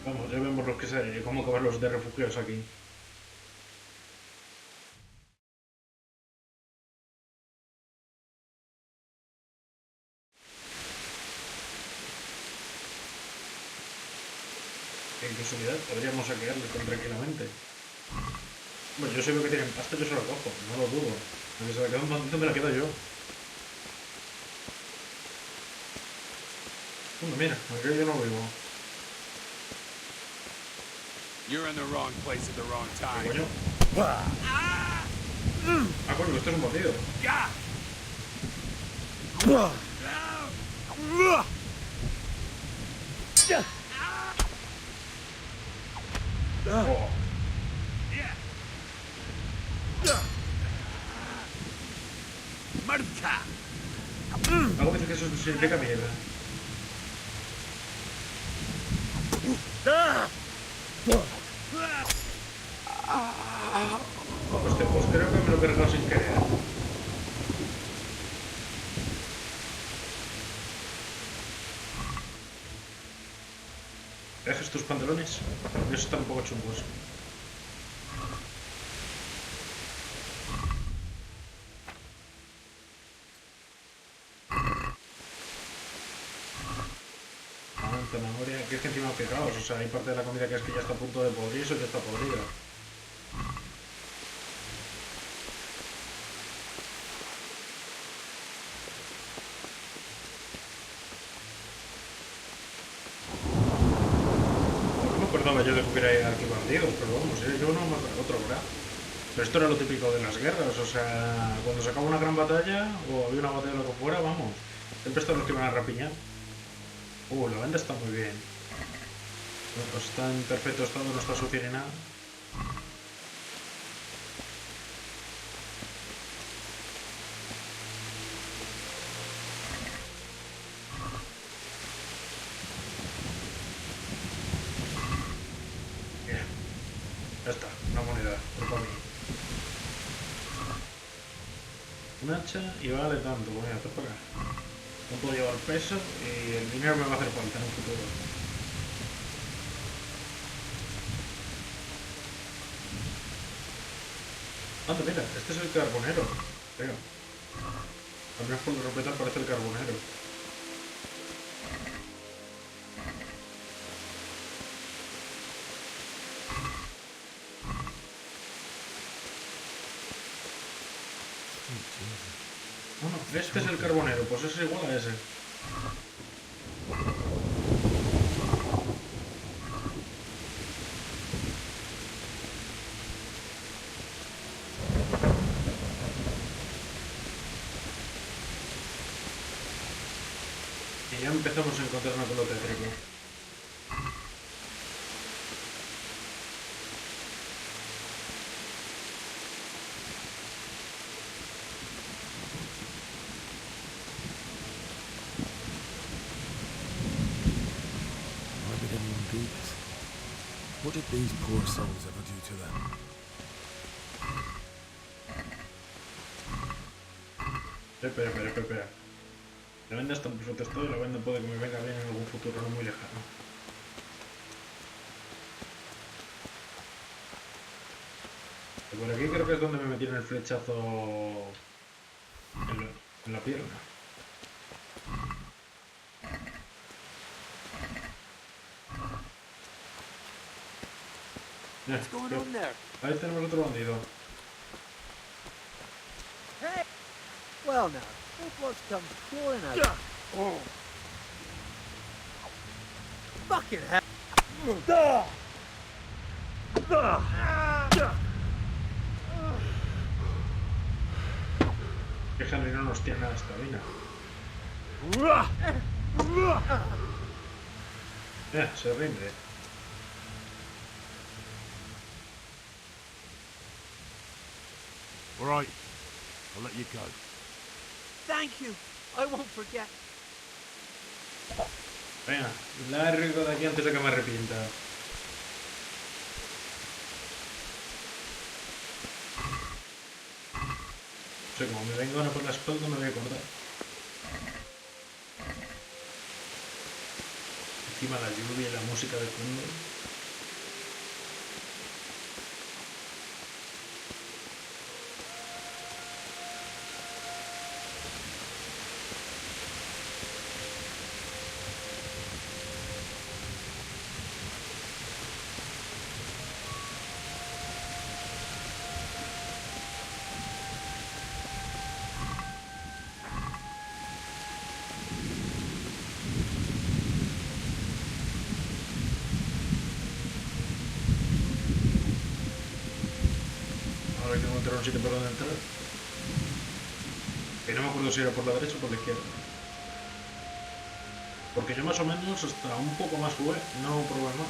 Vamos, ya vemos lo que sé, cómo acabar los de refugiados aquí. En casualidad podríamos saquearlos tranquilamente. Bueno, yo si veo que tienen pasta, yo se lo cojo, no lo dudo. Aunque se la queda un montón, me la quedo yo. Bueno, mira, aquí yo no vivo. You're in the wrong place at the wrong time. Coño. Ah, coño, esto es un batido. Oh. Marca. Algo me dice que eso significa mierda. Hostia, pues creo que me lo he cargado sin querer. ¿Dejas tus pantalones? Esos están un poco chungos. Zanahoria, que es que encima fijaos, o sea, hay parte de la comida que es que ya está a punto de podrirse o ya está podrida. No me acordaba yo de que hubiera aquí bandidos, pero vamos, yo no me acuerdo otro, ¿verdad? Pero esto era lo típico de las guerras, o sea, cuando se acaba una gran batalla o había una batalla o lo que fuera, vamos, siempre están los que iban a rapiñar. La venda está muy bien. Está en perfecto estado, no está sucia ni nada. Ya está, una moneda, por para mí. Un hacha y vale tanto, voy a hacer para acá. No puedo llevar peso y el dinero me va a hacer falta en un futuro. Anda, mira, este es el carbonero, creo. Al menos por la ropeta parece el carbonero. Bueno, este es el carbonero, pues es igual a ese. Y ya empezamos a encontrar una pelota de trigo. What did these poor souls ever do to them? Espera. La venda está en perfecto estado y la venda puede que me venga bien en algún futuro no muy lejano. Y por aquí creo que es donde me metieron el flechazo en la pierna. What's going on there? Ahí tenemos otro bandido. Hey! Well now, look what's come pouring out. Oh. Fucking hell! Que Henry no nos tiene nada esta mina. Se rinde. All right, I'll let you go. Thank you. I won't forget. Venga, largo de aquí antes de que me arrepienta. O sea, como me vengan por la espalda me voy a acordar. Encima la lluvia y la música de fondo. Ahora hay que encontrar un sitio por donde entrar. Que no me acuerdo si era por la derecha o por la izquierda. Porque yo más o menos hasta un poco más jugué, no probé más.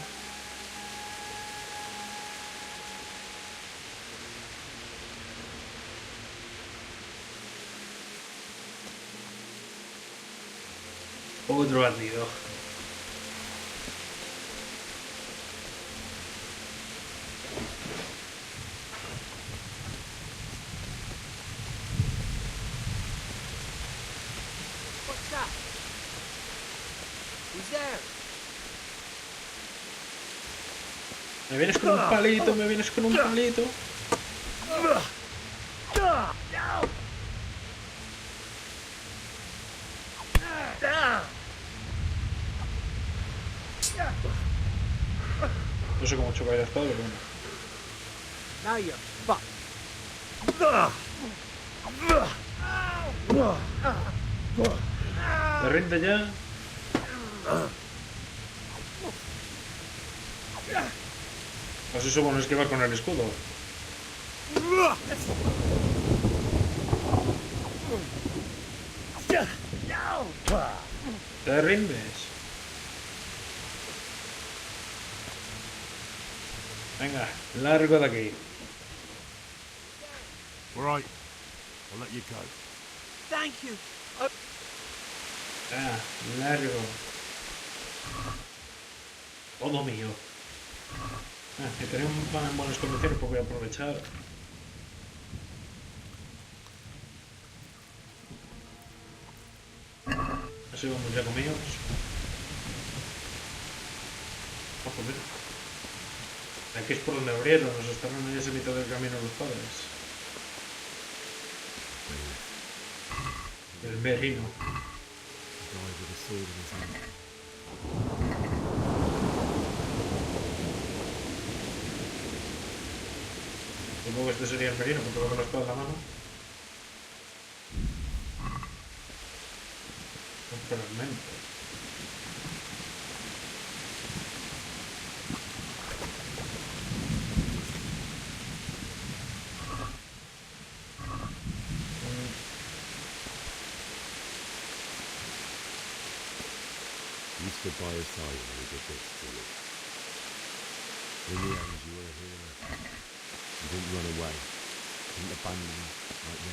Otro bandido. What's that? Who's there? Me vienes con un palito, me vienes con un palito. No sé cómo chocar la espada, pero bueno. Now you're fucked. ¿Te rinde ya? Pues eso bueno es que va con el escudo. ¿Te rindes? Venga, largo de aquí. All right, I'll let you go. Thank you. Largo. Todo mío. Que tenemos van en buenas condiciones, pues voy a aprovechar. Así vamos ya comidos. Ojo, mira. Aquí es por donde abrieron, nos estarán en ese mitad del camino los padres. El merino. Supongo que este sería el merino, porque va con la espada en la mano. Un fragmento. You stood by his side when he did this to you. In the end, you were a hero. You didn't run away. You didn't abandon him like me.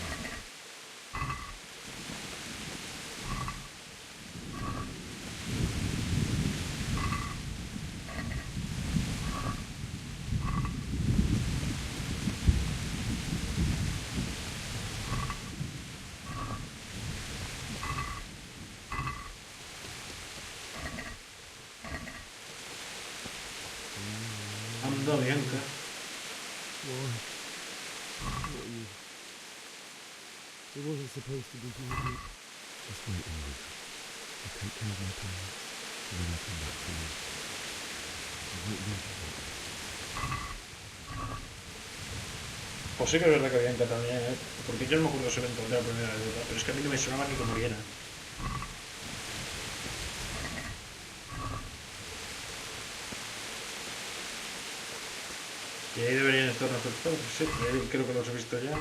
Anda, Bianca. Why? What are you? It wasn't supposed to be you. Just wait a moment. I'll take care of my parents, and then I'll come back to you. I won't leave you. Pues sí que es verdad que Bianca también, porque yo no me acuerdo ese evento de la primera vez, pero es que a mí no me sonaba ni como muriera. Y ahí deberían estar nuestros padres, sí, creo que los he visto ya.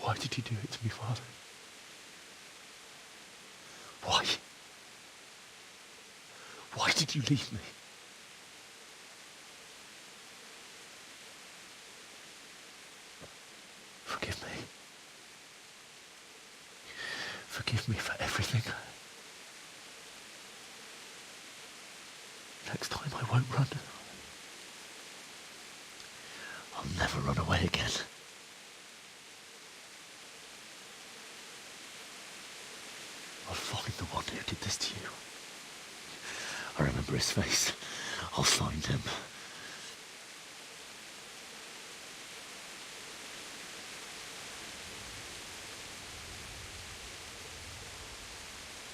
Why did you do it to me, Father? Why? Why did you leave me? Forgive me. Forgive me for everything. Next time I won't run. I'll never run away again. I'll find the one who did this to you. I remember his face. I'll find him.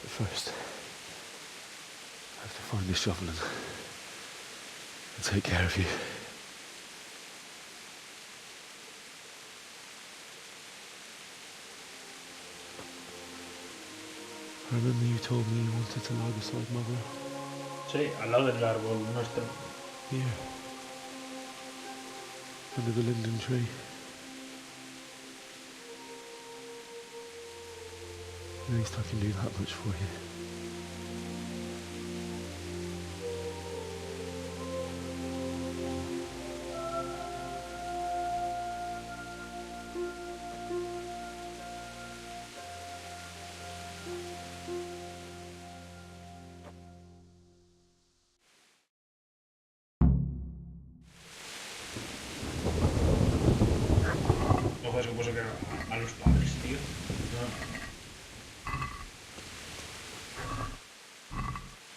But first, I have to find this shovel and take care of you. I remember you told me you wanted to lie beside Mother. Sí, al lado del árbol nuestro. Here. Under the linden tree. At least I can do that much for you. No, es que puso que a los padres, tío. No.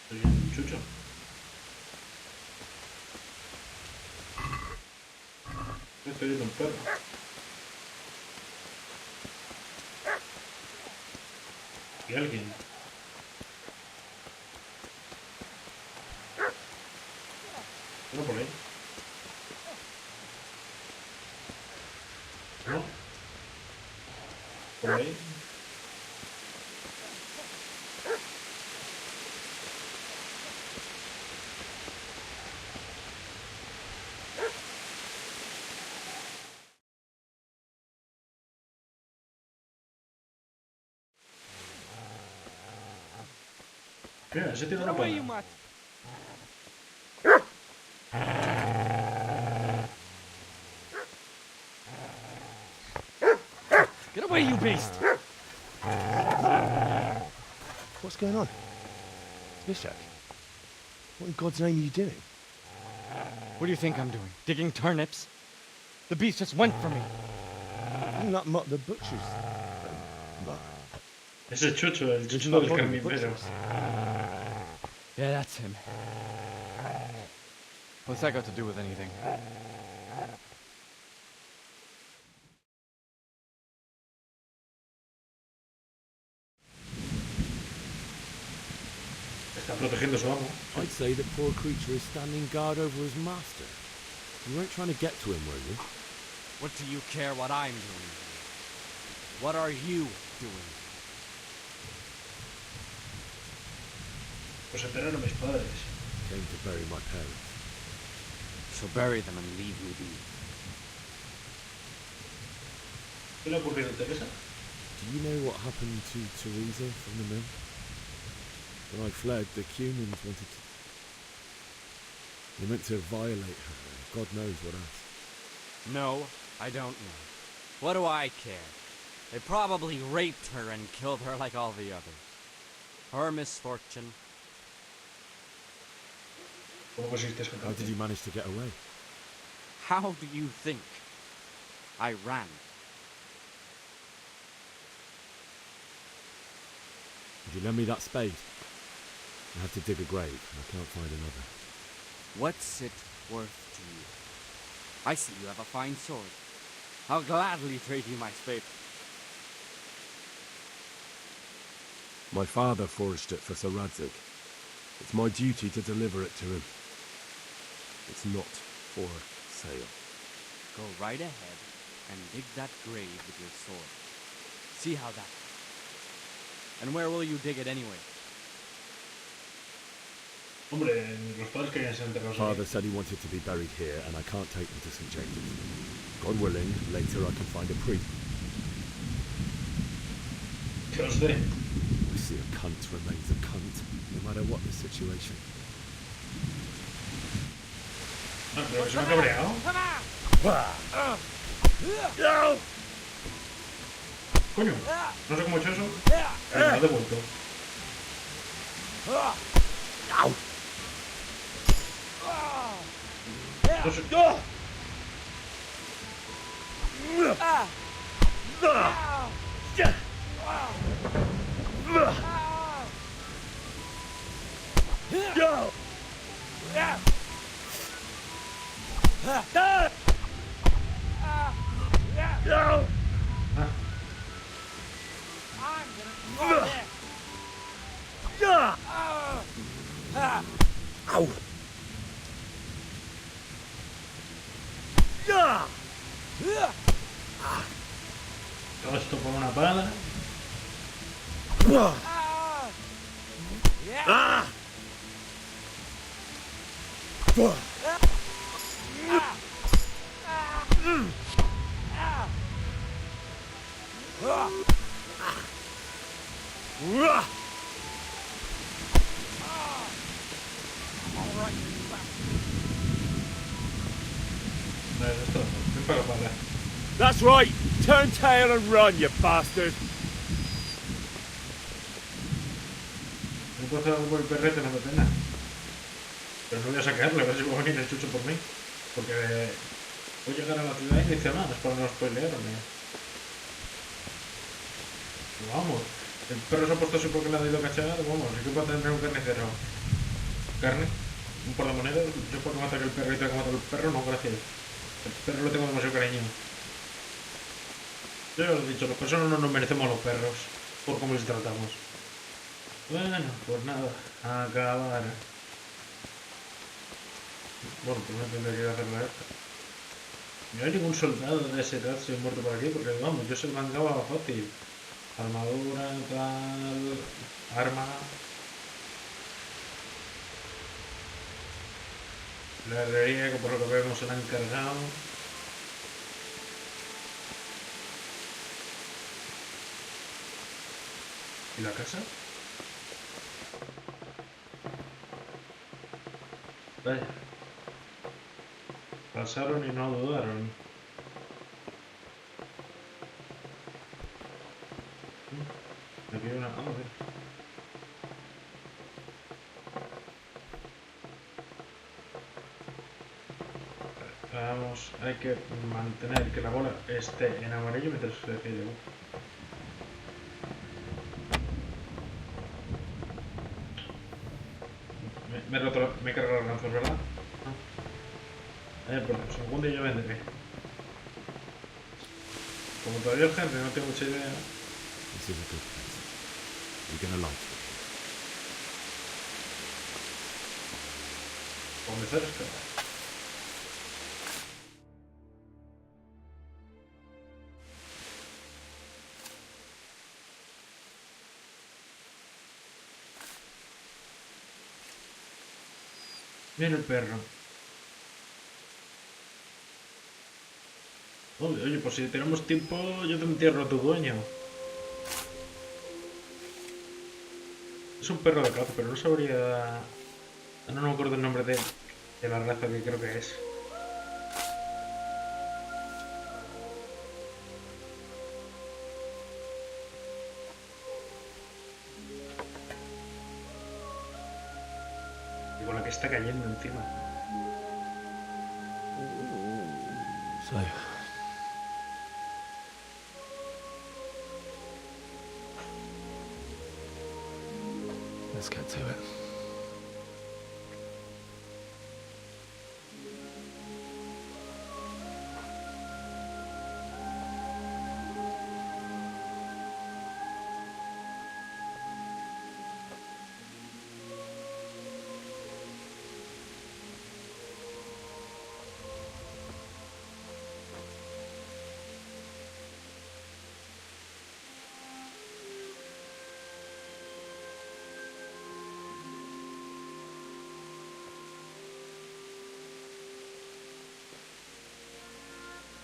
Estoy bien, chucho. Estoy viendo un perro. Y alguien. No por ahí. No. Por ahí. Mira, ese tiene una Away, you pala. Get away, you beast! What's going on? Bishak, what in God's name are you doing? What do you think I'm doing? Digging turnips? The beast just went for me. Isn't that Mutt the butcher's? Ese es Chucho, el Isn't Chucho that del Bobby the carnicero. butcher's? Yeah, that's him. What's that got to do with anything? Está protegiendo a su amo. I'd say the poor creature is standing guard over his master. You weren't trying to get to him, were you? What do you care what I'm doing? What are you doing? Pues enteraron mis padres. Came to bury my parents. So bury them and leave me be. ¿Qué le ha ocurrido a Teresa? Do you know what happened to Teresa from the mill? When I fled, the Cumans wanted to... They meant to violate her, and God knows what else. No, I don't know. What do I care? They probably raped her and killed her like all the others. Her misfortune. How did you manage to get away? How do you think? I ran. Would you lend me that spade? I have to dig a grave, and I can't find another. What's it worth to you? I see you have a fine sword. I'll gladly trade you my spade. My father forged it for Sir Radzig. It's my duty to deliver it to him. It's not for sale. Go right ahead and dig that grave with your sword. See how that... And where will you dig it anyway? Hombre, los padres querían ser enterrados. Father said he wanted to be buried here, and I can't take them to St. James's. God willing, later I can find a priest. I see a cunt remains a cunt, no matter what the situation. Ah, pero se me ha cabreado. Coño, no sé cómo he hecho eso. Pero me lo ha devuelto. No sé. Ow! Todo esto con una pala. That's right! Turn tail and run, you bastard! Me puedo hacer algo por el perrete, no me da pena. Pero no voy a sacarle, a ver si va a venir el chucho por mí. Porque voy a llegar a la ciudad y dice nada, es para no spoilearme. Vamos, el perro se ha puesto así porque le ha ido a cachar, vamos, ¿y qué puede tener un carnicero? ¿Carne? ¿Un par de monedas? Yo puedo matar que el perro y tengo que matar el perro, no, gracias. El perro le tengo demasiado cariño. Yo ya lo he dicho, los personas no nos merecemos a los perros por cómo les tratamos. Bueno, pues nada, a acabar. Bueno, pues no tendré que ir a hacerla esta. No hay ningún soldado de ese Ratio muerto por aquí, porque vamos, yo se mangaba fácil. Armadura, tal... arma... La herrería, que por lo que vemos se la han encargado. ¿Y la casa? Vaya. Pasaron y no dudaron. Aquí hay una... Ah, mira. Vamos, hay que mantener que la bola esté en amarillo mientras se decide. Me he roto, me he cargado los lanzos, ¿verdad? No. Pues un segundo y yo vendré. Como todavía el Henry no tengo mucha idea. This is a good place. You're gonna like it. Comenzar a escalar. Mira el perro. Oye, pues si tenemos tiempo, yo te entierro a tu dueño. Es un perro de caza, pero no sabría... No me acuerdo el nombre de la raza que creo que es. Y con la que está cayendo encima. So, let's get to it.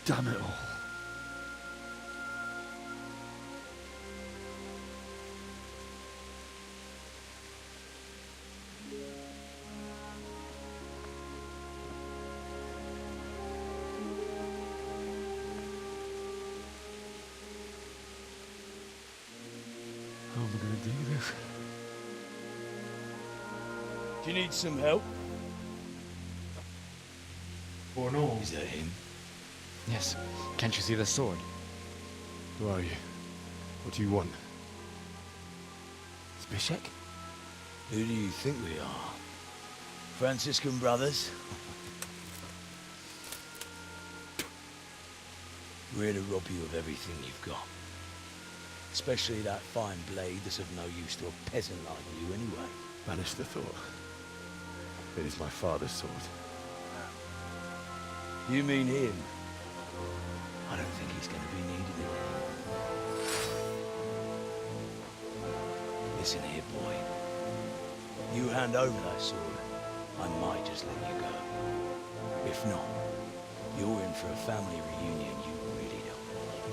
Damn it all. How am I going to do this? Do you need some help? Oh no. Is that him? Yes. Can't you see the sword? Who are you? What do you want? Zbyszek? Who do you think we are? Franciscan brothers? We're here to rob you of everything you've got. Especially that fine blade that's of no use to a peasant like you anyway. Banish the thought. It is my father's sword. You mean him? I don't think he's going to be needing it. Listen here, boy. You hand over that sword, I might just let you go. If not, you're in for a family reunion you really don't.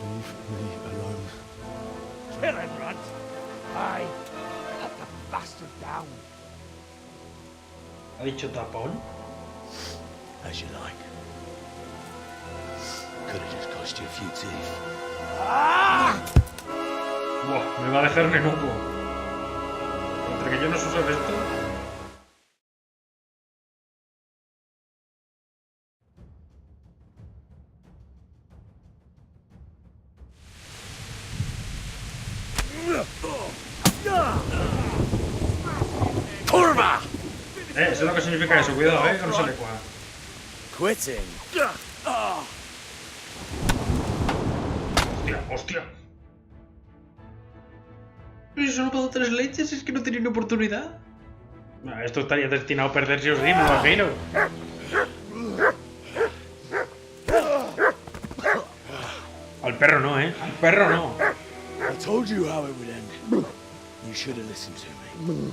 Leave me alone. Kill him, Runt! Aye, cut the bastard down. ¿Ha dicho tapón? As you like. Could have just cost you a few teeth. Buah, me va a dejar menudo. Entre que yo no sé usar esto. ¡Curva! Eso es lo que significa eso. Cuidado, que no se le cuadra. Quitting. Hostia, hostia. ¿Pero solo puedo 3 leches? ¿Es que no tenía ni oportunidad? Esto estaría destinado a perderse os di, me imagino. Al perro no, Al perro no. I told you how it would end. You should have listened to me.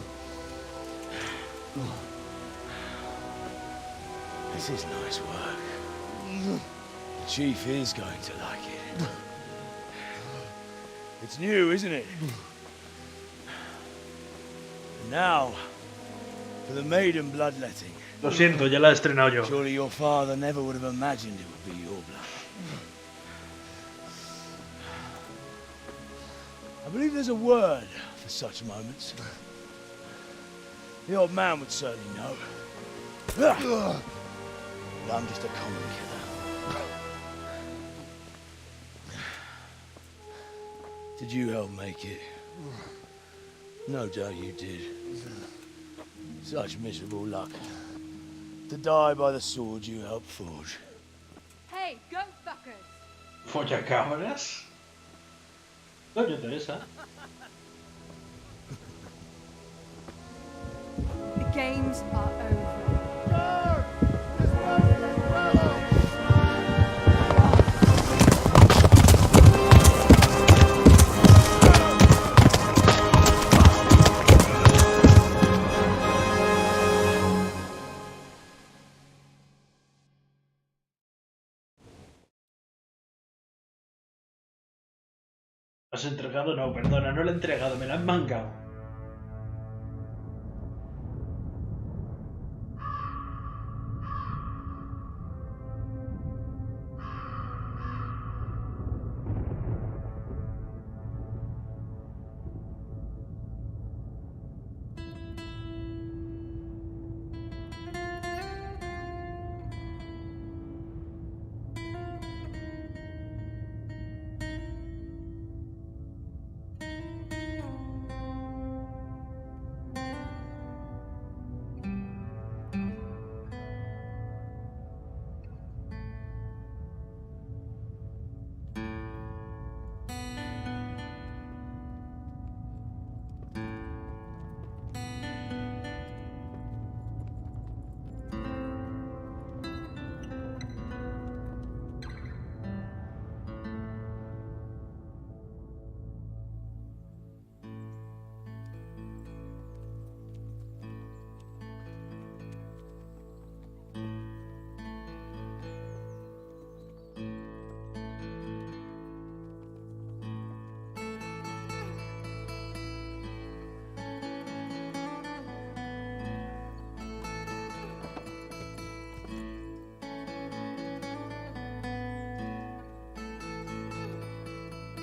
This is nice work. The chief is going to like it. It's new, isn't it? And now, for the maiden bloodletting. Lo siento, ya la he estrenado yo. Surely your father never would have imagined it would be your blood. I believe there's a word for such moments. The old man would certainly know. But I'm just a common killer. Did you help make it? No doubt you did. Such miserable luck. To die by the sword you helped forge. Hey, goat fuckers! Folla cabras. Coño, Teresa. The games are over. ¿Has entregado? No, perdona, no lo he entregado, me la han mangado.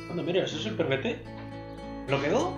Anda, mira, ¿eso es el perrete? ¿Lo quedó?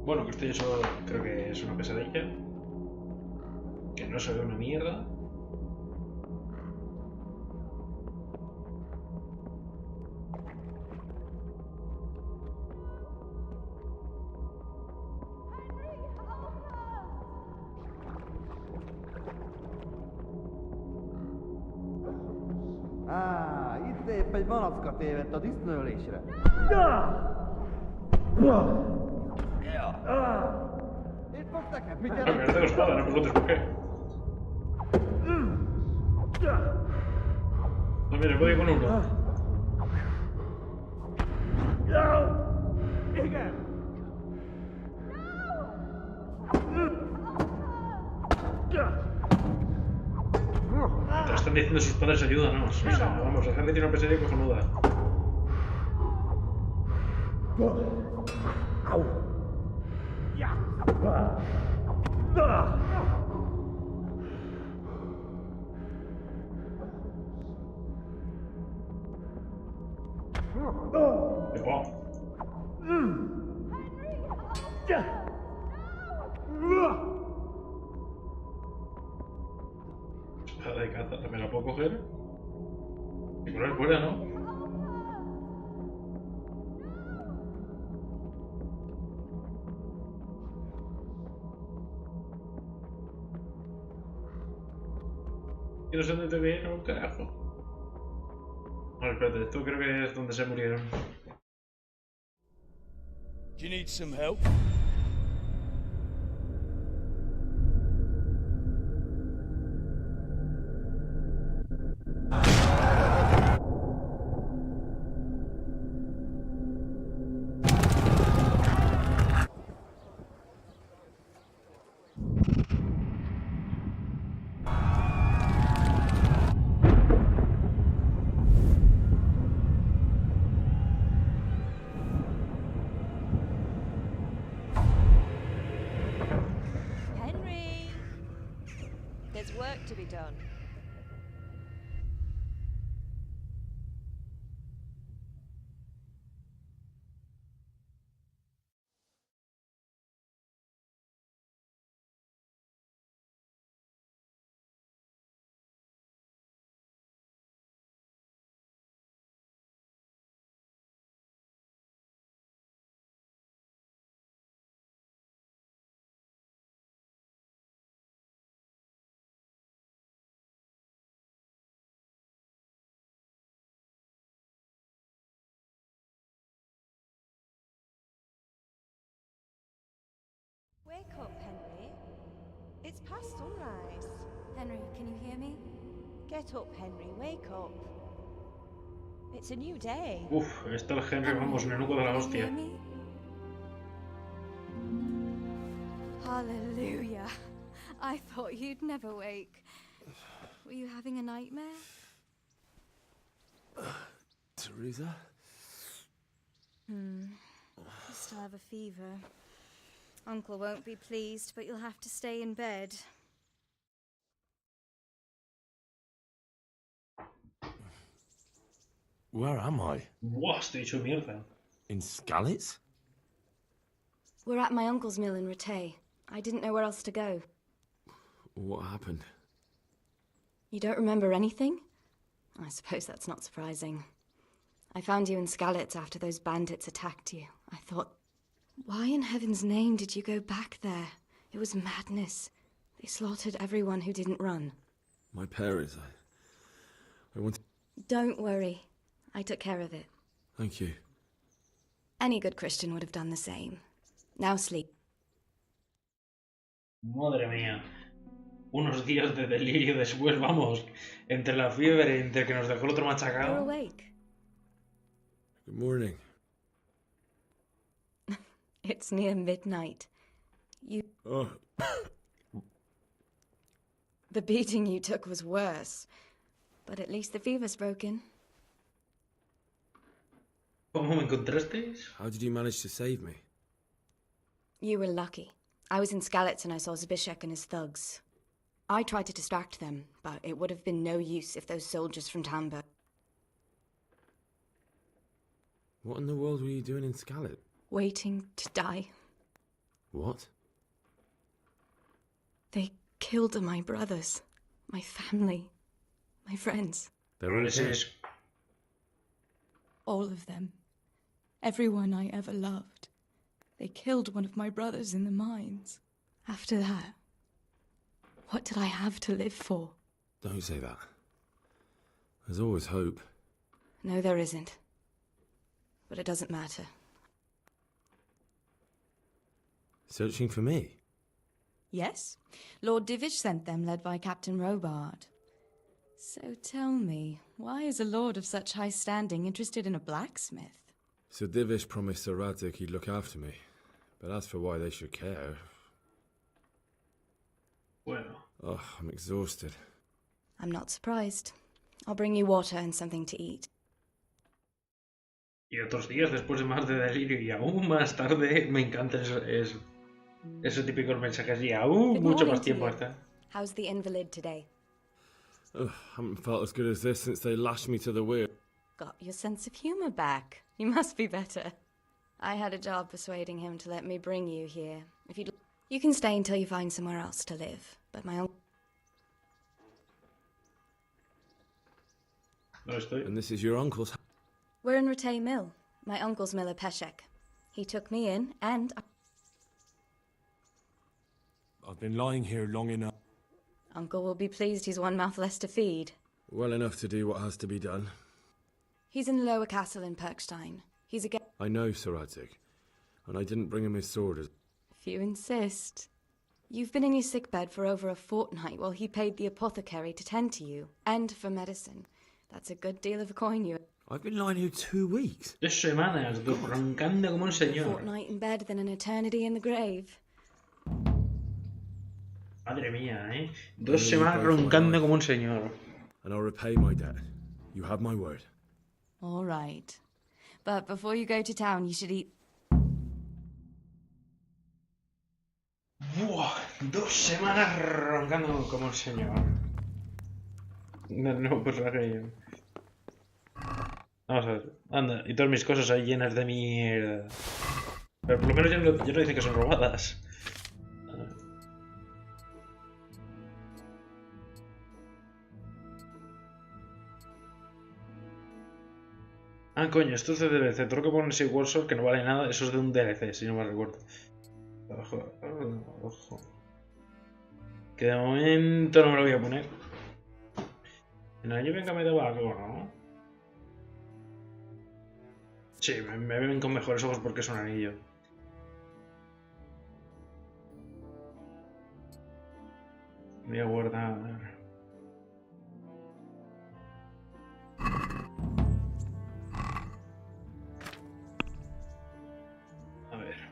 Bueno, que estoy eso creo que es una pesadilla. Que no se ve una mierda. Itt épp egy malacka tévedt a disznőlésre. Itt fogsz neked, mit jelent? Tengo espada, no me preguntes por qué. No, mira, voy con uno. Igen! Te están diciendo sus padres ayúdanos. O sea, vamos, la gente tiene una pesadilla cojonuda. Espada de caza, ¿me la puedo coger? Y poner fuera, ¿no? Yo no sé dónde te viene un carajo. Vale, espérate, esto creo que es donde se murieron. Do you need some help? Henry! There's work to be done. Wake up, Henry. It's past sunrise. Henry, can you hear me? Get up, Henry. Wake up. It's a new day. Uf, está el Henry, vamos, menudo de la hostia. Hallelujah. I thought you'd never wake. Were you having a nightmare? Teresa? You still have a fever. Uncle won't be pleased, but you'll have to stay in bed. Where am I? Buah, estoy hecho mierda. In Skalitz? We're at my uncle's mill in Rattay. I didn't know where else to go. What happened? You don't remember anything? I suppose that's not surprising. I found you in Skalitz after those bandits attacked you. I thought, why in heaven's name did you go back there? It was madness. They slaughtered everyone who didn't run. My parents, I want to... Don't worry. I took care of it. Thank you. Any good Christian would have done the same. Now sleep. Madre mía. Unos días de delirio después, vamos. Entre la fiebre, entre que nos dejó el otro You're machacado. awake. Good morning. It's near midnight. You... Oh. The beating you took was worse. But at least the fever's broken. ¿Cómo me encontrasteis? How did you manage to save me? You were lucky. I was in Skalitz and I saw Zbyszek and his thugs. I tried to distract them, but it would have been no use if those soldiers from Tamba... What in the world were you doing in Skalitz? Waiting to die. What? They killed my brothers, my family, my friends. They're all dead. All of them. Everyone I ever loved. They killed one of my brothers in the mines. After that, what did I have to live for? Don't say that. There's always hope. No, there isn't. But it doesn't matter. Searching for me? Yes. Lord Divish sent them, led by Captain Robard. So tell me, why is a lord of such high standing interested in a blacksmith? Sir Divish promised Sir Radzik he'd look after me. But as for why they should care... Bueno. Oh, I'm exhausted. I'm not surprised. I'll bring you water and something to eat. Y otros días después de más de delirio y aún más tarde, me encanta ese típico mensaje así, aún Good mucho morning más to tiempo you. hasta. How's the invalid today? Ugh, haven't felt as good as this since they lashed me to the wheel. Got your sense of humor back. You must be better. I had a job persuading him to let me bring you here. If you can stay until you find somewhere else to live. But my uncle... And this is your uncle's... We're in Rattay Mill. My uncle's Miller Peshek. He took me in, and... I've been lying here long enough. Uncle will be pleased he's one mouth less to feed. Well enough to do what has to be done. He's in the lower castle in Perkstein. He's a... I know, Sir Adzik. And I didn't bring him his sword as... If you insist. You've been in your sickbed for over a fortnight while he paid the apothecary to tend to you. And for medicine. That's a good deal of a coin you... I've been lying here 2 weeks. 2 semanas, roncando como un A señor. fortnight in bed than an eternity in the grave. Madre mía, ¿eh? 2 semanas roncando como un señor. And I'll repay my debt. You have my word. All right. But before you go to town, you should eat... Buah, 2 semanas roncando como un señor. No, pues la que... Vamos a ver, anda, y todas mis cosas ahí llenas de mierda. Pero por lo menos ya no dicen que son robadas. Ah, coño, esto es de DLC. Tengo que poner ese Warsaw que no vale nada. Eso es de un DLC, si no me recuerdo. Ojo. Que de momento no me lo voy a poner. En el año venga me daba algo, ¿no? Sí, me ven con mejores ojos porque es un anillo. Voy a guardar... A ver.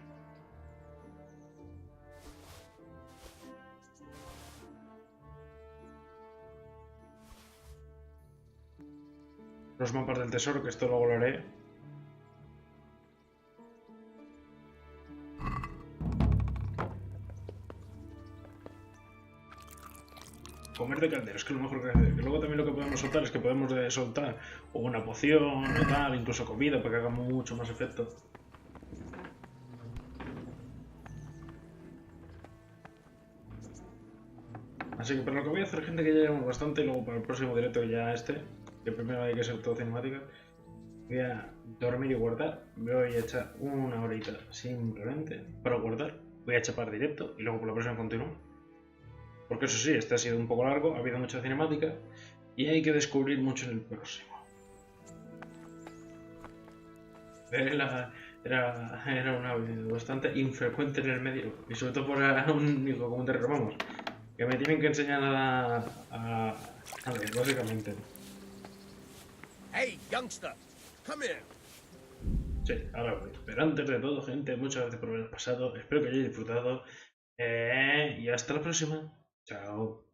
Los mapas del tesoro, que esto luego lo haré. Comer de calderos, que es lo mejor que hacer. Que luego también lo que podemos soltar es que podemos soltar o una poción o tal, incluso comida para que haga mucho más efecto. Así que para lo que voy a hacer, gente, que ya llevamos bastante, y luego para el próximo directo, que ya que primero hay que ser todo cinemática, voy a dormir y guardar. Me voy a echar una horita simplemente para guardar. Voy a chapar directo y luego por la próxima continúo. Porque eso sí, este ha sido un poco largo, ha habido mucha cinemática y hay que descubrir mucho en el próximo. Era una bastante infrecuente en el medio y sobre todo por un hijo como un terreno, vamos, que me tienen que enseñar a leer, básicamente. Hey, youngster, come here. Sí, ahora voy. Pero antes de todo, gente, muchas gracias por haber pasado, espero que hayáis disfrutado y hasta la próxima. Chao.